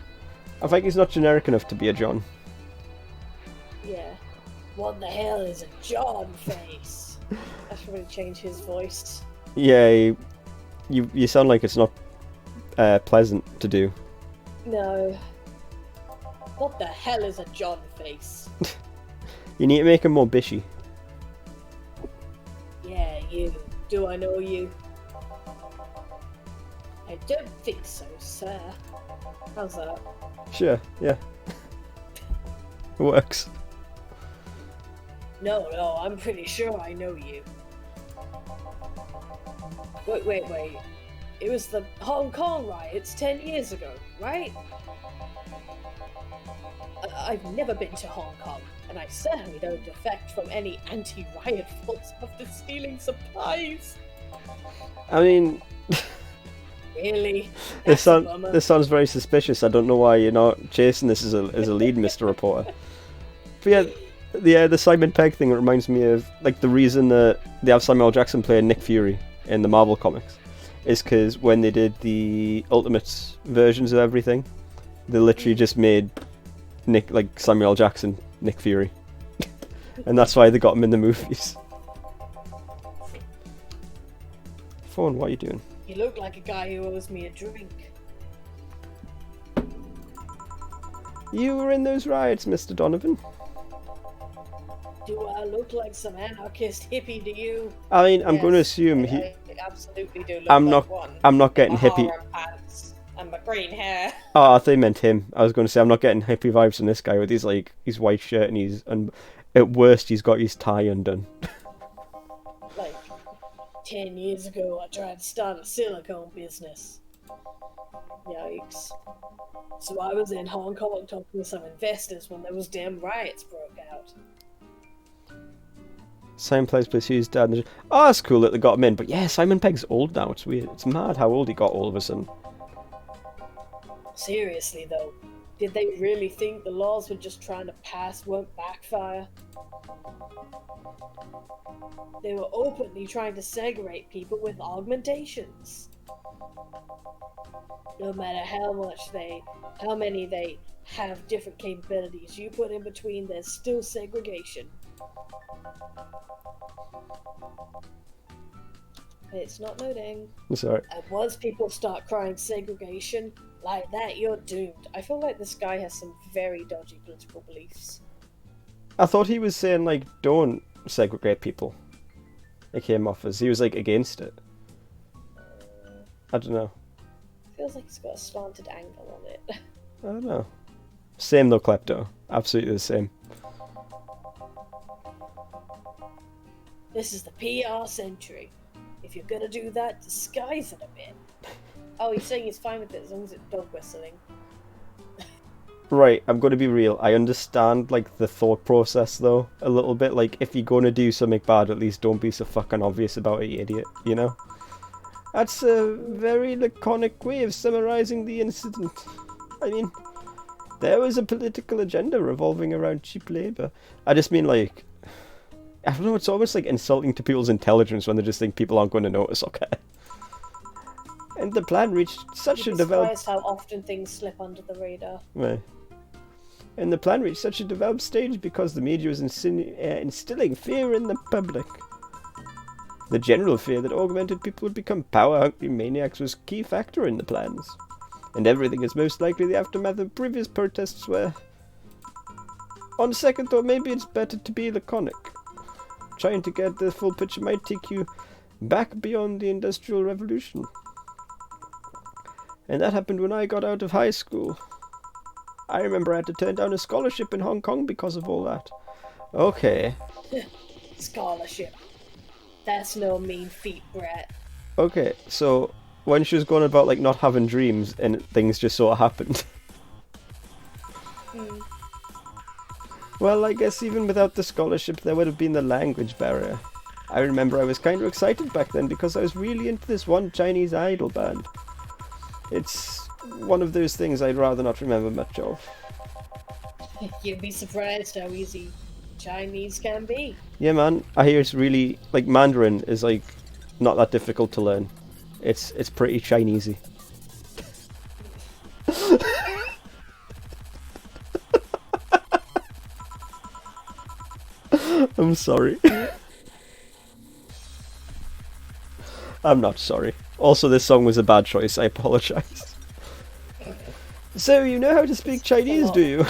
feel like he's not generic enough to be a John. Yeah. What the hell is a John face? I should really change his voice. Yeah, you sound like it's not pleasant to do. No. What the hell is a John face? You need to make him more bishy. Yeah, you. Do I know you? I don't think so, sir. How's that? Sure, yeah. It works. No, I'm pretty sure I know you. Wait. It was the Hong Kong riots 10 years ago, right? I've never been to Hong Kong, and I certainly don't defect from any anti-riot force after stealing supplies. I mean... Really? This sounds very suspicious. I don't know why you're not chasing this as a lead, Mr. Reporter. But yeah, the Simon Pegg thing reminds me of like the reason that they have Samuel Jackson playing Nick Fury in the Marvel comics is because when they did the Ultimates versions of everything, they literally just made Samuel Jackson Nick Fury, and that's why they got him in the movies. Fawn, what are you doing? You look like a guy who owes me a drink. You were in those riots, Mr. Donovan. Do I look like some anarchist hippie to you? I mean, I'm Yes, going to assume I absolutely do look I'm like not. one. I'm not getting My hippie. harem pants and my green hair. Oh, I thought you meant him. I was going to say I'm not getting hippie vibes from this guy with his white shirt and at worst he's got his tie undone. Like 10 years ago, I tried to start a silicone business. Yikes. So I was in Hong Kong talking to some investors when those damn riots broke out. Simon plays Tues' dad. Oh, that's cool that they got him in. But yeah, Simon Pegg's old now. It's weird. It's mad how old he got all of a sudden. Seriously though, did they really think the laws we're just trying to pass won't backfire? They were openly trying to segregate people with augmentations. No matter how many they have different capabilities you put in between, there's still segregation. It's not loading. It's alright. And once people start crying segregation like that, you're doomed. I feel like this guy has some very dodgy political beliefs. I thought he was saying like don't segregate people. It came off as he was like against it. I don't know. Feels like he's got a slanted angle on it. I don't know. Same though, Klepto. Absolutely the same. This is the PR century. If you're gonna do that, disguise it a bit. Oh, he's saying he's fine with it as long as it's dog whistling. Right, I'm going to be real. I understand, like, the thought process, though, a little bit. Like, if you're going to do something bad, at least don't be so fucking obvious about it, you idiot, you know? That's a very laconic way of summarizing the incident. I mean, there was a political agenda revolving around cheap labor. I just mean, like, I don't know, it's almost like insulting to people's intelligence when they just think people aren't going to notice, okay? And the plan reached such a developed... how often things slip under the radar. Right. And the plan reached such a developed stage because the media was instilling fear in the public. The general fear that augmented people would become power-hungry maniacs was a key factor in the plans. And everything is most likely the aftermath of previous protests where... On second thought, maybe it's better to be laconic. Trying to get the full picture might take you back beyond the Industrial Revolution. And that happened when I got out of high school. I remember I had to turn down a scholarship in Hong Kong because of all that. Okay. Scholarship. That's no mean feat, Brett. Okay, so when she was going about like not having dreams and things just sort of happened. Well, I guess even without the scholarship there would have been the language barrier. I remember I was kind of excited back then because I was really into this one Chinese idol band. It's one of those things I'd rather not remember much of. You'd be surprised how easy Chinese can be. Yeah, man. I hear it's really like Mandarin is like not that difficult to learn. It's pretty Chinesey. I'm sorry. I'm not sorry. Also, this song was a bad choice. I apologize. So, you know how to speak Chinese, do you?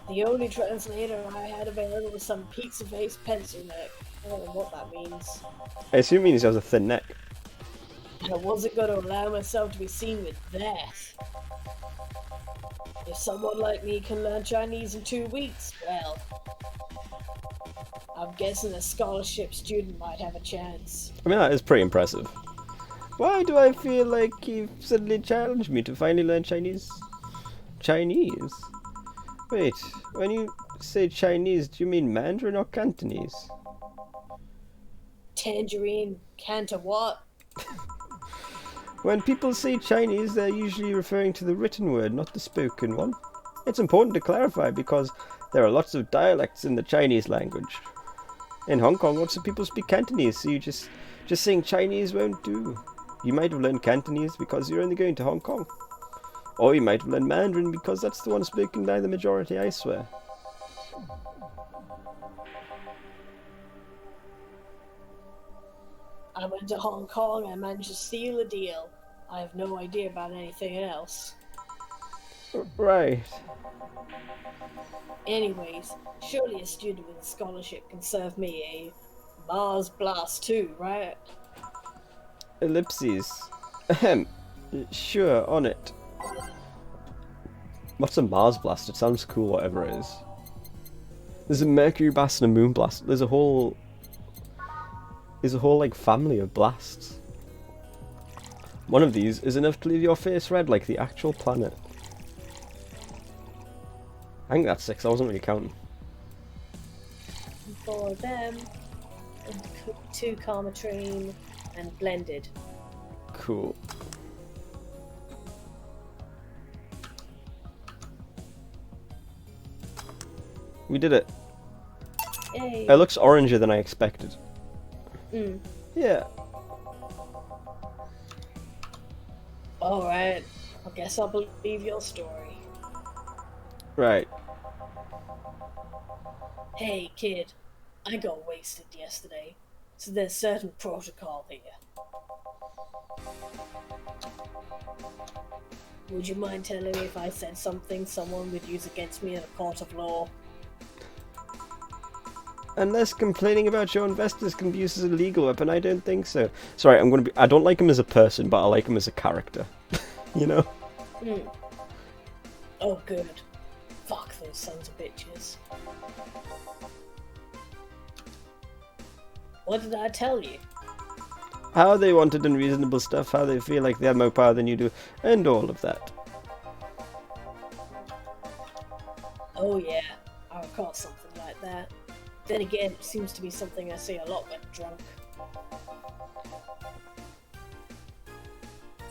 The only translator I had available was some pizza-faced pencil neck. I don't know what that means. I assume it means he has a thin neck. I wasn't going to allow myself to be seen with that. If someone like me can learn Chinese in 2 weeks, well, I'm guessing a scholarship student might have a chance. I mean, that is pretty impressive. Why do I feel like you've suddenly challenged me to finally learn Chinese? Chinese? Wait, when you say Chinese, do you mean Mandarin or Cantonese? Tangerine, Cantor what? When people say Chinese, they're usually referring to the written word, not the spoken one. It's important to clarify because there are lots of dialects in the Chinese language. In Hong Kong, lots of people speak Cantonese, so you just saying Chinese won't do. You might have learned Cantonese because you're only going to Hong Kong. Or you might have learned Mandarin because that's the one spoken by the majority, I swear. I went to Hong Kong and managed to steal a deal. I have no idea about anything else. Right. Anyways, surely a student with a scholarship can serve me a Mars Blast too, right? Ellipses. Ahem. Sure, on it. What's a Mars blast? It sounds cool, whatever it is. There's a Mercury blast and a Moon blast. There's a whole like family of blasts. One of these is enough to leave your face red like the actual planet. I think that's 6. I wasn't really counting. 4 of them, 2 Karmatrine, and blended. Cool. We did it. Yay. It looks oranger than I expected. Yeah. Alright, I guess I'll believe your story. Right. Hey kid, I got wasted yesterday, so there's certain protocol here. Would you mind telling me if I said something someone would use against me in a court of law? Unless complaining about your investors can be used as a legal weapon, I don't think so. Sorry, I don't like him as a person, but I like him as a character. You know? Oh good. Fuck those sons of bitches. What did I tell you? How they wanted unreasonable stuff, how they feel like they have more power than you do, and all of that. Oh yeah, I recall something like that. Then again, it seems to be something I say a lot when drunk.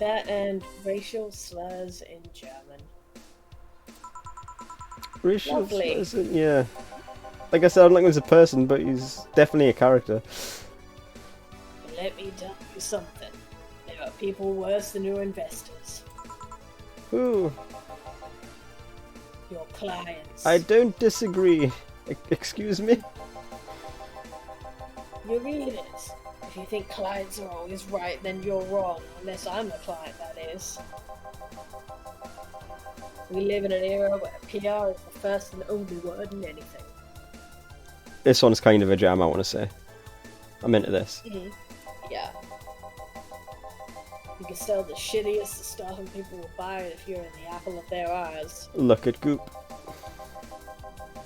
That and racial slurs in German. Racial Lovely. slurs, yeah. Like I said, I don't like him as a person, but he's definitely a character. But let me tell you something. There are people worse than your investors. Ooh, Your clients. I don't disagree. Excuse me? Your readers. If you think clients are always right, then you're wrong. Unless I'm a client, that is. We live in an era where PR is the first and only word in anything. This one's kind of a jam, I want to say. I'm into this. Yeah. You can sell the shittiest of stuff and people will buy it if you're in the apple of their eyes. Look at Goop.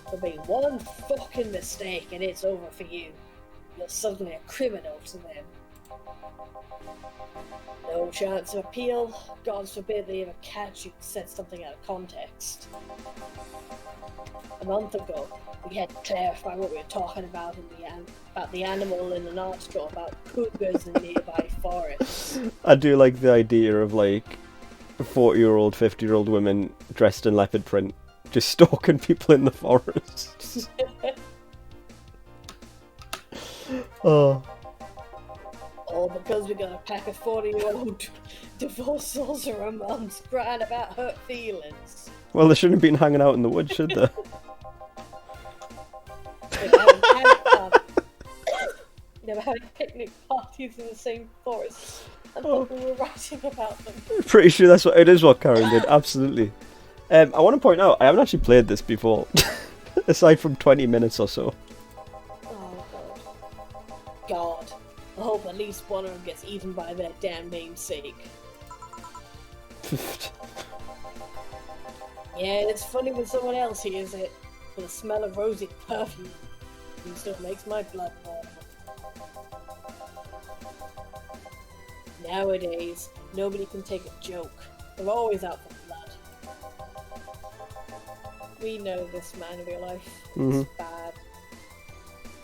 There'll be one fucking mistake and it's over for you. You're suddenly a criminal to them. No chance of appeal. God forbid they ever catch you to set something out of context. A month ago, we had to clarify what we were talking about about the animal in an article about cougars in nearby forests. I do like the idea of like 40-year-old, 50-year-old women dressed in leopard print just stalking people in the forest. Oh. All because we got a pack of 40-year-old divorced souls or a mums crying about hurt feelings. Well, they shouldn't have been hanging out in the woods, should they? Never having picnic parties in the same forest. I thought we were writing about them. Pretty sure that's what it is. What Karen did, absolutely. I want to point out I haven't actually played this before, aside from 20 minutes or so. Oh God! I hope at least one of them gets eaten by their damn namesake. Yeah, it's funny when someone else hears it, but the smell of rosy perfume still makes my blood boil. Nowadays, nobody can take a joke. They're always out for blood. We know this man of your life. It's bad.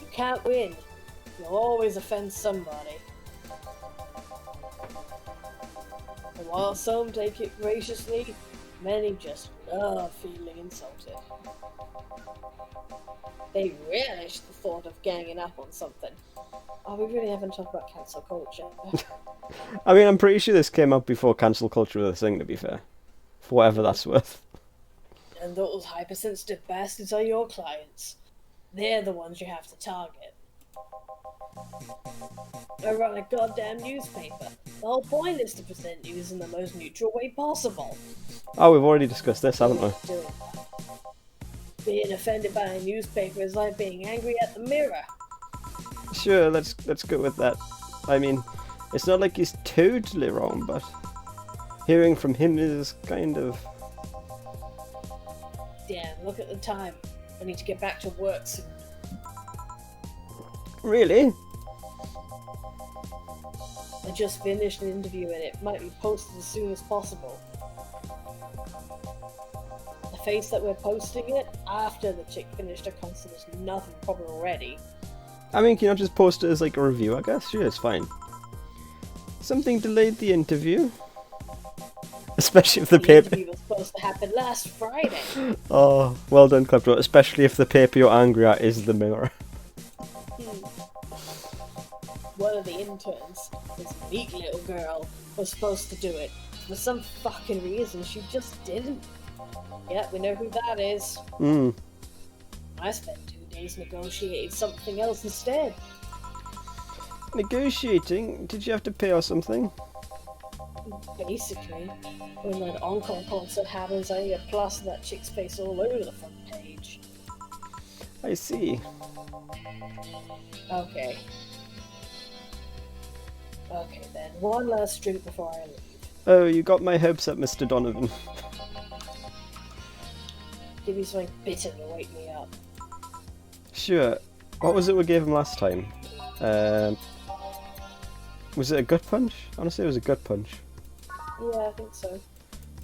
You can't win. You'll always offend somebody. And while some take it graciously, many just love feeling insulted. They relish the thought of ganging up on something. Oh, we really haven't talked about cancel culture. I mean, I'm pretty sure this came out before cancel culture was a thing, to be fair. For whatever that's worth. And those hypersensitive bastards are your clients. They're the ones you have to target. I run a goddamn newspaper. The whole point is to present news in the most neutral way possible. Oh, we've already discussed this, haven't we? Being offended by a newspaper is like being angry at the mirror. Sure, let's go with that. I mean, it's not like he's totally wrong, but hearing from him is kind of... Damn, look at the time. I need to get back to work soon. Really? I just finished an interview and it might be posted as soon as possible. The face that we're posting it after the chick finished her concert is nothing proper already. I mean, can you not just post it as like a review, I guess? Sure, it's fine. Something delayed the interview. Especially if the paper... interview was supposed to happen last Friday. Oh, well done, Klepto. Especially if the paper you're angry at is the mirror. One of the interns, this meek little girl, was supposed to do it. For some fucking reason, she just didn't. Yeah, we know who that is. I spent 2 days negotiating something else instead. Negotiating? Did you have to pay or something? Basically, when that encore concert happens, I need a plaster that chick's face all over the front page. I see. Okay. Okay then, one last drink before I leave. Oh, you got my hopes up, Mr. Donovan. Give me something bitter to wake me up. Sure. What was it we gave him last time? Was it a gut punch? Honestly, it was a gut punch. Yeah, I think so.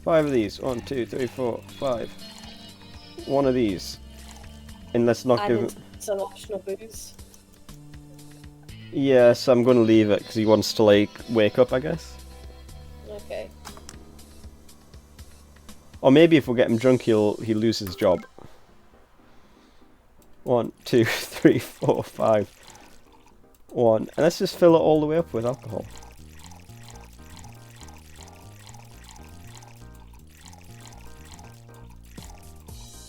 5 of these. 1, 2, 3, 4, 5. 1 of these. And let's not give him... some optional booze. Yes, I'm going to leave it because he wants to, like, wake up, I guess. Okay. Or maybe if we get him drunk, he'll lose his job. 1, 2, 3, 4, 5. 1. And let's just fill it all the way up with alcohol.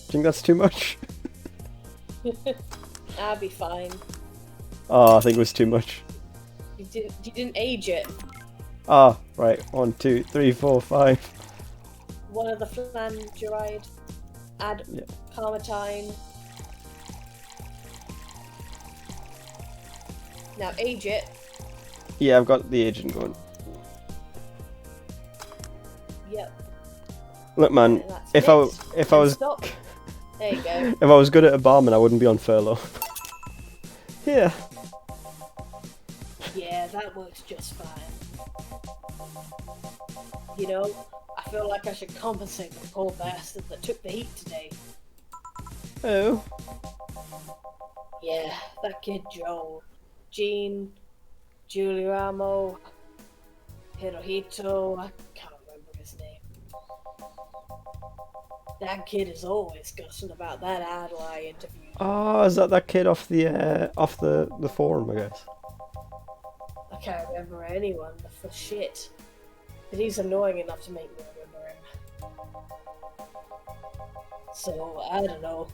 Think that's too much? I'll be fine. Oh, I think it was too much. You didn't age it. Ah, right. 1, 2, 3, 4, 5. One of the flangeride. Add Carmatine. Now age it. Yeah, I've got the agent going. Yep. Look, man, if I was Stop. There you go. if I was good at a barman, I wouldn't be on furlough. Yeah. Yeah, that works just fine. You know, I feel like I should compensate the poor bastard that took the heat today. Oh. Yeah, that kid Joel. Jean, Giuliano, Hirohito, I can't remember his name. That kid is always gushing about that idol I interviewed. Oh, is that kid off the forum, I guess? I can't remember anyone for shit. But he's annoying enough to make me remember him. So, I don't know.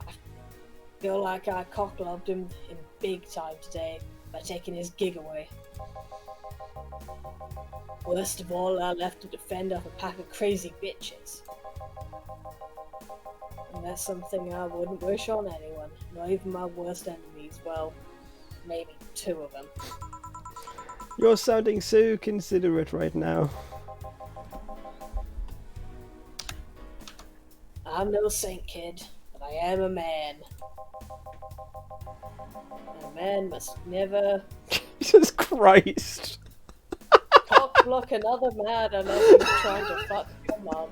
I feel like I cocklobbed him in big time today by taking his gig away. Worst of all, I left to defend off a pack of crazy bitches. And that's something I wouldn't wish on anyone, not even my worst enemies. Well, maybe 2 of them. You're sounding so considerate right now. I'm no saint, kid, but I am a man. And a man must never Jesus Christ. cock block another man unless he's trying to fuck your mum.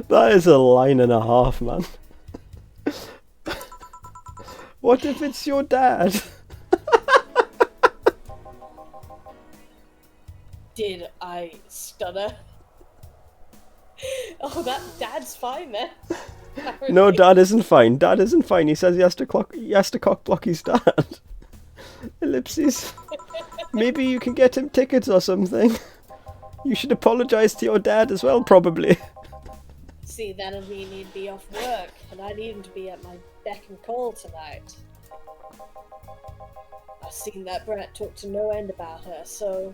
That is a line and a half, man. What if it's your dad? Did I stutter? Oh, that dad's fine then. No, Dad isn't fine. Dad isn't fine. He says he has to cock block his dad. Ellipses. Maybe you can get him tickets or something. You should apologise to your dad as well, probably. See, that'll mean he'd be off work, and I need him to be at my beck and call tonight. I've seen that brat talk to no end about her, so...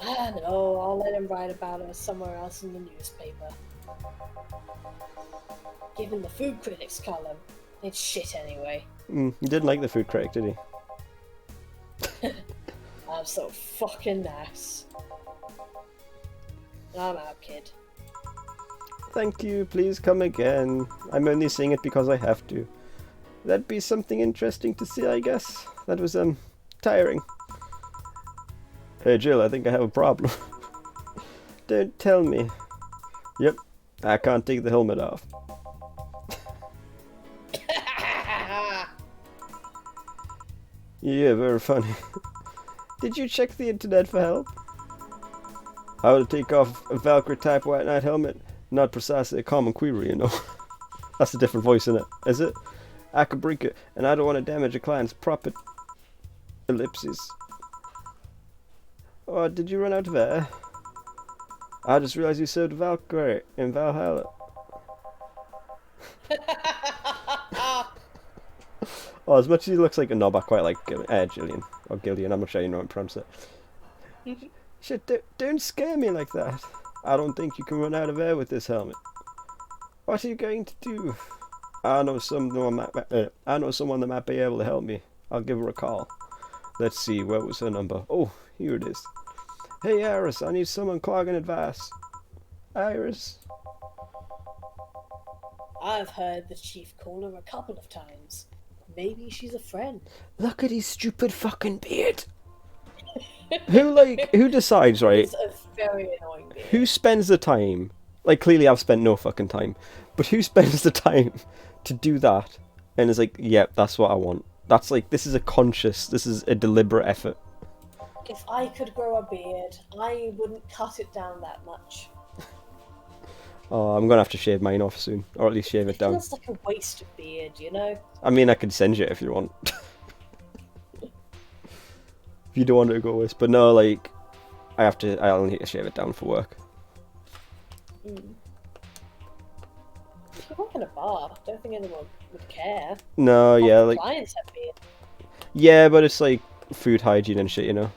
I don't know, I'll let him write about her somewhere else in the newspaper. Given the food critics column, it's shit anyway. He didn't like the food critic, did he? I'm so fucking nice. I'm out, kid. Thank you, please come again. I'm only saying it because I have to. That'd be something interesting to see, I guess. That was, tiring. Hey Jill, I think I have a problem. Don't tell me. Yep, I can't take the helmet off. Yeah, very funny. Did you check the internet for help? How to take off a Valkyrie type White Knight helmet? Not precisely a common query, you know. That's a different voice, isn't it? Is it? I could break it, and I don't want to damage a client's proper ellipses. Oh, did you run out of air? I just realized you served Valkyrie in Valhalla. Oh, as much as he looks like a knob, I quite like Gillian. Or Gillian, I'm not sure you know how to pronounce it. Shit, don't scare me like that. I don't think you can run out of air with this helmet. What are you going to do? I know someone that might be able to help me. I'll give her a call. Let's see, where was her number? Oh, here it is. Hey Iris, I need someone clogging advice. Iris? I've heard the chief call her a couple of times. maybe she's a friend. Look at his stupid fucking beard. Who decides, right? It's a very annoying beard. Who spends the time? Like, clearly I've spent no fucking time. But who spends the time to do that? And is like, yep, that's what I want. That's like, this is a deliberate effort. If I could grow a beard, I wouldn't cut it down that much. Oh, I'm gonna have to shave mine off soon. Or at least shave it down. Feels like a wasted beard, you know? I mean, I can send you it if you want. If you don't want it to go with. But no, like, I'll need to shave it down for work. Mm. If you work in a bar, I don't think anyone would care. No, yeah, like... Clients have beard. Yeah, but it's like food hygiene and shit, you know?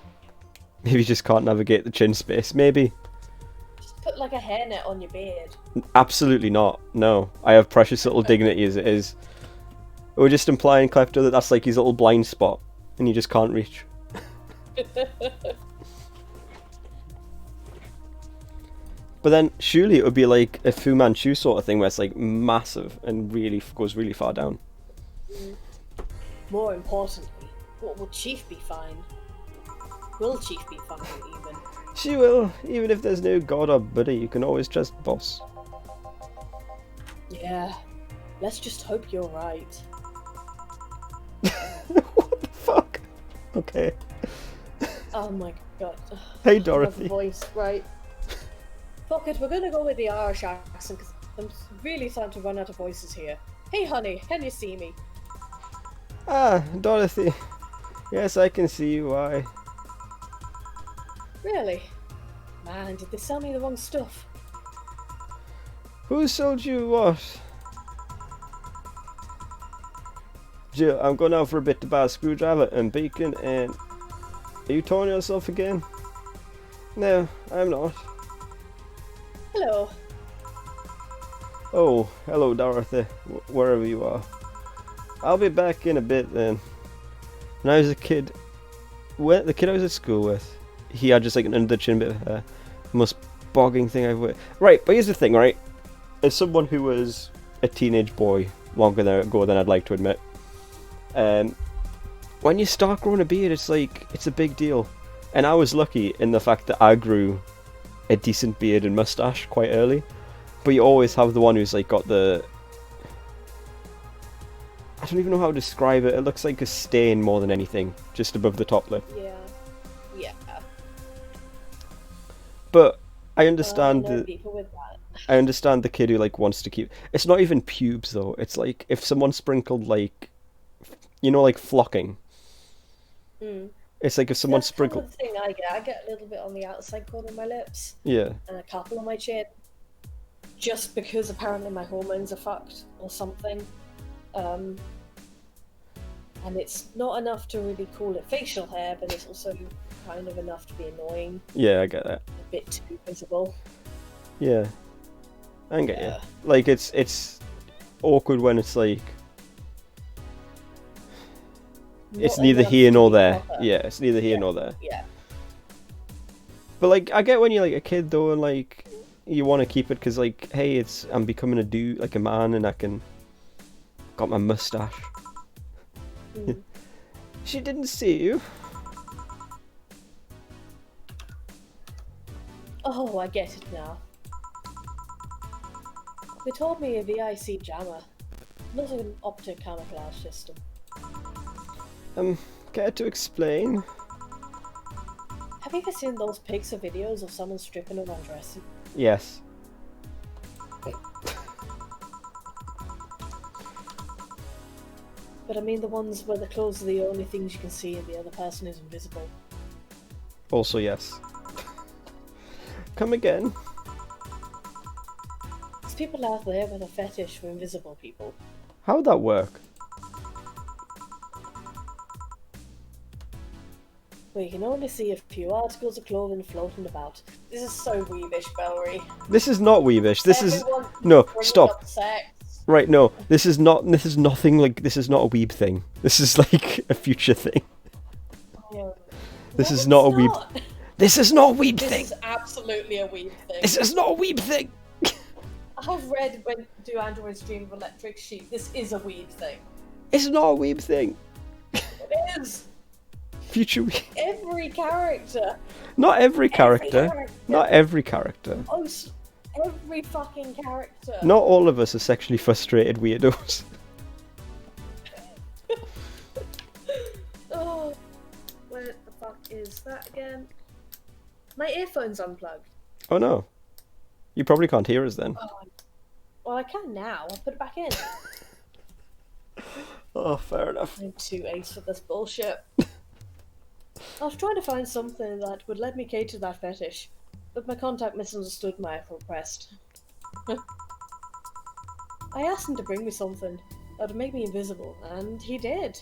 Maybe you just can't navigate the chin space, maybe. Just put like a hairnet on your beard. Absolutely not, no. I have precious little dignity as it is. We're just implying, Clefto, that that's like his little blind spot, and you just can't reach. But then, surely it would be like a Fu Manchu sort of thing, where it's like massive and really goes really far down. More importantly, what will Chief be fine? Will Chief be fine, even? She will, even if there's no god or buddy, you can always trust boss. Yeah. Let's just hope you're right. What the fuck? Okay. Oh my god. Hey, My Dorothy. voice, right. Fuck it, we're gonna go with the Irish accent, because I'm really starting to run out of voices here. Hey honey, can you see me? Ah, Dorothy. Yes, I can see why. Really? Man, did they sell me the wrong stuff? Who sold you what? Jill, I'm going out for a bit to buy a screwdriver and bacon and... Are you touring yourself again? No, I'm not. Hello. Oh, hello Dorothy, wherever you are. I'll be back in a bit then. When I was a kid, the kid I was at school with, he had just like an under the chin bit of hair. Most bogging thing I've witnessed. Right, but here's the thing, right? As someone who was a teenage boy longer ago than I'd like to admit, when you start growing a beard, it's like, it's a big deal. And I was lucky in the fact that I grew a decent beard and mustache quite early. But you always have the one who's like got the... I don't even know how to describe it. It looks like a stain more than anything, just above the top lip. Yeah. Yeah. But I understand I know the... people with that. I understand the kid who like wants to keep... It's not even pubes though. It's like if someone sprinkled like... You know, like flocking. Mm. It's like if someone That's sprinkled... kind of the thing I get. I get a little bit on the outside corner of my lips. Yeah. And a couple on my chin. Just because apparently my hormones are fucked or something. And it's not enough to really call it facial hair, but it's also kind of enough to be annoying. Yeah, I get that. A bit too visible. Yeah. I get Yeah. you. Like, it's awkward when it's like... It's Not neither enough here to nor be there. proper. Yeah, it's neither here nor there. Yeah. But like, I get when you're like a kid though, and like you want to keep it because like, hey, I'm becoming a dude, like a man, and I can got my mustache. Mm. She didn't see you. Oh, I get it now. They told me a VIC jammer, not an optic camouflage system. Care to explain? Have you ever seen those pics or videos of someone stripping or undressing? Yes. But I mean the ones where the clothes are the only things you can see and the other person is invisible. Also yes. Come again. There's people out there with a fetish for invisible people. How'd that work? Where you can only see a few articles of clothing floating about. This is so weebish, Belry. This is not weebish. This is Everyone no. bringing Stop. up sex. Right, no. This is not. This is nothing like. This is not a weeb thing. This is like a future thing. This No, is not a it's weeb. not. This is not a weeb This thing. is absolutely a weeb thing. This is not a weeb thing. I've read When Do Androids Dream of Electric Sheep. This is a weeb thing. It's not a weeb thing. It is. Future weeb. Every character. Not every character. character. Not every character. Most every fucking character. Not all of us are sexually frustrated weirdos. Oh, where the fuck is that again? My earphone's unplugged. Oh no. You probably can't hear us then. Oh, well, I can now. I'll put it back in. Oh, fair enough. I'm too ace for this bullshit. I was trying to find something that would let me cater to that fetish, but my contact misunderstood my request. I asked him to bring me something that would make me invisible, and he did.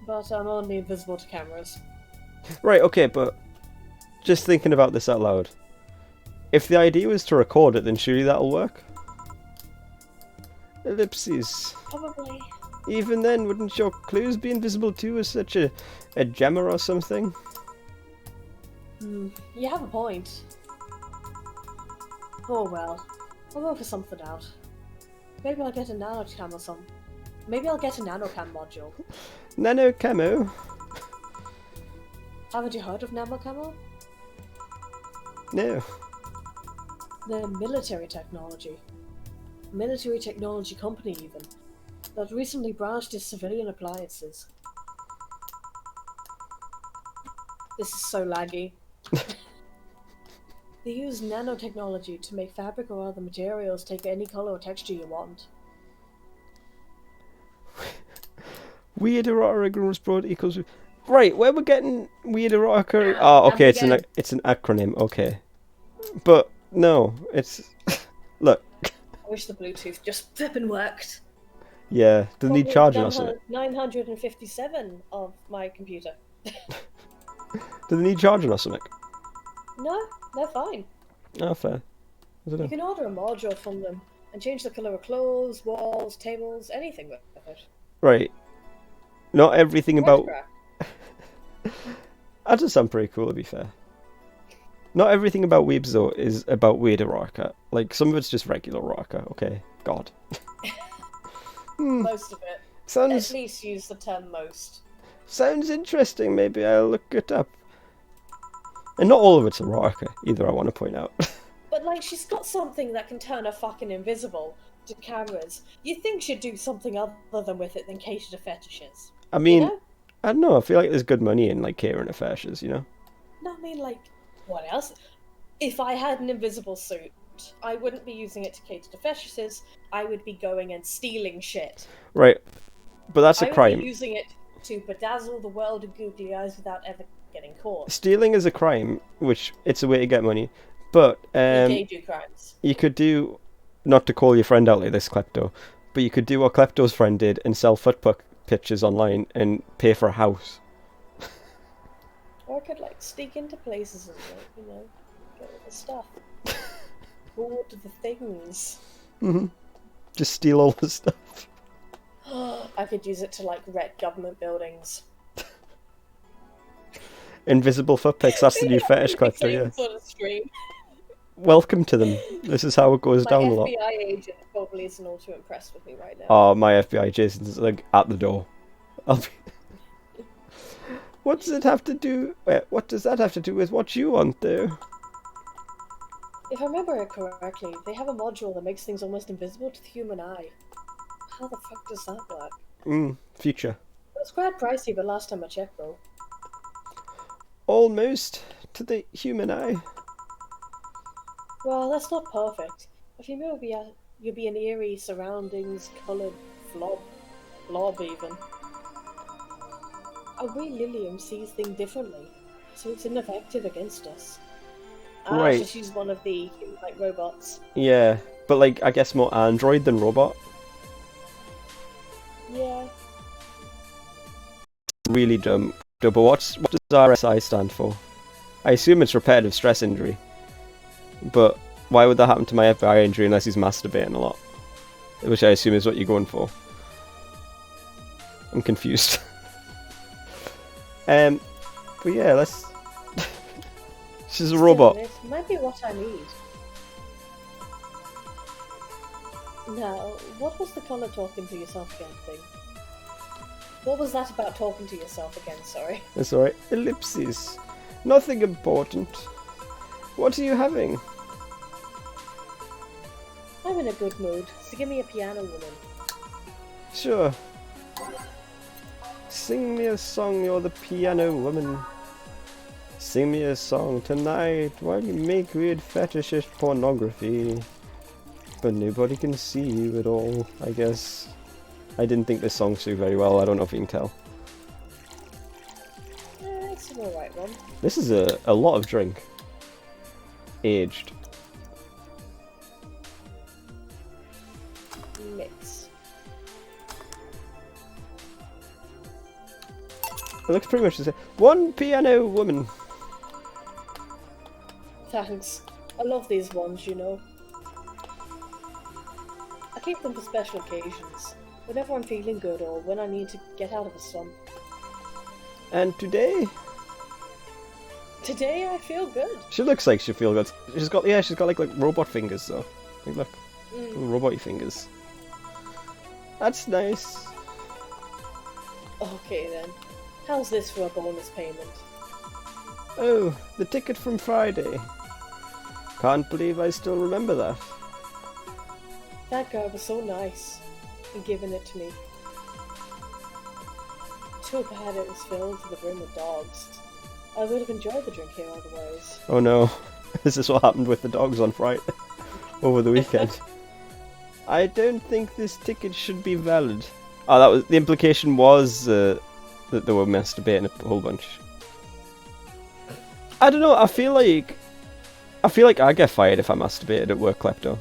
But I'm only invisible to cameras. Right, okay, but just thinking about this out loud. If the idea was to record it, then surely that'll work? Ellipses. Probably. Even then, wouldn't your clues be invisible too as such a gemma or something? You have a point. Oh well. I'll go for something out. Maybe I'll get a nanocam or something. Maybe I'll get a nanocam module. Nano camo? Haven't you heard of nanocamo? No. They're military technology. Military technology company even. That recently branched to civilian appliances. This is so laggy. They use nanotechnology to make fabric or other materials take any color or texture you want. Weird erotica was broad equals. Right, where we're getting weird erotica. Oh, okay, it's an acronym. Okay, but no, it's look. I wish the Bluetooth just flippin' worked. Yeah, does it need charging or something? 957 of my computer. Does it need charging or something? No, they're fine. Oh, fair. I don't know. You can order a module from them and change the color of clothes, walls, tables, anything with it. Right. Not everything about. Photograph. That does sound pretty cool, to be fair. Not everything about weebs, though, is about weird erotica. Like, some of it's just regular erotica, okay? God. Most of it. Sounds... At least use the term most. Sounds interesting, maybe I'll look it up. And not all of it's erotica, either, I want to point out. But, like, she's got something that can turn her fucking invisible to cameras. You think she'd do something other than with it than cater to fetishes. I mean, You know? I don't know, I feel like there's good money in, like, catering to fetishes, you know? No, I mean, like, what else? If I had an invisible suit, I wouldn't be using it to cater to fetishes. I would be going and stealing shit. Right, but that's a I would crime. be using it to bedazzle the world of googly eyes without ever getting caught. Stealing is a crime, which it's a way to get money. But You do crimes. you could do, not to call your friend out like this, Klepto, but you could do what Klepto's friend did and sell footpuck pictures online and pay for a house. Or I could, like, sneak into places and, like, you know, get all the stuff. Hoard the things. Just steal all the stuff. I could use it to, like, wreck government buildings. Invisible foot pics, that's the new fetish, Klepto, yeah. Sort of stream. Welcome to them. This is how it goes My down a lot. FBI agent probably isn't all too impressed with me right now. Oh, my FBI Jason's like at the door. I'll be... What does it have to do? What does that have to do with what you want, though? If I remember it correctly, they have a module that makes things almost invisible to the human eye. How the fuck does that work? Future. It's quite pricey, but last time I checked, though. Almost to the human eye. Well, that's not perfect. If you move, you'll be an eerie surroundings, coloured blob even. Our wee Lilium sees things differently, so it's ineffective against us. Right. So she's one of the human-like robots. Yeah, but like I guess more android than robot. Yeah. Really dumb. But what does RSI stand for? I assume it's repetitive stress injury. But why would that happen to my FBI injury unless he's masturbating a lot? Which I assume is what you're going for. I'm confused. But yeah, let's... She's a robot. It might be what I need. Now, what was the colour talking to yourself again thing? What was that about talking to yourself again, sorry? That's alright. Ellipses. Nothing important. What are you having? I'm in a good mood, so give me a piano woman. Sure. Sing me a song, you're the piano woman. Sing me a song tonight while you make weird fetishist pornography. But nobody can see you at all, I guess. I didn't think this song suited very well, I don't know if you can tell. It's an alright one. This is a lot of drink. Aged. Mix. It looks pretty much the same. One piano woman. Thanks. I love these ones, you know. I keep them for special occasions. Whenever I'm feeling good or when I need to get out of a slump. And today? Today I feel good. She looks like she feels good. She's got like robot fingers though. Like look. Little robot-y fingers. That's nice. Okay then. How's this for a bonus payment? Oh, the ticket from Friday. Can't believe I still remember that. That guy was so nice in giving it to me. Too bad it was filled to the brim with dogs. I would have enjoyed the drink here otherwise. Oh no, this is what happened with the dogs on Friday, over the weekend. I don't think this ticket should be valid. Oh, that was the implication was that they were masturbating a whole bunch. I don't know. I feel like I get fired if I masturbated at work, Klepto.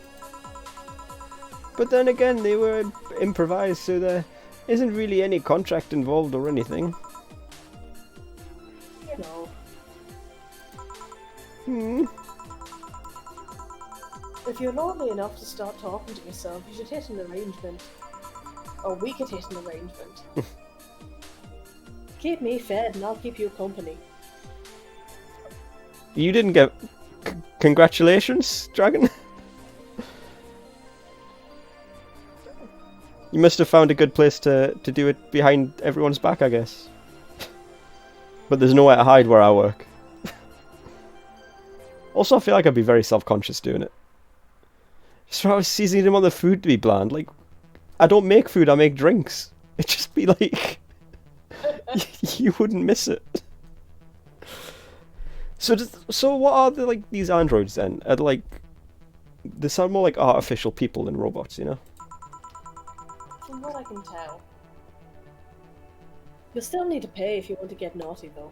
But then again, they were improvised, so there isn't really any contract involved or anything. You know. If you're lonely enough to start talking to yourself, you should hit an arrangement. Or we could hit an arrangement. Keep me fed and I'll keep you company. You didn't get... Congratulations, Dragon? You must have found a good place to do it behind everyone's back, I guess. But there's nowhere to hide where I work. Also, I feel like I'd be very self-conscious doing it. Just for I was seasoning them on the food to be bland. Like, I don't make food, I make drinks. It'd just be like... you wouldn't miss it. So what are the, like, these androids then? Are they, like... They sound more like artificial people than robots, you know? From what I can tell. You'll still need to pay if you want to get naughty, though.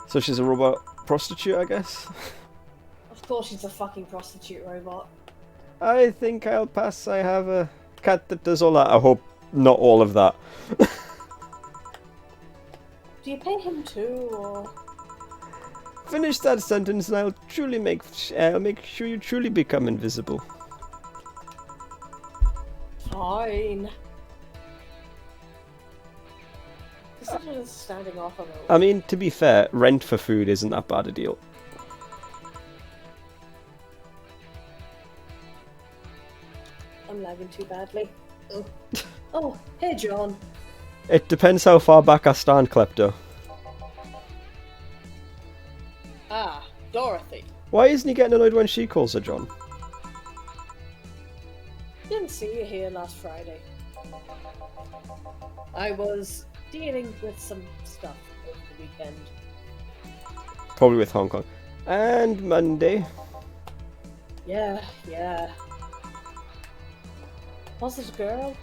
So she's a robot prostitute, I guess? Of course she's a fucking prostitute robot. I think I'll pass. I have a cat that does all that. I hope not all of that. Do you pay him too, or...? Finish that sentence and I'll make sure you truly become invisible. Fine. Consider this standing off on it. I mean, to be fair, rent for food isn't that bad a deal. I'm lagging too badly. Oh, hey John. It depends how far back I stand, Klepto. Ah, Dorothy. Why isn't he getting annoyed when she calls her John? Didn't see you here last Friday. I was dealing with some stuff over the weekend. Probably with Hong Kong. And Monday. Yeah. Was it a girl?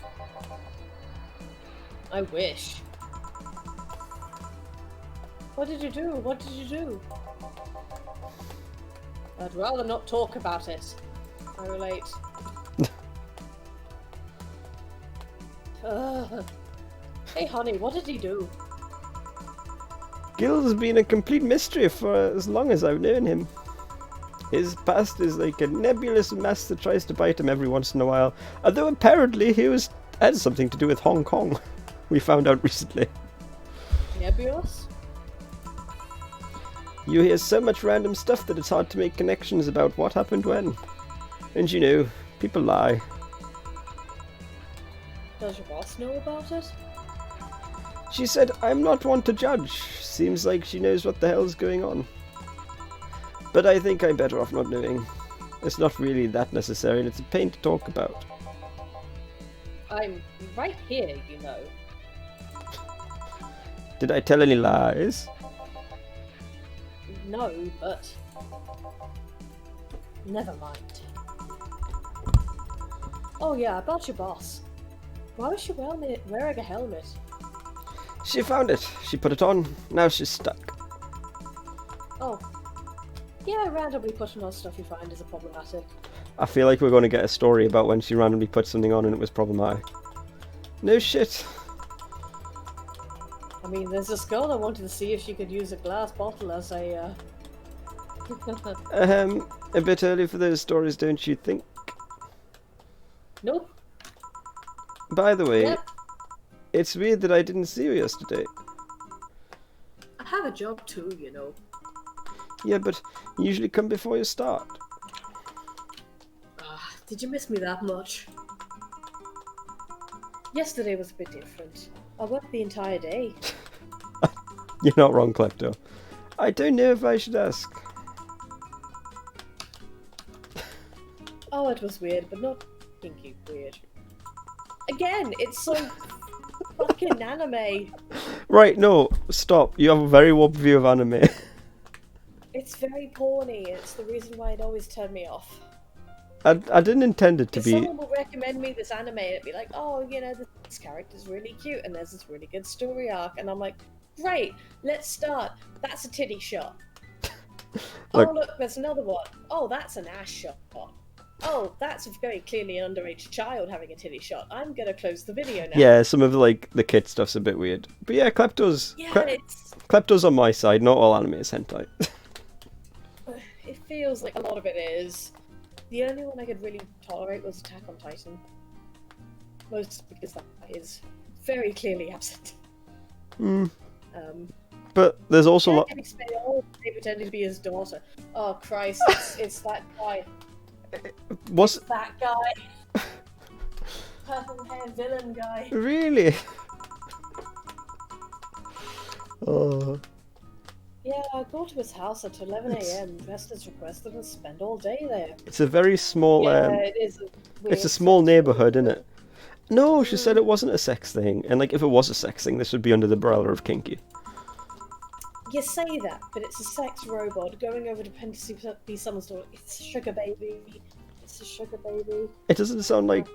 I wish. What did you do? I'd rather not talk about it. I relate. Hey honey, what did he do? Gil's been a complete mystery for as long as I've known him. His past is like a nebulous mess that tries to bite him every once in a while, although apparently he had something to do with Hong Kong, we found out recently. Nebulous? You hear so much random stuff that it's hard to make connections about what happened when. And you know, people lie. Does your boss know about it? She said, I'm not one to judge. Seems like she knows what the hell's going on. But I think I'm better off not knowing. It's not really that necessary, and it's a pain to talk about. I'm right here, you know. Did I tell any lies? No, but... Never mind. Oh yeah, about your boss. Why was she wearing a helmet? She found it. She put it on. Now she's stuck. Oh. Yeah, randomly putting on stuff you find is problematic. I feel like we're going to get a story about when she randomly put something on and it was problematic. No shit. I mean, there's this girl that wanted to see if she could use a glass bottle as a, A bit early for those stories, don't you think? Nope. By the way, Yep. it's weird that I didn't see you yesterday. I have a job too, you know. Yeah, but you usually come before you start. Did you miss me that much? Yesterday was a bit different. I worked the entire day. You're not wrong, Klepto. I don't know if I should ask. Oh, it was weird, but not kinky weird. Again, it's so fucking anime. Right, no, stop. You have a very warped view of anime. It's very porny. It's the reason why it always turned me off. I didn't intend it to If be... someone will recommend me this anime, it'd be like, oh, you know, this character's really cute and there's this really good story arc. And I'm like, great, let's start. That's a titty shot. Look. Oh, look, there's another one. Oh, that's an ass shot. Oh, that's a very clearly underage child having a titty shot. I'm gonna close the video now. Yeah, some of the kid stuff's a bit weird. But yeah, Klepto's... Yeah, Klepto's on my side, not all anime is hentai. it feels like a lot of it is. The only one I could really tolerate was Attack on Titan. Mostly because that is very clearly absent. But there's also a lot... They pretending to be his daughter. Oh Christ, it's that guy. What's... That guy. Purple hair villain guy. Really? Oh... Yeah, I go to his house at 11 AM, dressed as requested, and spend all day there. It's a very small... It is it's a small neighbourhood, isn't it? No, she said it wasn't a sex thing. And like, if it was a sex thing, this would be under the umbrella of kinky. You say that, but it's a sex robot going over to pretend to be someone's daughter. It's a sugar baby. It's a sugar baby. It doesn't sound like...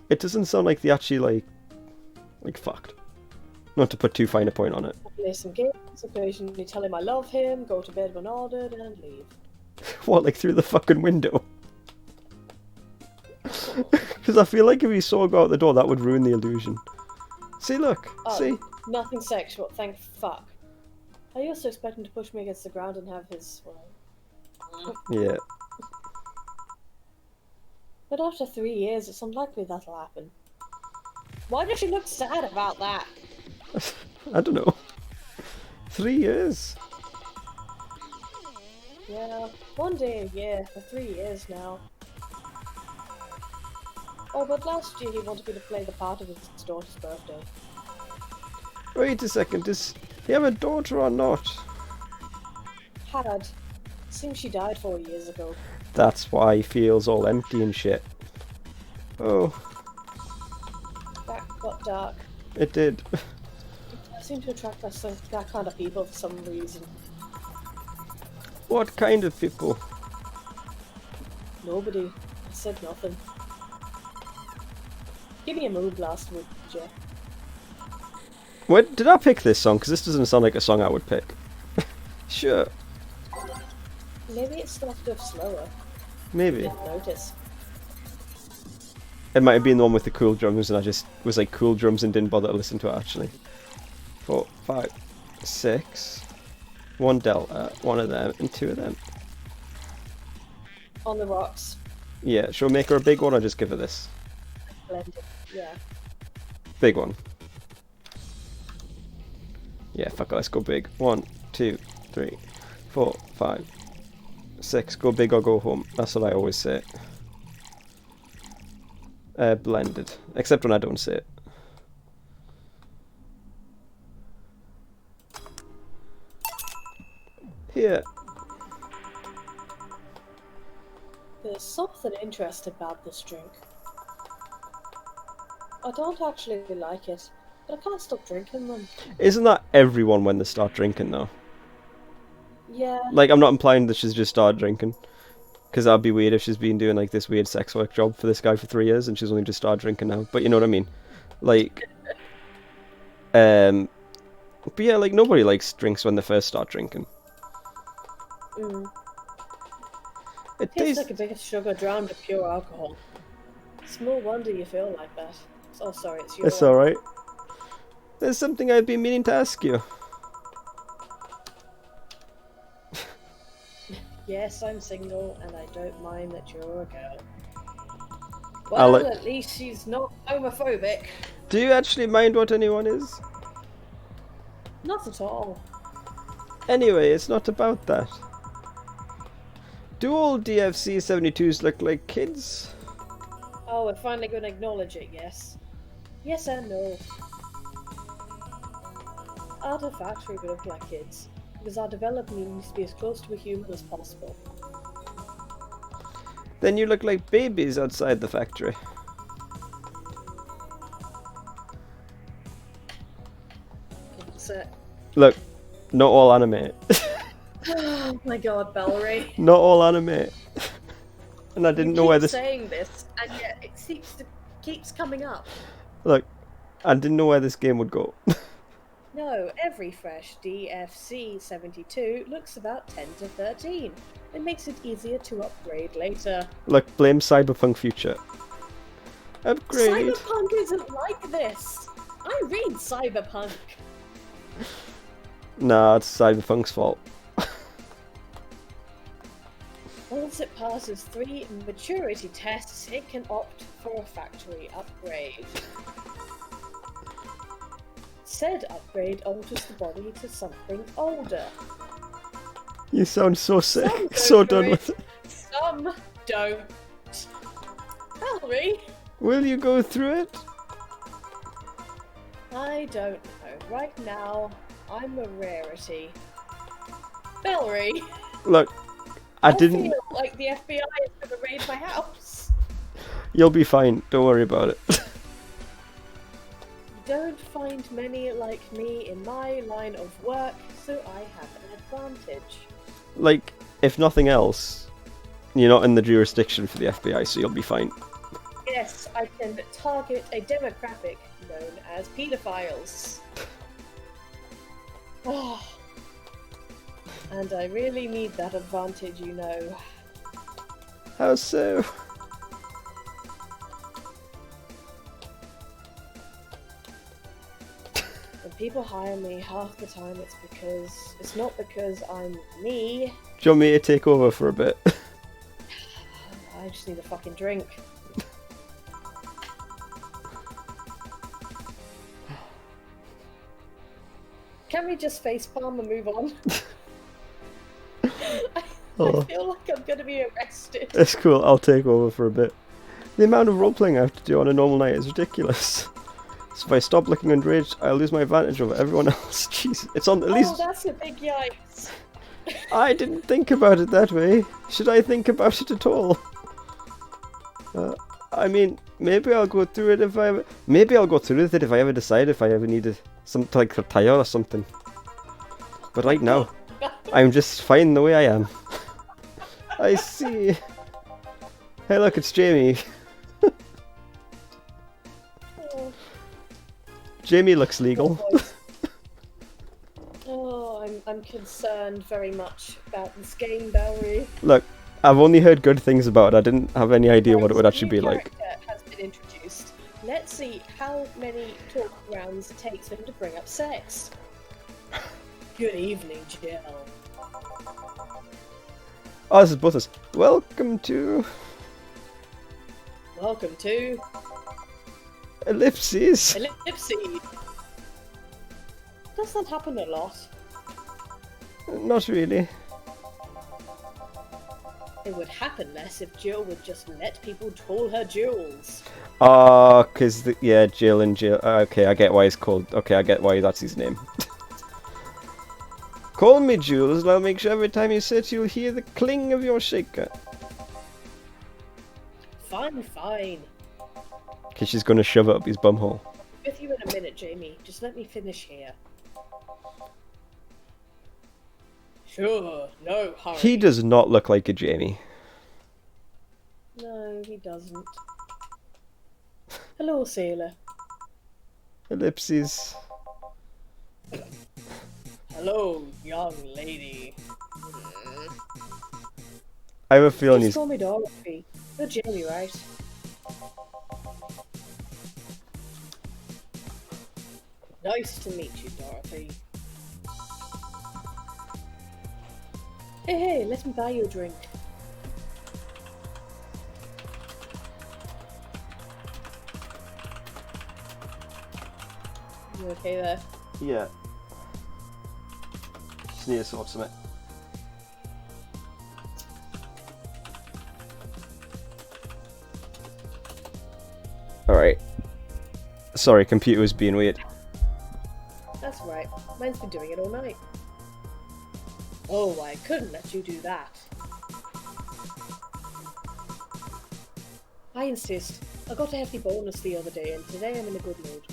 It doesn't sound like they actually, like fucked. Not to put too fine a point on it. Play some games, occasionally tell him I love him, go to bed when ordered, and leave. What, like through the fucking window? Because I feel like if he saw her go out the door, that would ruin the illusion. See, look. Oh, see? Nothing sexual, thank fuck. Are you also expecting to push me against the ground and have his... Well... Yeah. But after 3 years, it's unlikely that'll happen. Why does she look sad about that? I don't know. 3 years? Yeah, 1 day a year for 3 years now. Oh, but last year he wanted me to play the part of his daughter's birthday. Wait a second, does he have a daughter or not? Had. Seems she died 4 years ago. That's why he feels all empty and shit. Oh. That got dark. It did. I seem to attract that kind of people for some reason. What kind of people? Nobody. I said nothing. Give me a mood blast, would you? What, did I pick this song? Because this doesn't sound like a song I would pick. Sure. Maybe it started off slower. Maybe. Didn't notice. It might have been the one with the cool drums and I just was like cool drums and didn't bother to listen to it actually. 4, 5, 6. 1 delta, 1 of them, and 2 of them. On the rocks. Yeah, shall we make her a big one or just give her this? Blended. Yeah. Big one. Yeah, fuck it, let's go big. 1, 2, 3, 4, 5, 6. Go big or go home. That's what I always say. blended, except when I don't say it. Here. There's something interesting about this drink. I don't actually like it, but I can't stop drinking them. Isn't that everyone when they start drinking, though? Yeah. Like, I'm not implying that she's just started drinking. Because that'd be weird if she's been doing, like, this weird sex work job for this guy for 3 years and she's only just started drinking now. But you know what I mean? Like, but yeah, like, nobody likes drinks when they first start drinking. It Tastes tastes like a bit of sugar drowned in pure alcohol. It's no wonder you feel like that. Oh, sorry, it's your It's one. alright. There's something I've been meaning to ask you. Yes, I'm single, and I don't mind that you're a girl. I'll Well, let- at least she's not homophobic. Do you actually mind what anyone is? Not at all. Anyway, it's not about that. Do all DFC 72s look like kids? Oh, we're finally going to acknowledge it, yes. Yes and no. At a factory, we look like kids, because our development needs to be as close to a human as possible. Then you look like babies outside the factory. That's it. Look, not all anime. Oh my god, Belry. Not all anime. And I didn't know where this. saying this, and yet it keeps coming up. Look, I didn't know where this game would go. No, every fresh DFC 72 looks about 10 to 13. It makes it easier to upgrade later. Look, blame Cyberpunk future. Upgrade. Cyberpunk isn't like this. I read Cyberpunk. Nah, it's Cyberpunk's fault. Once it passes 3 maturity tests, it can opt for a factory upgrade. Said upgrade alters the body to something older. You sound so Some sick. go So for done it, with it. Some don't. Valerie? Will you go through it? I don't know. Right now, I'm a rarity. Valerie? Look, I I didn't. feel like the FBI is going to raid my house. You'll be fine. Don't worry about it. You don't find many like me in my line of work, so I have an advantage. Like, if nothing else, you're not in the jurisdiction for the FBI, so you'll be fine. Yes, I can target a demographic known as pedophiles. Oh. And I really need that advantage, you know. How so? When people hire me, half the time it's not because I'm me. Do you want me to take over for a bit? I just need a fucking drink. Can we just facepalm and move on? I feel like I'm gonna be arrested. It's cool, I'll take over for a bit. The amount of roleplaying I have to do on a normal night is ridiculous. So if I stop looking underage, I'll lose my advantage over everyone else. Jeez, it's on at Oh, least... that's a big yikes. I didn't think about it that way. Should I think about it at all? I mean, maybe I'll go through it if I ever... Maybe I'll go through with it if I ever decide if I ever need something like retire or something. But right now, I'm just fine the way I am. I see. Hey look, it's Jamie. Oh, Jamie looks legal. oh, I'm concerned very much about this game, Belry. Look, I've only heard good things about it. I didn't have any idea what it would actually be like. Character has been introduced. Let's see how many talk rounds it takes for him to bring up sex. Good evening, Jill. Oh, this is Butters. Welcome to Welcome to Ellipses. Ellipses. Does that happen a lot? Not really. It would happen less if Jill would just let people call her Jules. Oh, because, yeah, Jill and Jill. Okay, I get why he's called. Okay, I get why that's his name. Call me Jules, and I'll make sure every time you sit you'll hear the cling of your shaker. Fine, fine. Because she's going to shove it up his bumhole. With you in a minute, Jamie. Just let me finish here. Sure, no hurry. He does not look like a Jamie. No, he doesn't. Hello, sailor. Ellipses. Hello, young lady. I have a feeling Just he's... call me Dorothy. You're Jamie, right? Nice to meet you, Dorothy. Hey, let me buy you a drink. You okay there? Yeah. Just need to sort something. Alright. Sorry, computer was being weird. That's right. Mine's been doing it all night. Oh, I couldn't let you do that. I insist. I got a hefty bonus the other day, and today I'm in a good mood.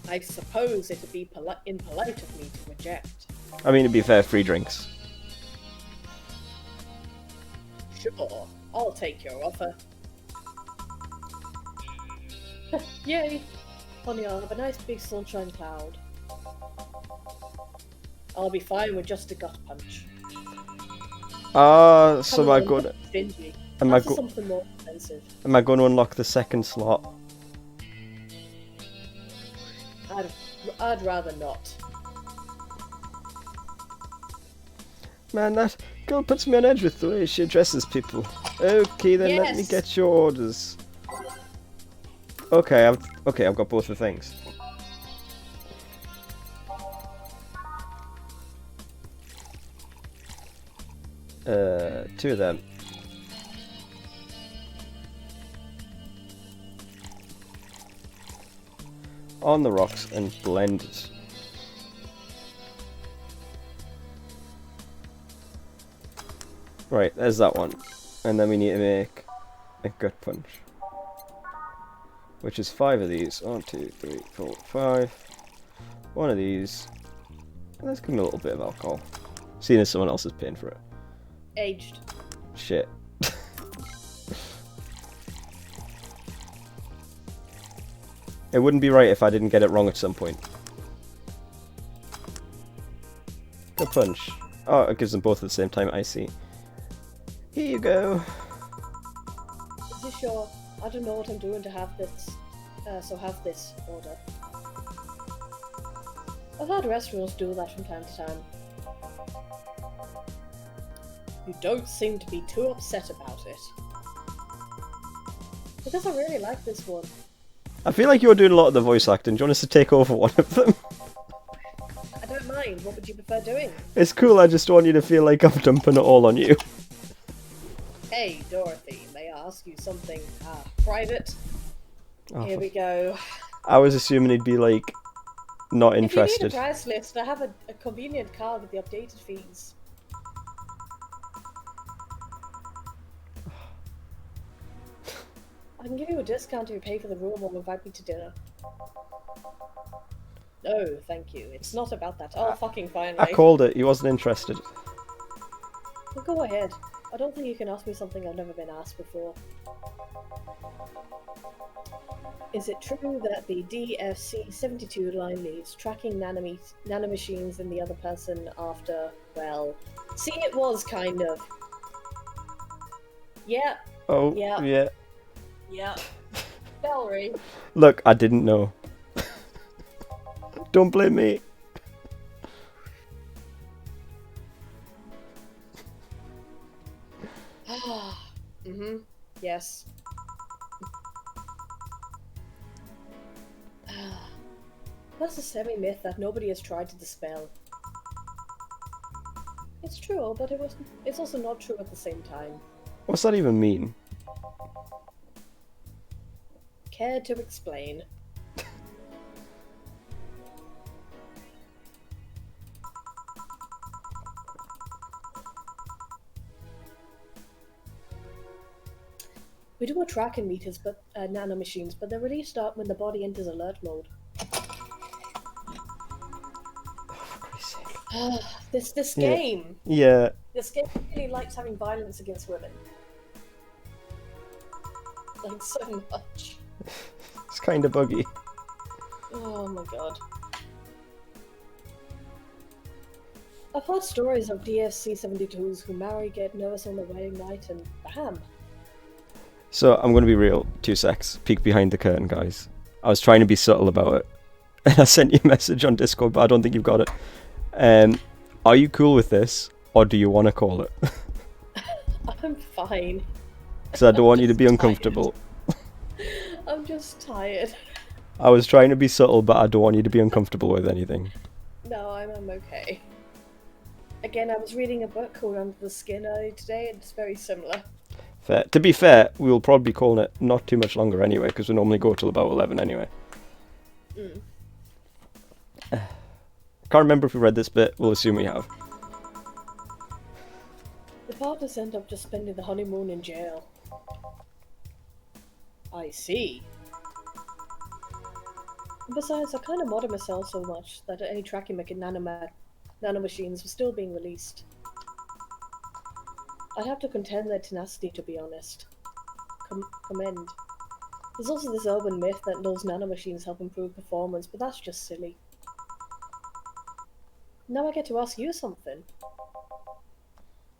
I suppose it'd be impolite of me to reject. I mean, to be fair, free drinks. Sure, I'll take your offer. Yay! Honey, I'll have a nice big sunshine cloud. I'll be fine with just a gut punch. So am I going? Stingy. Am I something more expensive. Am I going to unlock the second slot? I'd rather not. Man, that girl puts me on edge with the way she addresses people. Okay, then let me Yes. get your orders. Okay, I've got both the things. Two of them. On the rocks and blend it. Right, there's that one. And then we need to make a gut punch. Which is 5 of these. 1, 2, 3, 4, 5. One of these. And let's give me a little bit of alcohol. Seeing as someone else is paying for it. Aged. Shit. It wouldn't be right if I didn't get it wrong at some point. Good punch. Oh, it gives them both at the same time, I see. Here you go. Is this your... I don't know what I'm doing to have this... so have this order. I've had restaurants do that from time to time. You don't seem to be too upset about it. Because I really like this one. I feel like you're doing a lot of the voice acting. Do you want us to take over one of them? I don't mind. What would you prefer doing? It's cool, I just want you to feel like I'm dumping it all on you. Hey, Dorothy, may I ask you something private? Oh, Here we go. I was assuming he'd be like, not If you need interested. a price list, I have a convenient card with the updated fees. I can give you a discount if you pay for the room or invite me to dinner. No, thank you. It's not about that. Oh, fucking finally. I called it, he wasn't interested. Well, go ahead. I don't think you can ask me something I've never been asked before. Is it true that the DFC-72 line leads tracking nanomachines and the other person after, well... See, it was kind of... Yeah. Oh, Yeah. yeah. Yeah. Belry. Look, I didn't know. Don't blame me. Mm-hmm. Yes. That's a semi-myth that nobody has tried to dispel. It's true, but it's also not true at the same time. What's that even mean? Care to explain? We do a tracking meters, but nanomachines, but they're released up when the body enters alert mode. This game. Yeah. This game really likes having violence against women. Like so much. It's kind of buggy. Oh my god. I've heard stories of DSC-72s who marry, get nervous on their wedding night, and bam. So I'm going to be real. 2 secs. Peek behind the curtain, guys. I was trying to be subtle about it. And I sent you a message on Discord, but I don't think you've got it. Are you cool with this, or do you want to call it? I'm fine. Because I don't want you to be uncomfortable. I'm just tired. I was trying to be subtle, but I don't want you to be uncomfortable with anything. No, I'm okay. Again, I was reading a book called Under the Skin earlier today, and it's very similar. Fair. To be fair, we'll probably be calling it not too much longer anyway, because we normally go till about 11 anyway. Can't remember if we read this bit, we'll assume we have. The partners end up just spending the honeymoon in jail. I see. Besides, I kind of modded myself so much that any tracking nanomachines were still being released. I'd have to contend their tenacity, to be honest. Commend. There's also this urban myth that those nanomachines help improve performance, but that's just silly. Now I get to ask you something.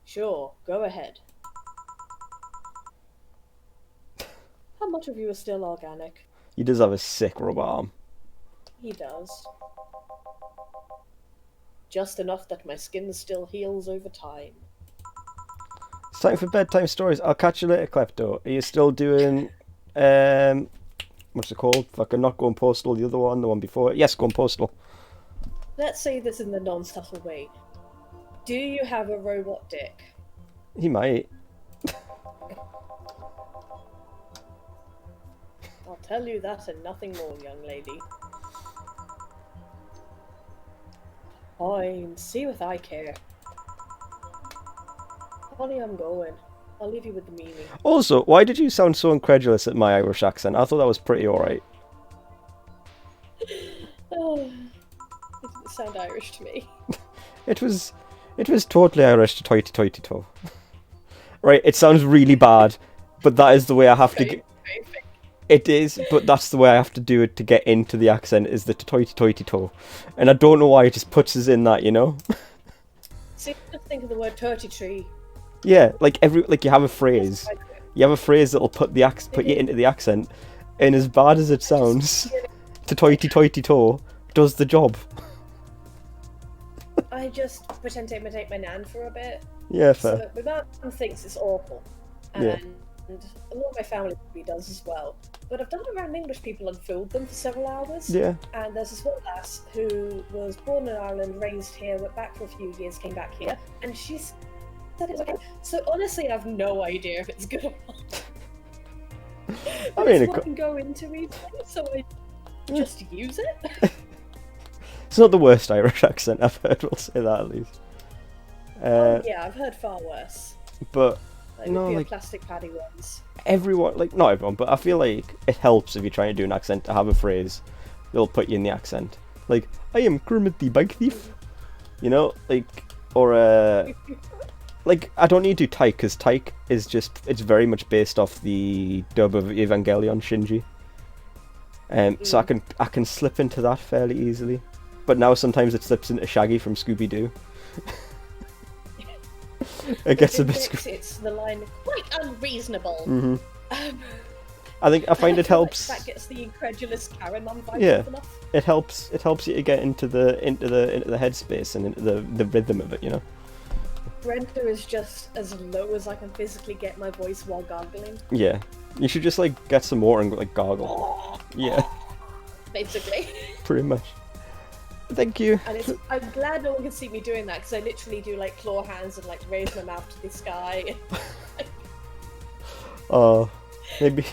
Sure, go ahead. How much of you is still organic? He does have a sick rubber arm. He does. Just enough that my skin still heals over time. It's time for bedtime stories. I'll catch you later, Klepto. Are you still doing, what's it called? Fucking not going postal, the other one, the one before it? Yes, going postal. Let's say this in the non-subtle way. Do you have a robot dick? He might. I'll tell you that and nothing more, young lady. Fine, see if I care. Honey, I'm going. I'll leave you with the meaning. Also, why did you sound so incredulous at my Irish accent? I thought that was pretty alright. Oh, it didn't sound Irish to me. It was totally Irish to toity-toity-to. Right, it sounds really bad, but that is the way I have to... It is, but that's the way I have to do it to get into the accent, is the toity-toity-to. And I don't know why it just puts us in that, you know? See, just think of the word turkey tree. Yeah, like you have a phrase. You have a phrase that'll put you into the accent, and as bad as it sounds, to toity-toity-to does the job. I just pretend to imitate my nan for a bit. Yeah, fair. So my mum thinks it's awful. And a lot of my family probably does as well. But I've done it around English people and fooled them for several hours. Yeah. And there's this one lass who was born in Ireland, raised here, went back for a few years, came back here, and she said it was okay. So honestly, I have no idea if it's good or not. I mean, it can go into me, so I just use it. It's not the worst Irish accent I've heard, we'll say that at least. Yeah, I've heard far worse. But, like, no, like like... plastic paddy ones. Everyone, like, not everyone, but I feel like it helps if you're trying to do an accent to have a phrase that'll put you in the accent. Like, I am Kermit the Bike Thief. You know? Like, or, like, I don't need to do Tyke, because Tyke is just, it's very much based off the dub of Evangelion Shinji. So I can slip into that fairly easily. But now sometimes it slips into Shaggy from Scooby-Doo. It gets a bit... It's the line, quite unreasonable. Mm-hmm. I find it helps... That gets the incredulous Karen on vibe enough. It helps you to get into the headspace and into the rhythm of it, you know? Brenda is just as low as I can physically get my voice while gargling. Yeah. You should just, like, get some more and, like, gargle. Yeah. Basically. Pretty much. Thank you. And I'm glad no one can see me doing that, because I literally do like claw hands and like raise my mouth to the sky. Oh, maybe.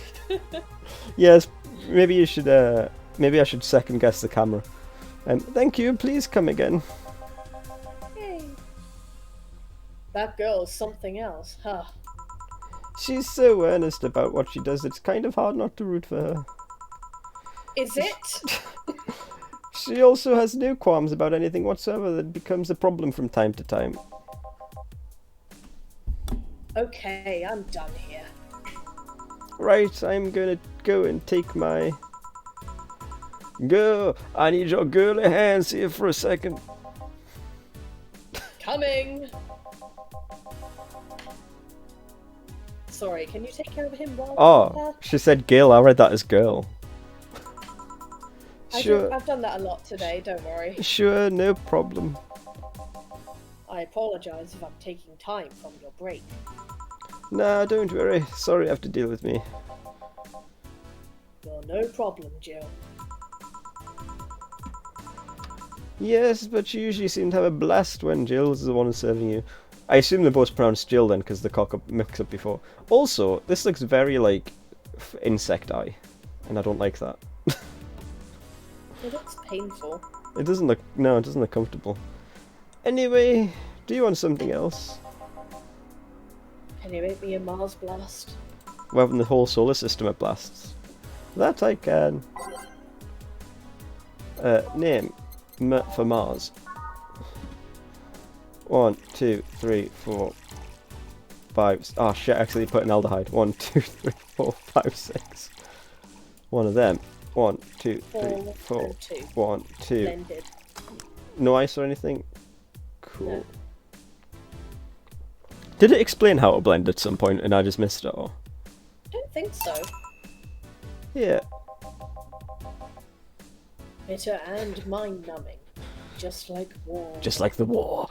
Yes, maybe you should. Maybe I should second guess the camera. Thank you. Please come again. Hey. That girl's something else, huh? She's so earnest about what she does. It's kind of hard not to root for her. Is it? She also has no qualms about anything whatsoever that becomes a problem from time to time. Okay, I'm done here. Right, I'm gonna go and take my... Go! I need your girly hands here for a second. Coming! Sorry, can you take care of him while I'm Oh, she said Gil. I read that as girl. there? Sure, I've done that a lot today, don't worry. sure, no problem. I apologise if I'm taking time from your break. Nah, don't worry. Sorry you have to deal with me. You're no problem, Jill. Yes, but you usually seem to have a blast when Jill's the one who's serving you. I assume they're both pronounced Jill then, because the cock-up mix-up before. Also, this looks very, like, insect eye, and I don't like that. It looks painful. It doesn't look... No, it doesn't look comfortable. Anyway, do you want something else? Can you make me a Mars blast? We're having the whole solar system at blasts. That I can. Name for Mars. 1, 2, 3, 4, 5. Oh shit! Actually, put an aldehyde. 1, 2, 3, 4, 5, 6. One of them. 1, 2, 3, 4. 1, 2. Blended. No ice or anything. Cool. No. Did it explain how to blend at some point, and I just missed it? Or? I don't think so. Yeah. Bitter and mind-numbing. Just like war. Just like the war.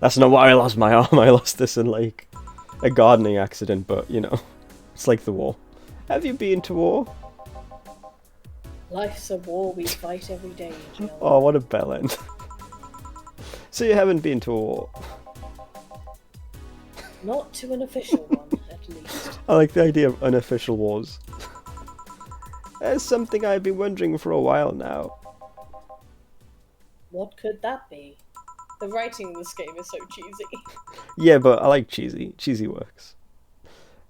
That's not why I lost my arm. I lost this in like a gardening accident, but you know, it's like the war. Have you been to war? Life's a war we fight every day, Jill. Oh, what a bell end. So you haven't been to a war? Not to an official one, at least. I like the idea of unofficial wars. That's something I've been wondering for a while now. What could that be? The writing in this game is so cheesy. Yeah, but I like cheesy. Cheesy works.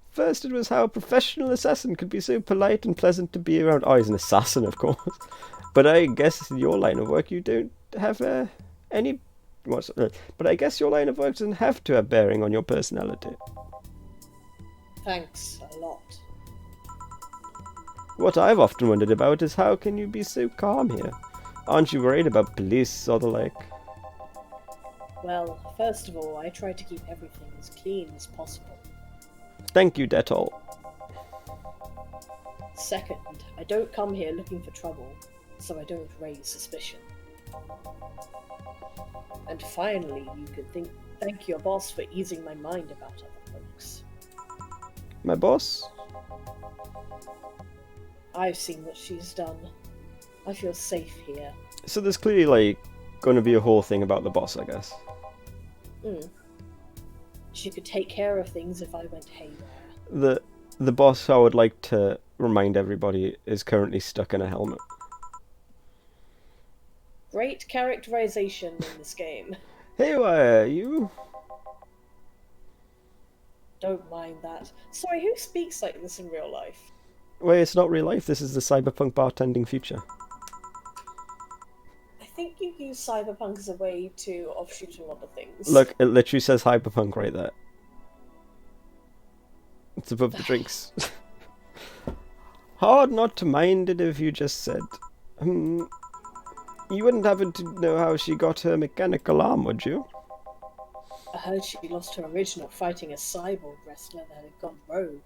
First it was how a professional assassin could be so polite and pleasant to be around. Oh, he's an assassin, of course. But I guess in your line of work you don't have any... But I guess your line of work doesn't have to have bearing on your personality. Thanks a lot. What I've often wondered about is how can you be so calm here? Aren't you worried about police or the like? Well, first of all, I try to keep everything as clean as possible. Thank you, Dettol. Second, I don't come here looking for trouble, so I don't raise suspicion. And finally, you could thank your boss for easing my mind about other folks. My boss? I've seen what she's done. I feel safe here. So there's clearly, like, going to be a whole thing about the boss, I guess. She could take care of things if I went haywire. The boss, I would like to remind everybody, is currently stuck in a helmet. Great characterization in this game. Haywire, you? Don't mind that. Sorry, who speaks like this in real life? Wait, it's not real life, this is the Cyberpunk bartending future. I think you use Cyberpunk as a way to offshoot a lot of things. Look, it literally says Hyperpunk right there. It's above the drinks. Hard not to mind it if you just said. You wouldn't happen to know how she got her mechanical arm, would you? I heard she lost her original fighting a cyborg wrestler that had gone rogue.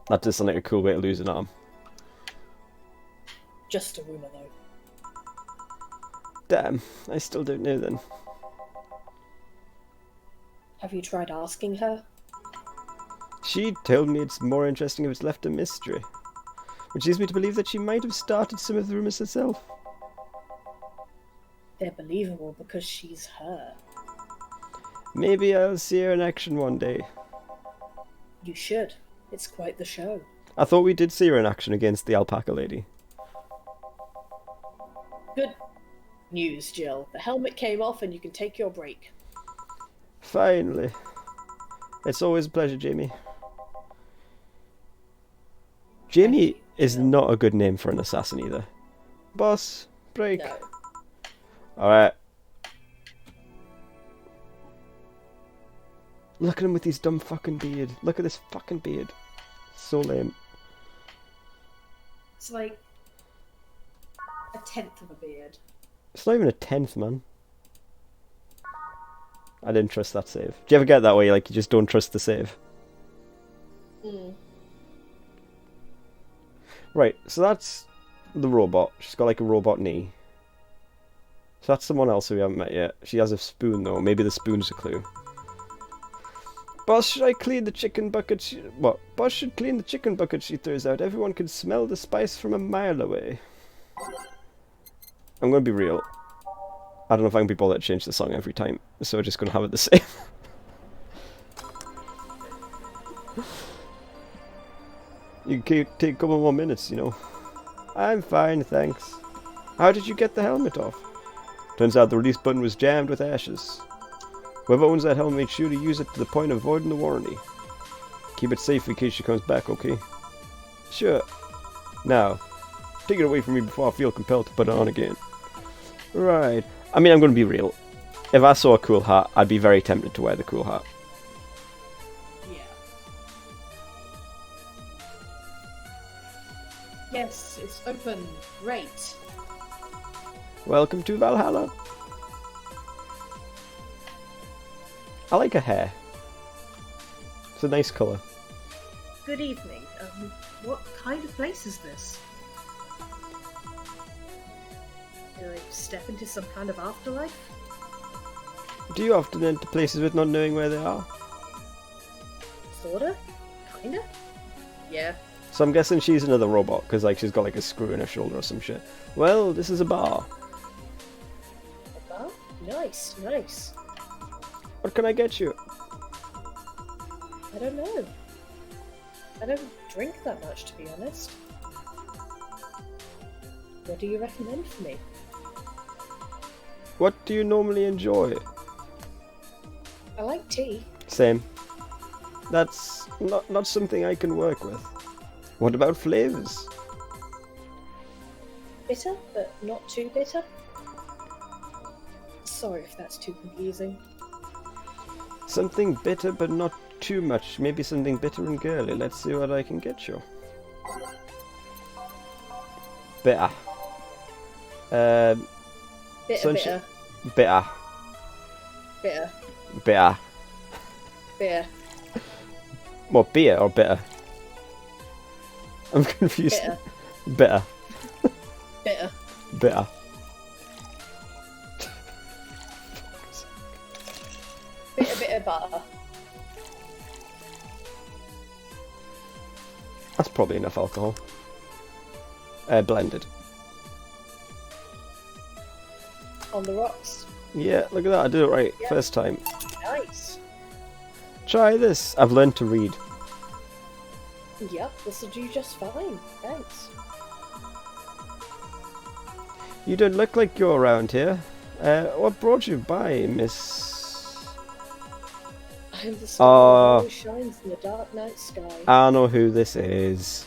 That does sound like a cool way to lose an arm. Just a rumour, though. Damn, I still don't know then. Have you tried asking her? She told me it's more interesting if it's left a mystery. which leads me to believe that she might have started some of the rumours herself. They're believable because she's her. Maybe I'll see her in action one day. You should. It's quite the show. I thought we did see her in action against the alpaca lady. Good news, Jill. The helmet came off and you can take your break. Finally. It's always a pleasure, Jamie. Jamie is not a good name for an assassin either. Boss, break. No. Alright. Look at him with his dumb fucking beard. Look at this fucking beard. So lame. It's like a tenth of a beard. It's not even a tenth, man. I didn't trust that save. Do you ever get that way, like you just don't trust the save? Mm. Right, so that's the robot. She's got like a robot knee. So that's someone else who we haven't met yet. She has a spoon though. Maybe the spoon's a clue. Boss, should I clean the chicken bucket? What? Boss should clean the chicken bucket she throws out. Everyone can smell the spice from a mile away. I'm gonna be real. I don't know if I can be bothered to change the song every time, so we're just gonna have it the same. You can take a couple more minutes, you know. I'm fine, thanks. How did you get the helmet off? Turns out the release button was jammed with ashes. Whoever owns that helmet made sure to use it to the point of voiding the warranty. Keep it safe in case she comes back, okay? Sure. Now, take it away from me before I feel compelled to put it on again. Right. I mean, I'm going to be real. If I saw a cool hat, I'd be very tempted to wear the cool hat. Yeah. Yes, it's open. Great. Welcome to Valhalla. I like her hair. It's a nice colour. Good evening. What kind of place is this? Do I step into some kind of afterlife? Do you often enter places with not knowing where they are? Sorta? Kinda? Yeah. So I'm guessing she's another robot, because like she's got like a screw in her shoulder or some shit. Well, this is a bar. A bar? Nice, nice. What can I get you? I don't know. I don't drink that much, to be honest. What do you recommend for me? What do you normally enjoy? I like tea. Same. That's not something I can work with. What about flavours? Bitter, but not too bitter. Sorry if that's too confusing. Something bitter but not too much. Maybe something bitter and girly. Let's see what I can get you. Bitter. Bitter. Bitter. Bitter. Bitter. Bitter. What, beer or bitter? I'm confused. Bitter. Bitter. Bitter. Bitter. Bitter butter. That's probably enough alcohol. Blended. On the rocks. Yeah, look at that. I did it right. Yeah. First time. Nice. Try this. I've learned to read. Yep, this'll do just fine. Thanks. You don't look like you're around here. What brought you by, Miss... I'm the star that always shines in the dark night sky. I know who this is.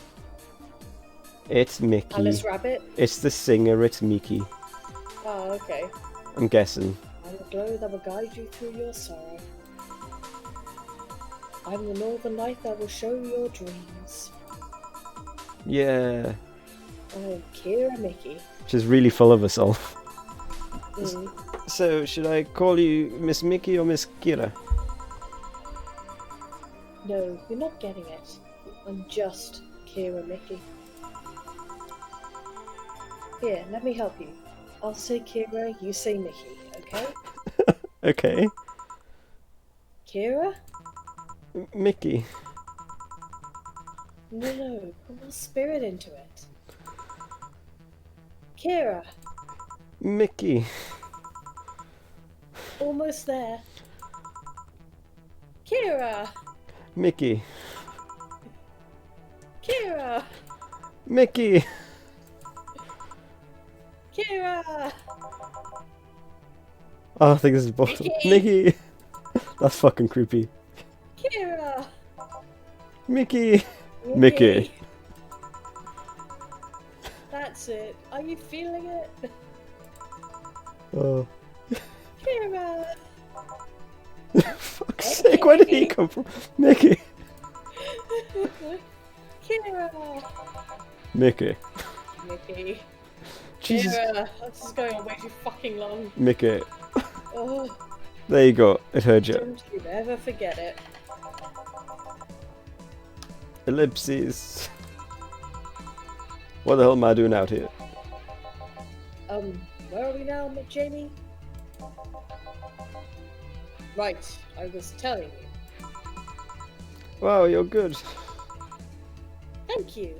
It's Mickey. Alice Rabbit? It's the singer, it's Mickey. Oh, okay. I'm guessing. I'm the glow that will guide you through your sorrow. I'm the northern light that will show your dreams. Yeah. I am Kira Mickey. She's really full of herself. Mm. So, should I call you Miss Mickey or Miss Kira? No, you're not getting it. I'm just Kira Mickey. Here, let me help you. I'll say Kira, you say Mickey, okay? Okay. Kira? Mickey. No, put more spirit into it. Kira, Mickey. almost there. Kira! Mickey. Kira! Mickey. Kira! Oh, I think this is both. Mickey. That's fucking creepy. Kira! Mickey. Mickey. That's it. Are you feeling it? Oh. Kira! Fuck's sake, where did he come from? Mickey. Kira! Mickey. Mickey. Jesus. Kira! This is going on way too fucking long. Mickey. Oh, There you go. It heard you. don't you ever forget it. Ellipses. What the hell am I doing out here? Where are we now, Jamie? Right, I was telling you. Wow, you're good. Thank you.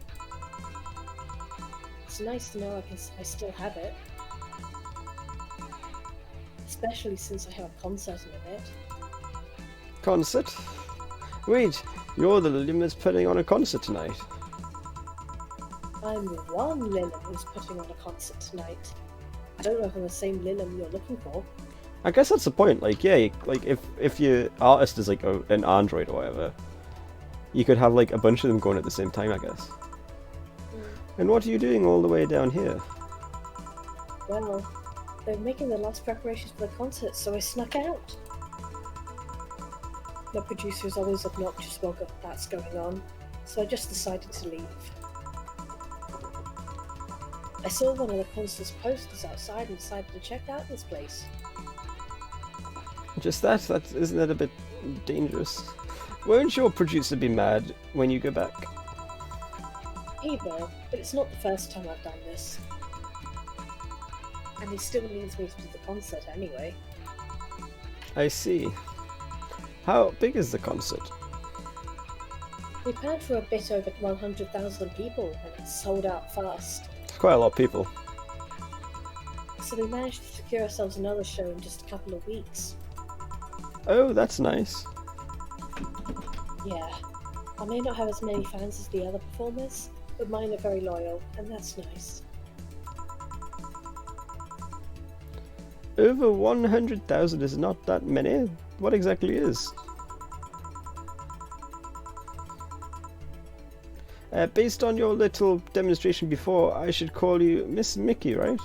It's nice to know I still have it. Especially since I have a concert in a bit. Concert? Wait, you're the Lillian that's putting on a concert tonight. I'm the one Lillian who's putting on a concert tonight. I don't know if I'm the same Lillian you're looking for. I guess that's the point. Like, yeah, like if your artist is like an android or whatever, you could have like a bunch of them going at the same time, I guess. And what are you doing all the way down here? Well, they're making the last preparations for the concert, so I snuck out. The producer's always obnoxious while that's going on, so I just decided to leave. I saw one of the concert's posters outside and decided to check out this place. Just that? Isn't that a bit dangerous? Won't your producer be mad when you go back? He will, but it's not the first time I've done this. And he still needs me to do the concert anyway. I see. How big is the concert? We planned for a bit over 100,000 people, and it sold out fast. It's quite a lot of people. So we managed to secure ourselves another show in just a couple of weeks. Oh, that's nice. Yeah, I may not have as many fans as the other performers, but mine are very loyal, and that's nice. Over 100,000 is not that many. What exactly is? Based on your little demonstration before, I should call you Miss Mickey, right?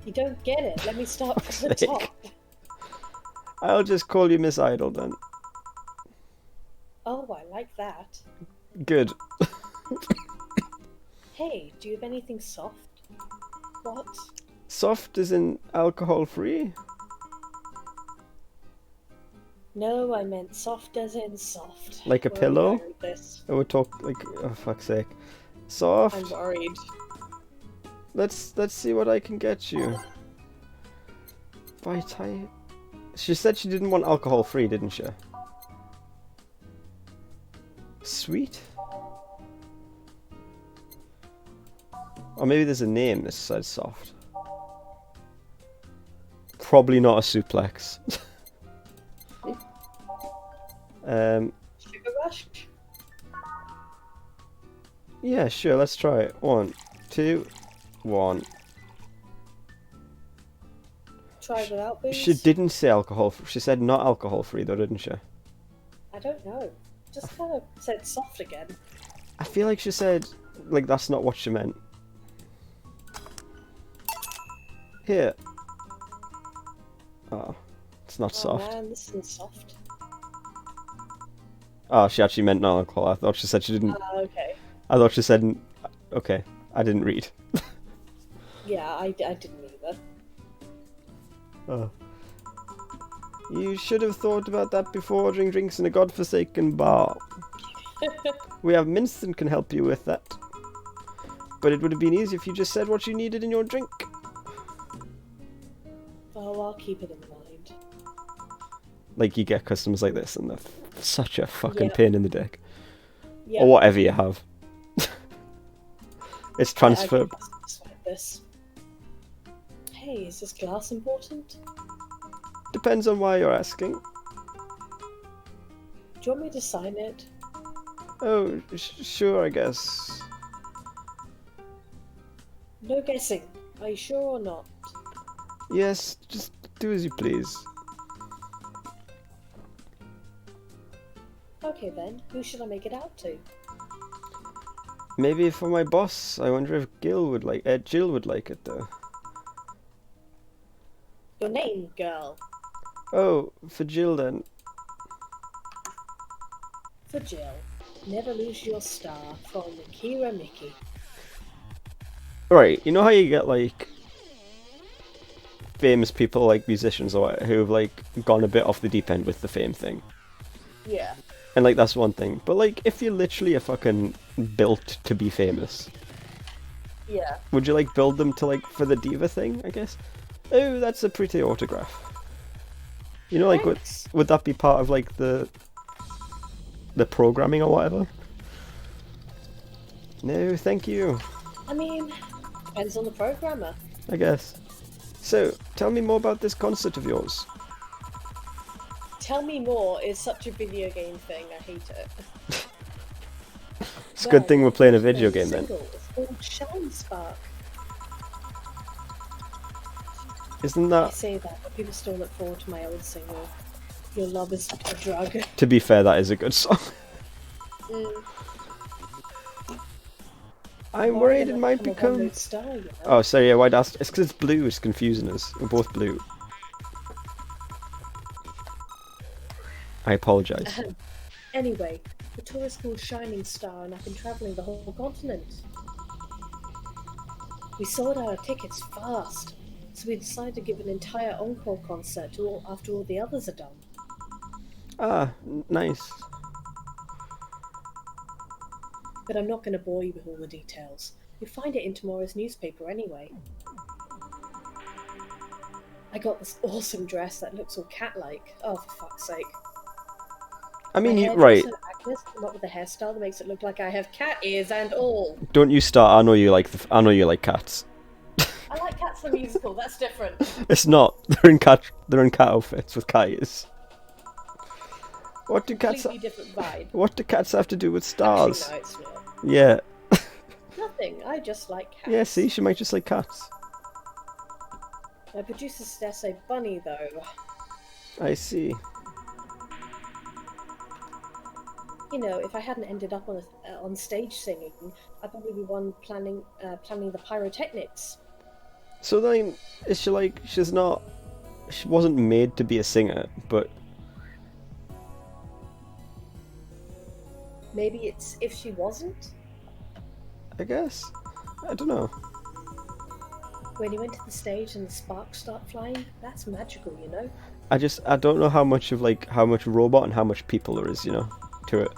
You don't get it. Let me start from the sake. top. I'll just call you Miss Idle then. Oh, I like that. Good. Hey, do you have anything soft? What? Soft is in alcohol free? No, I meant soft as in soft. Like a Worried pillow? I heard this. I would talk like, oh fuck's sake. Soft? I'm worried. Let's see what I can get you. Vitae. She said she didn't want alcohol free, didn't she? Sweet? Or maybe there's a name that says soft. Probably not a suplex. Sugar Rush? Yeah, sure, let's try it. 1, 2, 1. Try without booze? She didn't say alcohol. She said not alcohol free though, didn't she? I don't know. Just kind of said soft again. I feel like she said, like, that's not what she meant. Here. Oh, it's not soft. Oh man, this isn't soft. Oh, she actually meant no alcohol. I thought she said she didn't. Okay. I thought she said. Okay, I didn't read. Yeah, I didn't either. Oh. You should have thought about that before ordering drinks in a godforsaken bar. We have mints that can help you with that. But it would have been easier if you just said what you needed in your drink. Oh, I'll keep it in mind. Like, you get customers like this and they're such a fucking Yeah. pain in the dick. Yeah. Or whatever you have. It's transfer. This. Hey, is this glass important? Depends on why you're asking. Do you want me to sign it? Oh, sure, I guess. No guessing. Are you sure or not? Yes, just do as you please. Okay then, who should I make it out to? Maybe for my boss. I wonder if Jill would like it though. Your name, girl. Oh, for Jill then. For Jill. Never lose your star from Kira Mickey. Right, you know how you get like famous people like musicians or what, who've like gone a bit off the deep end with the fame thing. Yeah. And like that's one thing. But like if you're literally a fucking built to be famous, Yeah. would you like build them to like for the diva thing, I guess? Oh, that's a pretty autograph. You know, like would that be part of like the programming or whatever? No, thank you. I mean, depends on the programmer. I guess. So, tell me more about this concert of yours. Tell me more is such a video game thing. I hate it. It's a good thing we're playing a video game then. It's called Shine Spark. Isn't I that... say that, but people still look forward to my old single. Your love is a drug. To be fair, that is a good song. Mm. I'm worried it might become... Star, you know? Oh, sorry, yeah, why'd ask? It's because it's blue, it's confusing us. We're both blue. I apologise. Anyway, the tour is called Shining Star, and I've been travelling the whole continent. We sold our tickets fast, so we decided to give an entire encore concert after all the others are done. Ah, nice. But I'm not going to bore you with all the details. You'll find it in tomorrow's newspaper anyway. I got this awesome dress that looks all cat-like. Oh, for fuck's sake. I mean, My you, right. Agnes came up with a hairstyle that makes it look like I have cat ears and all. Don't you start, I know you like cats. I like Cats the Musical, that's different. It's not. They're in cat outfits with cat ears. What do cats Completely different vibe. What do cats have to do with stars? Actually, no, it's not. Yeah. Nothing, I just like cats. Yeah, see, she might just like cats. My producer suggests a bunny, though. I see. You know, if I hadn't ended up on stage singing, I'd probably be one planning the pyrotechnics. So then, is she like, she wasn't made to be a singer, but... Maybe it's if she wasn't? I guess. I don't know. When you went to the stage and the sparks start flying, that's magical, you know? I don't know how much robot and how much people there is, you know, to it.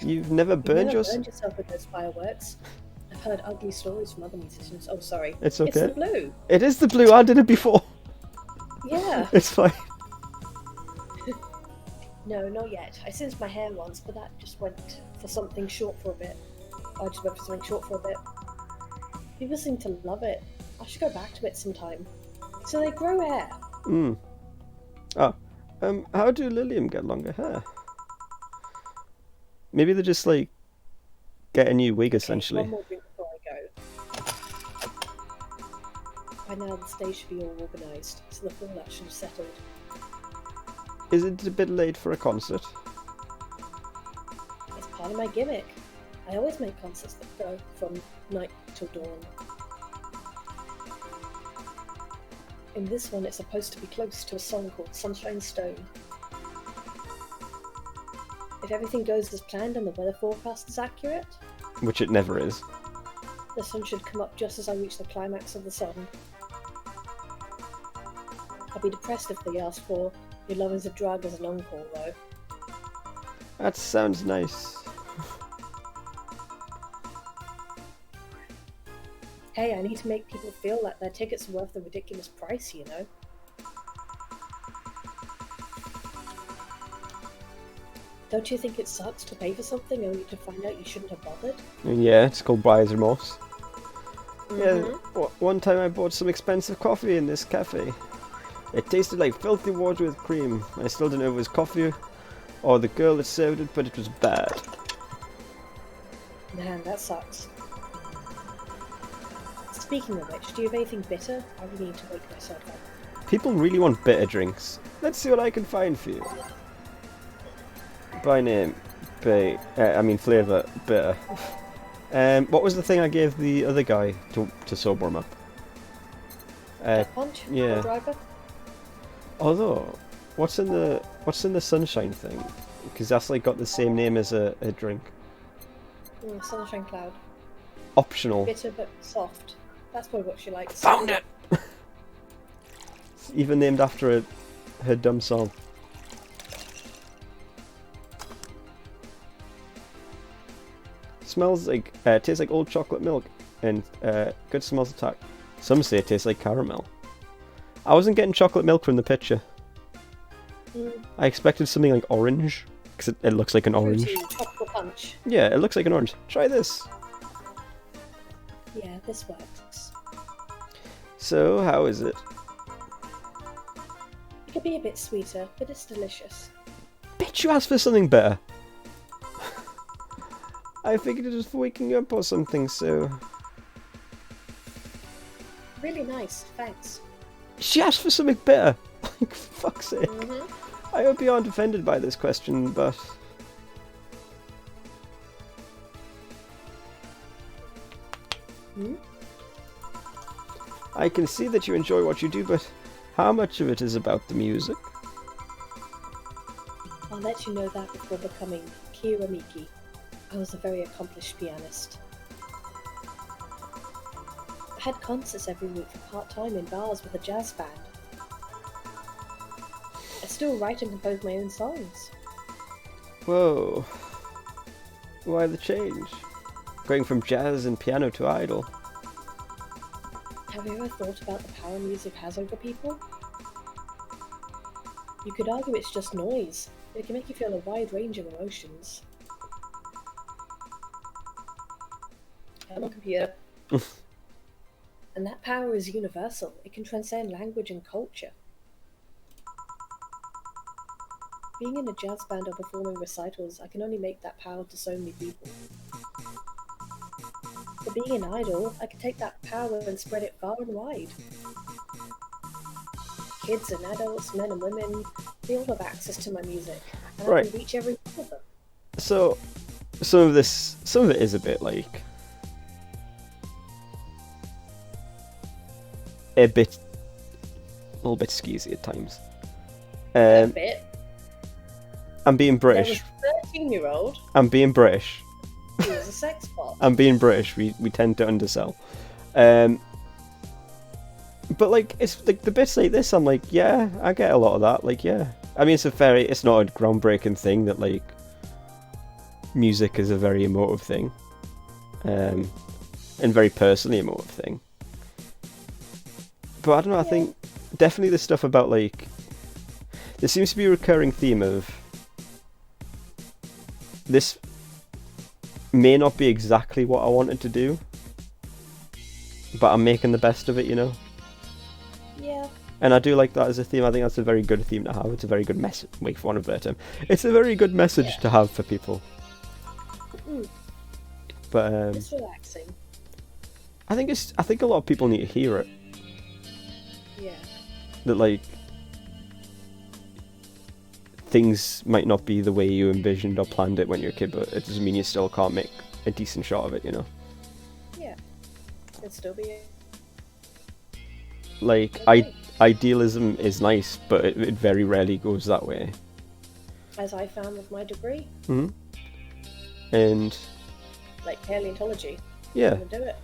You've never burned yourself with those fireworks. I've heard ugly stories from other musicians. Oh, sorry. It's okay. It's the blue. It is the blue. I did it before. Yeah. It's fine. No, not yet. I singed my hair once, but that just went for something short for a bit. I just went for something short for a bit. People seem to love it. I should go back to it sometime. So they grow hair. Oh. How do Lilium get longer hair? Maybe they just like get a new wig essentially. One more drink before I go. By now the stage should be all organised, so the fallout should have settled. Is it a bit late for a concert? It's part of my gimmick. I always make concerts that go from night till dawn. In this one, it's supposed to be close to a song called Sunshine Stone. If everything goes as planned and the weather forecast is accurate, Which it never is. the sun should come up just as I reach the climax of the song. I'll be depressed if they ask for Your Love is a Drug as an encore, though. That sounds nice. Hey, I need to make people feel like their tickets are worth the ridiculous price, you know? Don't you think it sucks to pay for something only to find out you shouldn't have bothered? Yeah, it's called buyer's remorse. Yeah, Mhm. one time I bought some expensive coffee in this cafe. It tasted like filthy water with cream. I still don't know if it was coffee or the girl that served it, but it was bad. Man, that sucks. Speaking of which, do you have anything bitter? I really need to wake myself up. People really want bitter drinks. Let's see what I can find for you. By name, flavour, bitter. What was the thing I gave the other guy to sober him up? Gut punch? yeah. Or driver? Although, what's in the sunshine thing? Because that's like got the same name as a drink. Sunshine cloud. Optional. Bitter but soft. That's probably what she likes. Found it! It's even named after her dumb song. Smells like, tastes like old chocolate milk, and good smells attack. Some say it tastes like caramel. I wasn't getting chocolate milk from the picture. I expected something like orange, because it looks like an orange. Fruity, tropical punch. Yeah, it looks like an orange. Try this. Yeah, this works. So, how is it? It could be a bit sweeter, but it's delicious. Bet you asked for something better. I figured it was for waking you up or something, so... Really nice, thanks. She asked for something better! Like, fuck's sake. I hope you aren't offended by this question, but... I can see that you enjoy what you do, but how much of it is about the music? I'll let you know that before becoming Kira Miki. I was a very accomplished pianist. I had concerts every week for part-time in bars with a jazz band. I still write and compose my own songs. Whoa. Why the change? Going from jazz and piano to idol. Have you ever thought about the power music has over people? You could argue it's just noise, but it can make you feel a wide range of emotions. I'm a computer. And that power is universal. It can transcend language and culture. Being in a jazz band or performing recitals, I can only make that power to so many people. But being an idol, I can take that power and spread it far and wide. Kids and adults, men and women, they all have access to my music, and I can reach every one of them. So, some of it is a bit like... a little bit skeezy at times. A bit. I'm being British. There was a 13-year-old. I'm being British. He was a sex bot. I'm being British. We tend to undersell. But like it's like the bits like this. I'm like, yeah, I get a lot of that. Like, yeah. I mean, it's not a groundbreaking thing that like music is a very emotive thing, and very personally emotive thing. But I don't know. I think definitely the stuff about like there seems to be a recurring theme of this may not be exactly what I wanted to do, but I'm making the best of it, you know? Yeah. And I do like that as a theme. I think that's a very good theme to have. It's a very good message. Wait, for want of a better term. It's a very good message to have for people. But it's relaxing. I think a lot of people need to hear it. Yeah. That like things might not be the way you envisioned or planned it when you're a kid, but it doesn't mean you still can't make a decent shot of it, you know? Yeah. It'd still be like idealism is nice, but it very rarely goes that way. As I found with my degree. And like paleontology. Yeah. I'm gonna do it.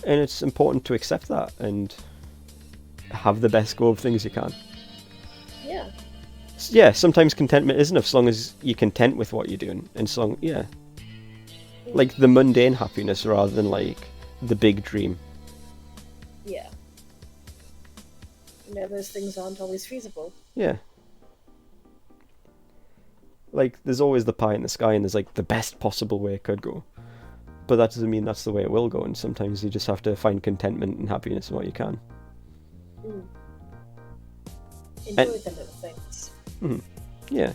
And it's important to accept that and have the best go of things you can. Yeah. Yeah, sometimes contentment is enough, as long as you're content with what you're doing. And so, yeah. Like the mundane happiness rather than like the big dream. Yeah. You know, those things aren't always feasible. Yeah. Like, there's always the pie in the sky, and there's like the best possible way it could go. But that doesn't mean that's the way it will go, and sometimes you just have to find contentment and happiness in what you can. Enjoy the little things. Yeah.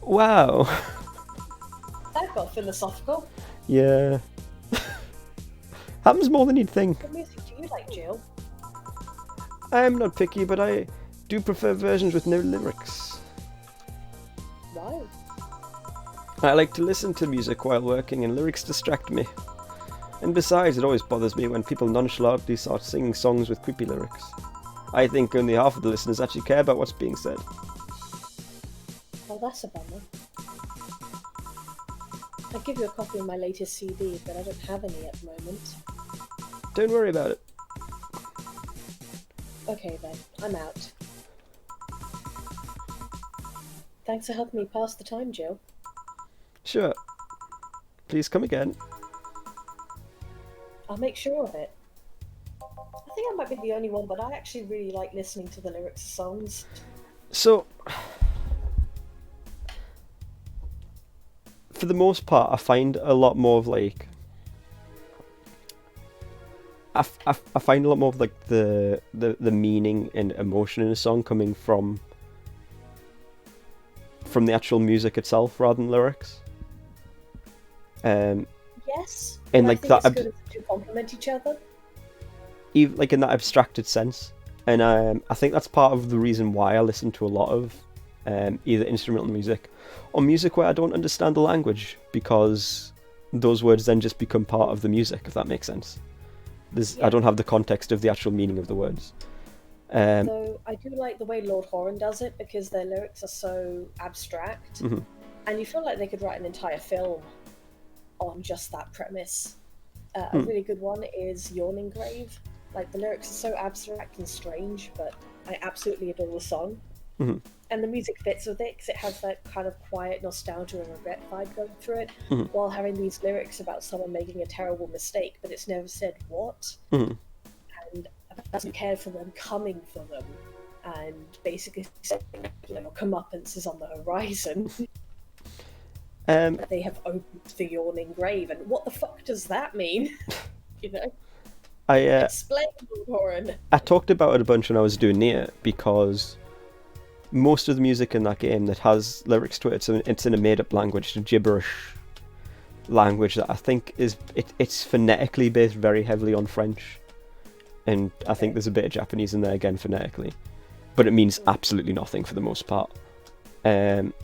Wow. That got philosophical. Yeah. Happens more than you'd think. What music do you like, Jill? I'm not picky, but I do prefer versions with no lyrics. Why? I like to listen to music while working, and lyrics distract me. And besides, it always bothers me when people nonchalantly start singing songs with creepy lyrics. I think only half of the listeners actually care about what's being said. Oh, that's a bummer. I'll give you a copy of my latest CD, but I don't have any at the moment. Don't worry about it. Okay then, I'm out. Thanks for helping me pass the time, Jill. Sure. Please come again. I'll make sure of it. I think I might be the only one, but I actually really like listening to the lyrics of songs. So, for the most part, I find a lot more of like... I find a lot more of like the meaning and emotion in a song coming from the actual music itself rather than lyrics. Yes. And I like think that, it's good if the two complement each other. even like in that abstracted sense, and I think that's part of the reason why I listen to a lot of either instrumental music or music where I don't understand the language, because those words then just become part of the music, if that makes sense. I don't have the context of the actual meaning of the words. Though I do like the way Lord Horan does it, because their lyrics are so abstract, and you feel like they could write an entire film on just that premise. A really good one is Yawning Grave. Like, the lyrics are so abstract and strange, but I absolutely adore the song. And the music fits with it, because it has that kind of quiet nostalgia and regret vibe going through it, while having these lyrics about someone making a terrible mistake, but it's never said what. And doesn't care for them coming for them, and basically saying, you know, comeuppance is on the horizon. They have opened the yawning grave, and what the fuck does that mean? You know? Explain, Warren. I talked about it a bunch when I was doing Nier, because most of the music in that game that has lyrics to it, it's in a made-up language, a gibberish language that I think it's phonetically based very heavily on French, and I think there's a bit of Japanese in there again phonetically, but it means absolutely nothing for the most part. But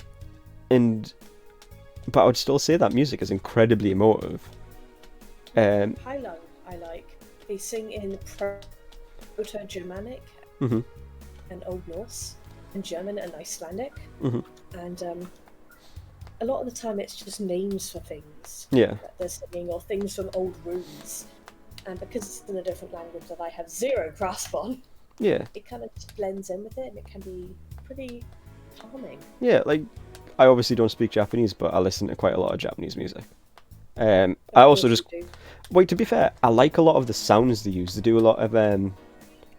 I would still say that music is incredibly emotive. Highland, I like. They sing in Proto-Germanic and Old Norse and German and Icelandic, and a lot of the time it's just names for things that they're singing, or things from old runes. And because it's in a different language that I have zero grasp on, it kind of just blends in with it, and it can be pretty calming. Yeah, like, I obviously don't speak Japanese, but I listen to quite a lot of Japanese music. I also just... Wait, to be fair, I like a lot of the sounds they use. They do a lot of... and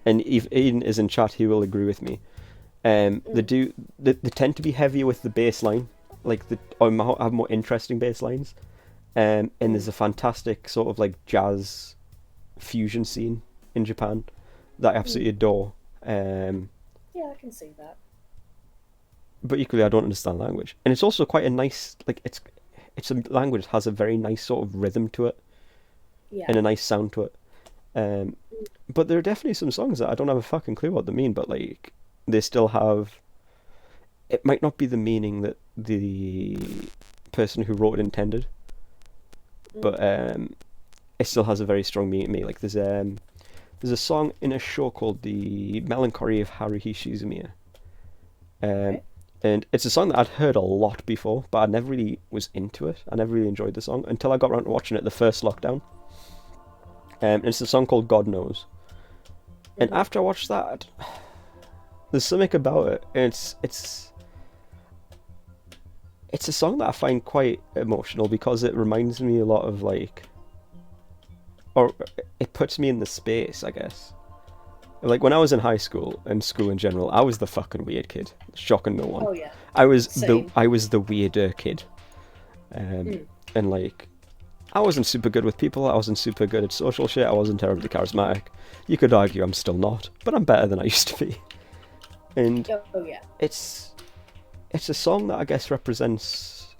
if Aiden is in chat, he will agree with me. They tend to be heavier with the bass line. Like, have more interesting bass lines. And there's a fantastic sort of, like, jazz fusion scene in Japan that I absolutely adore. Yeah, I can see that. But equally, I don't understand language, and it's also quite a nice, like, it's a language that has a very nice sort of rhythm to it, and a nice sound to it. But there are definitely some songs that I don't have a fucking clue what they mean, but like, they still have. It might not be the meaning that the person who wrote it intended, but it still has a very strong meaning to me. Like, there's a song in a show called The Melancholy of Haruhi Shizumiya. And it's a song that I'd heard a lot before, but I never really was into it. I never really enjoyed the song until I got around to watching it the first lockdown. And it's a song called God Knows. And after I watched that, there's something about it. And it's a song that I find quite emotional, because it reminds me a lot of, like... Or it puts me in the space, I guess, Like, when I was in high school, and school in general, I was the fucking weird kid. Shocking no one. Oh yeah. I was Same. I was the weirder kid. And, like, I wasn't super good with people, I wasn't super good at social shit, I wasn't terribly charismatic. You could argue I'm still not, but I'm better than I used to be. And Oh yeah. it's a song that I guess represents,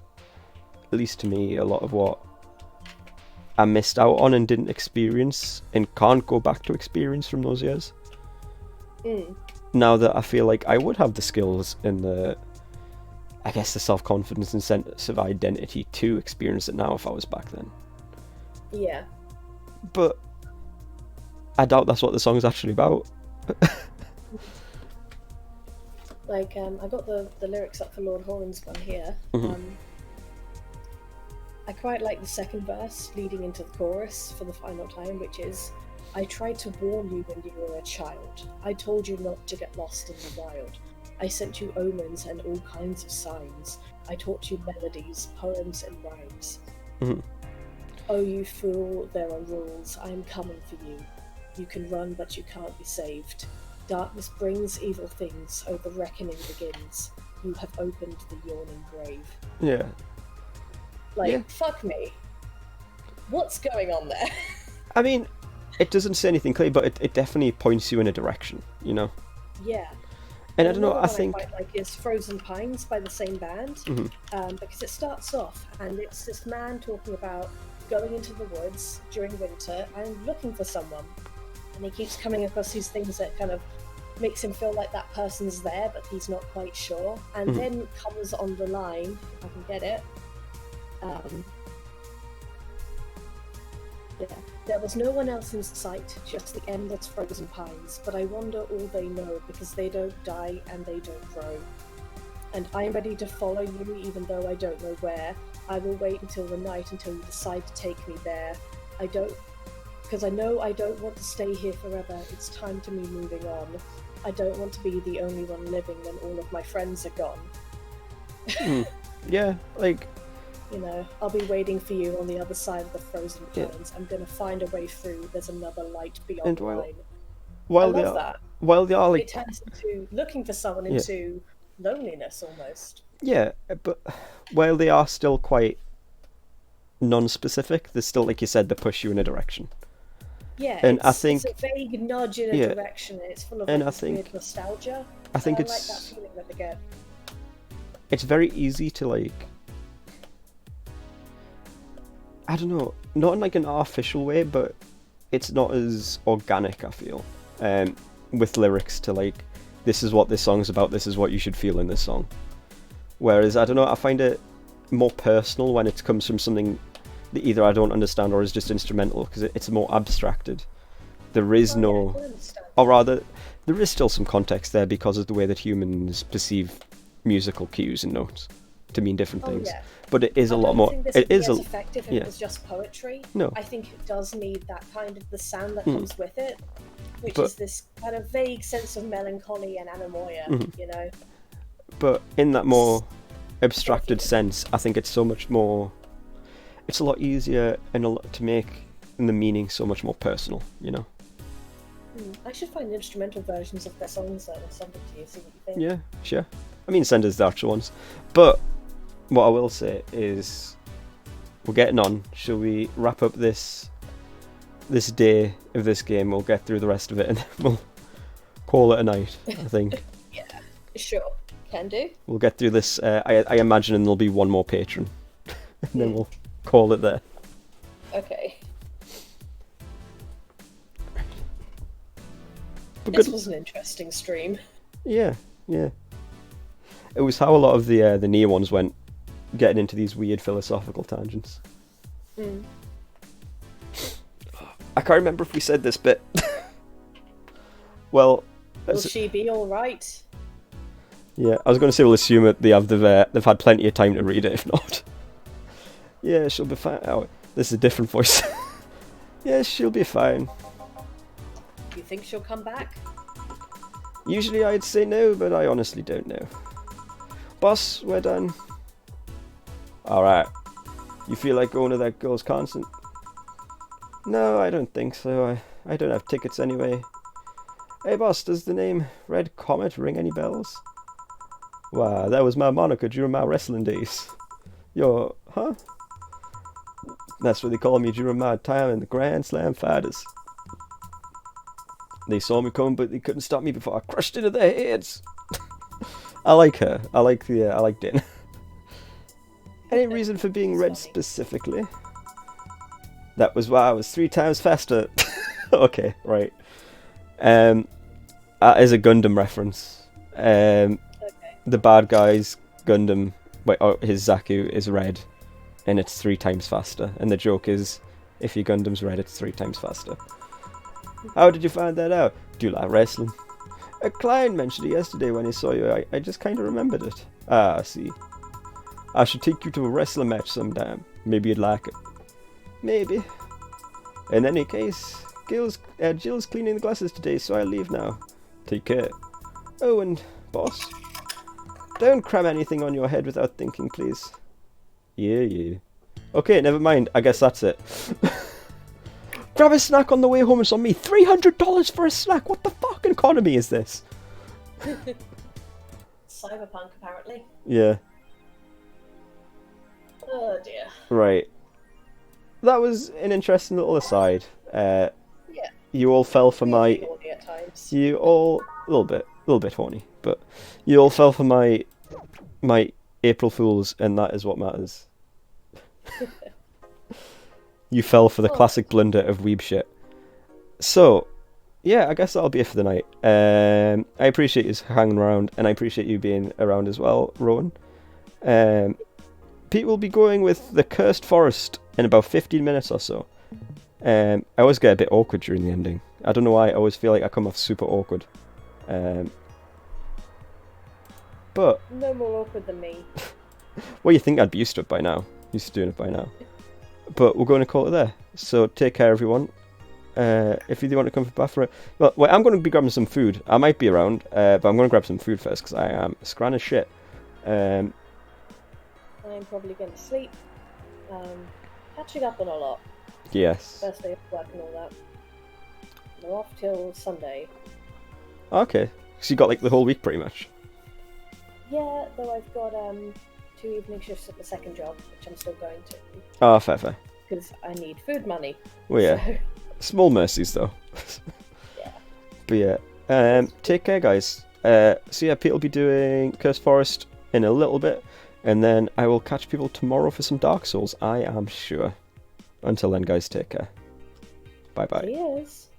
at least to me, a lot of what I missed out on and didn't experience and can't go back to experience from those years. Now that I feel like I would have the skills and the self-confidence and sense of identity to experience it now if I was back then. Yeah. But I doubt that's what the song's actually about. Like, I got the lyrics up for Lord Horn's one here. I quite like the second verse leading into the chorus for the final time, which is, I tried to warn you when you were a child. I told you not to get lost in the wild. I sent you omens and all kinds of signs. I taught you melodies, poems, and rhymes. Oh, you fool, there are rules. I am coming for you. You can run, but you can't be saved. Darkness brings evil things. Oh, the reckoning begins. You have opened the yawning grave. Yeah. Like, fuck me. What's going on there? I mean, it doesn't say anything clear, but it definitely points you in a direction, you know? Yeah. And I don't know, Another I one think... I quite like is Frozen Pines by the same band, because it starts off and it's this man talking about going into the woods during winter and looking for someone. And he keeps coming across these things that kind of makes him feel like that person's there, but he's not quite sure. And then comes on the line, if I can get it. There was no one else in sight, just the endless frozen pines, but I wonder all they know, because they don't die and they don't grow. And I'm ready to follow you even though I don't know where. I will wait until the night until you decide to take me there. Because I know I don't want to stay here forever. It's time to me moving on. I don't want to be the only one living when all of my friends are gone. Yeah, like... You know, I'll be waiting for you on the other side of the frozen pines. I'm gonna find a way through. There's another light beyond the line. While they are like... It turns into looking for someone into loneliness almost. Yeah, but while they are still quite non-specific, they're still, like you said, they push you in a direction. Yeah, and I think it's a vague nudge in a direction, and it's full of weird nostalgia. I think I like that feeling that they get. It's very easy to, like, I don't know, not in like an artificial way, but it's not as organic, I feel, with lyrics to like, this is what this song's about, this is what you should feel in this song. Whereas, I don't know, I find it more personal when it comes from something that either I don't understand or is just instrumental, because it's more abstracted. There is or rather, there is still some context there because of the way that humans perceive musical cues and notes to mean different things. Yeah. But it is a lot more. It is as effective if it was just poetry. No. I think it does need that kind of the sound that comes with it, which is this kind of vague sense of melancholy and anemoia, you know. But in that more abstracted sense, I think it's so much more. It's a lot easier and to make the meaning so much more personal, you know. I should find instrumental versions of their songs and send them to you, see what you think. Yeah, sure. I mean, send us the actual ones. But what I will say is, we're getting on. Shall we wrap up this day of this game? We'll get through the rest of it and then we'll call it a night, I think. Yeah, sure. Can do. We'll get through this. I imagine there'll be one more patron. And then we'll call it there. Okay. But this was an interesting stream. Yeah. It was how a lot of the near ones went, getting into these weird philosophical tangents. I can't remember if we said this bit. Well, will she be all right? Yeah, I was going to say we'll assume that they've had plenty of time to read it. If not, yeah, she'll be fine. Oh, this is a different voice. Yeah, she'll be fine. You think she'll come back? Usually I'd say no, but I honestly don't know. Boss, we're done. Alright. You feel like going to that girl's concert? No, I don't think so. I don't have tickets anyway. Hey boss, does the name Red Comet ring any bells? Wow, that was my moniker during my wrestling days. Huh? That's what they called me during my time in the Grand Slam fighters. They saw me coming, but they couldn't stop me before I crushed into their heads. I like her. I like Din. Any reason for being red specifically? That was why I was 3 times faster. Okay, right. That is a Gundam reference. Okay. The bad guy's Gundam, his Zaku is red, and it's 3 times faster. And the joke is, if your Gundam's red, it's 3 times faster. How did you find that out? Do you like wrestling? A client mentioned it yesterday when he saw you. I just kind of remembered it. Ah, I see. I should take you to a wrestling match sometime. Maybe you'd like it. Maybe. In any case, Jill's cleaning the glasses today, so I'll leave now. Take care. Oh, and boss, don't cram anything on your head without thinking, please. Yeah. Okay, never mind. I guess that's it. Grab a snack on the way home. It's on me. $300 for a snack. What the fucking economy is this? Cyberpunk, apparently. Yeah. Oh dear. Right. That was an interesting little aside. Yeah. You all fell for my. Horny at times. You all a little bit horny, but you all fell for my April Fools, and that is what matters. You fell for the classic blunder of weeb shit. So, yeah, I guess that'll be it for the night. I appreciate you hanging around, and I appreciate you being around as well, Rowan. Pete will be going with the Cursed Forest in about 15 minutes or so. I always get a bit awkward during the ending. I don't know why, I always feel like I come off super awkward. But... No more awkward than me. Well, you think I'd be used to it by now. Used to doing it by now. But we're going to call it there. So take care, everyone. If you do want to come for bath for it... Well, I'm going to be grabbing some food. I might be around, but I'm going to grab some food first, because I am scran as shit. I'm probably going to sleep. Catching up on a lot. Yes. First day of work and all that. We're off till Sunday. Okay. So you got like the whole week pretty much. Yeah, though I've got 2 evening shifts at the second job, which I'm still going to. Ah, fair. Because I need food money. Well, yeah. So... Small mercies, though. Yeah. But yeah. Take care, guys. So yeah, Pete will be doing Cursed Forest in a little bit, and then I will catch people tomorrow for some Dark Souls, I am sure. Until then, guys, take care. Bye-bye. Cheers.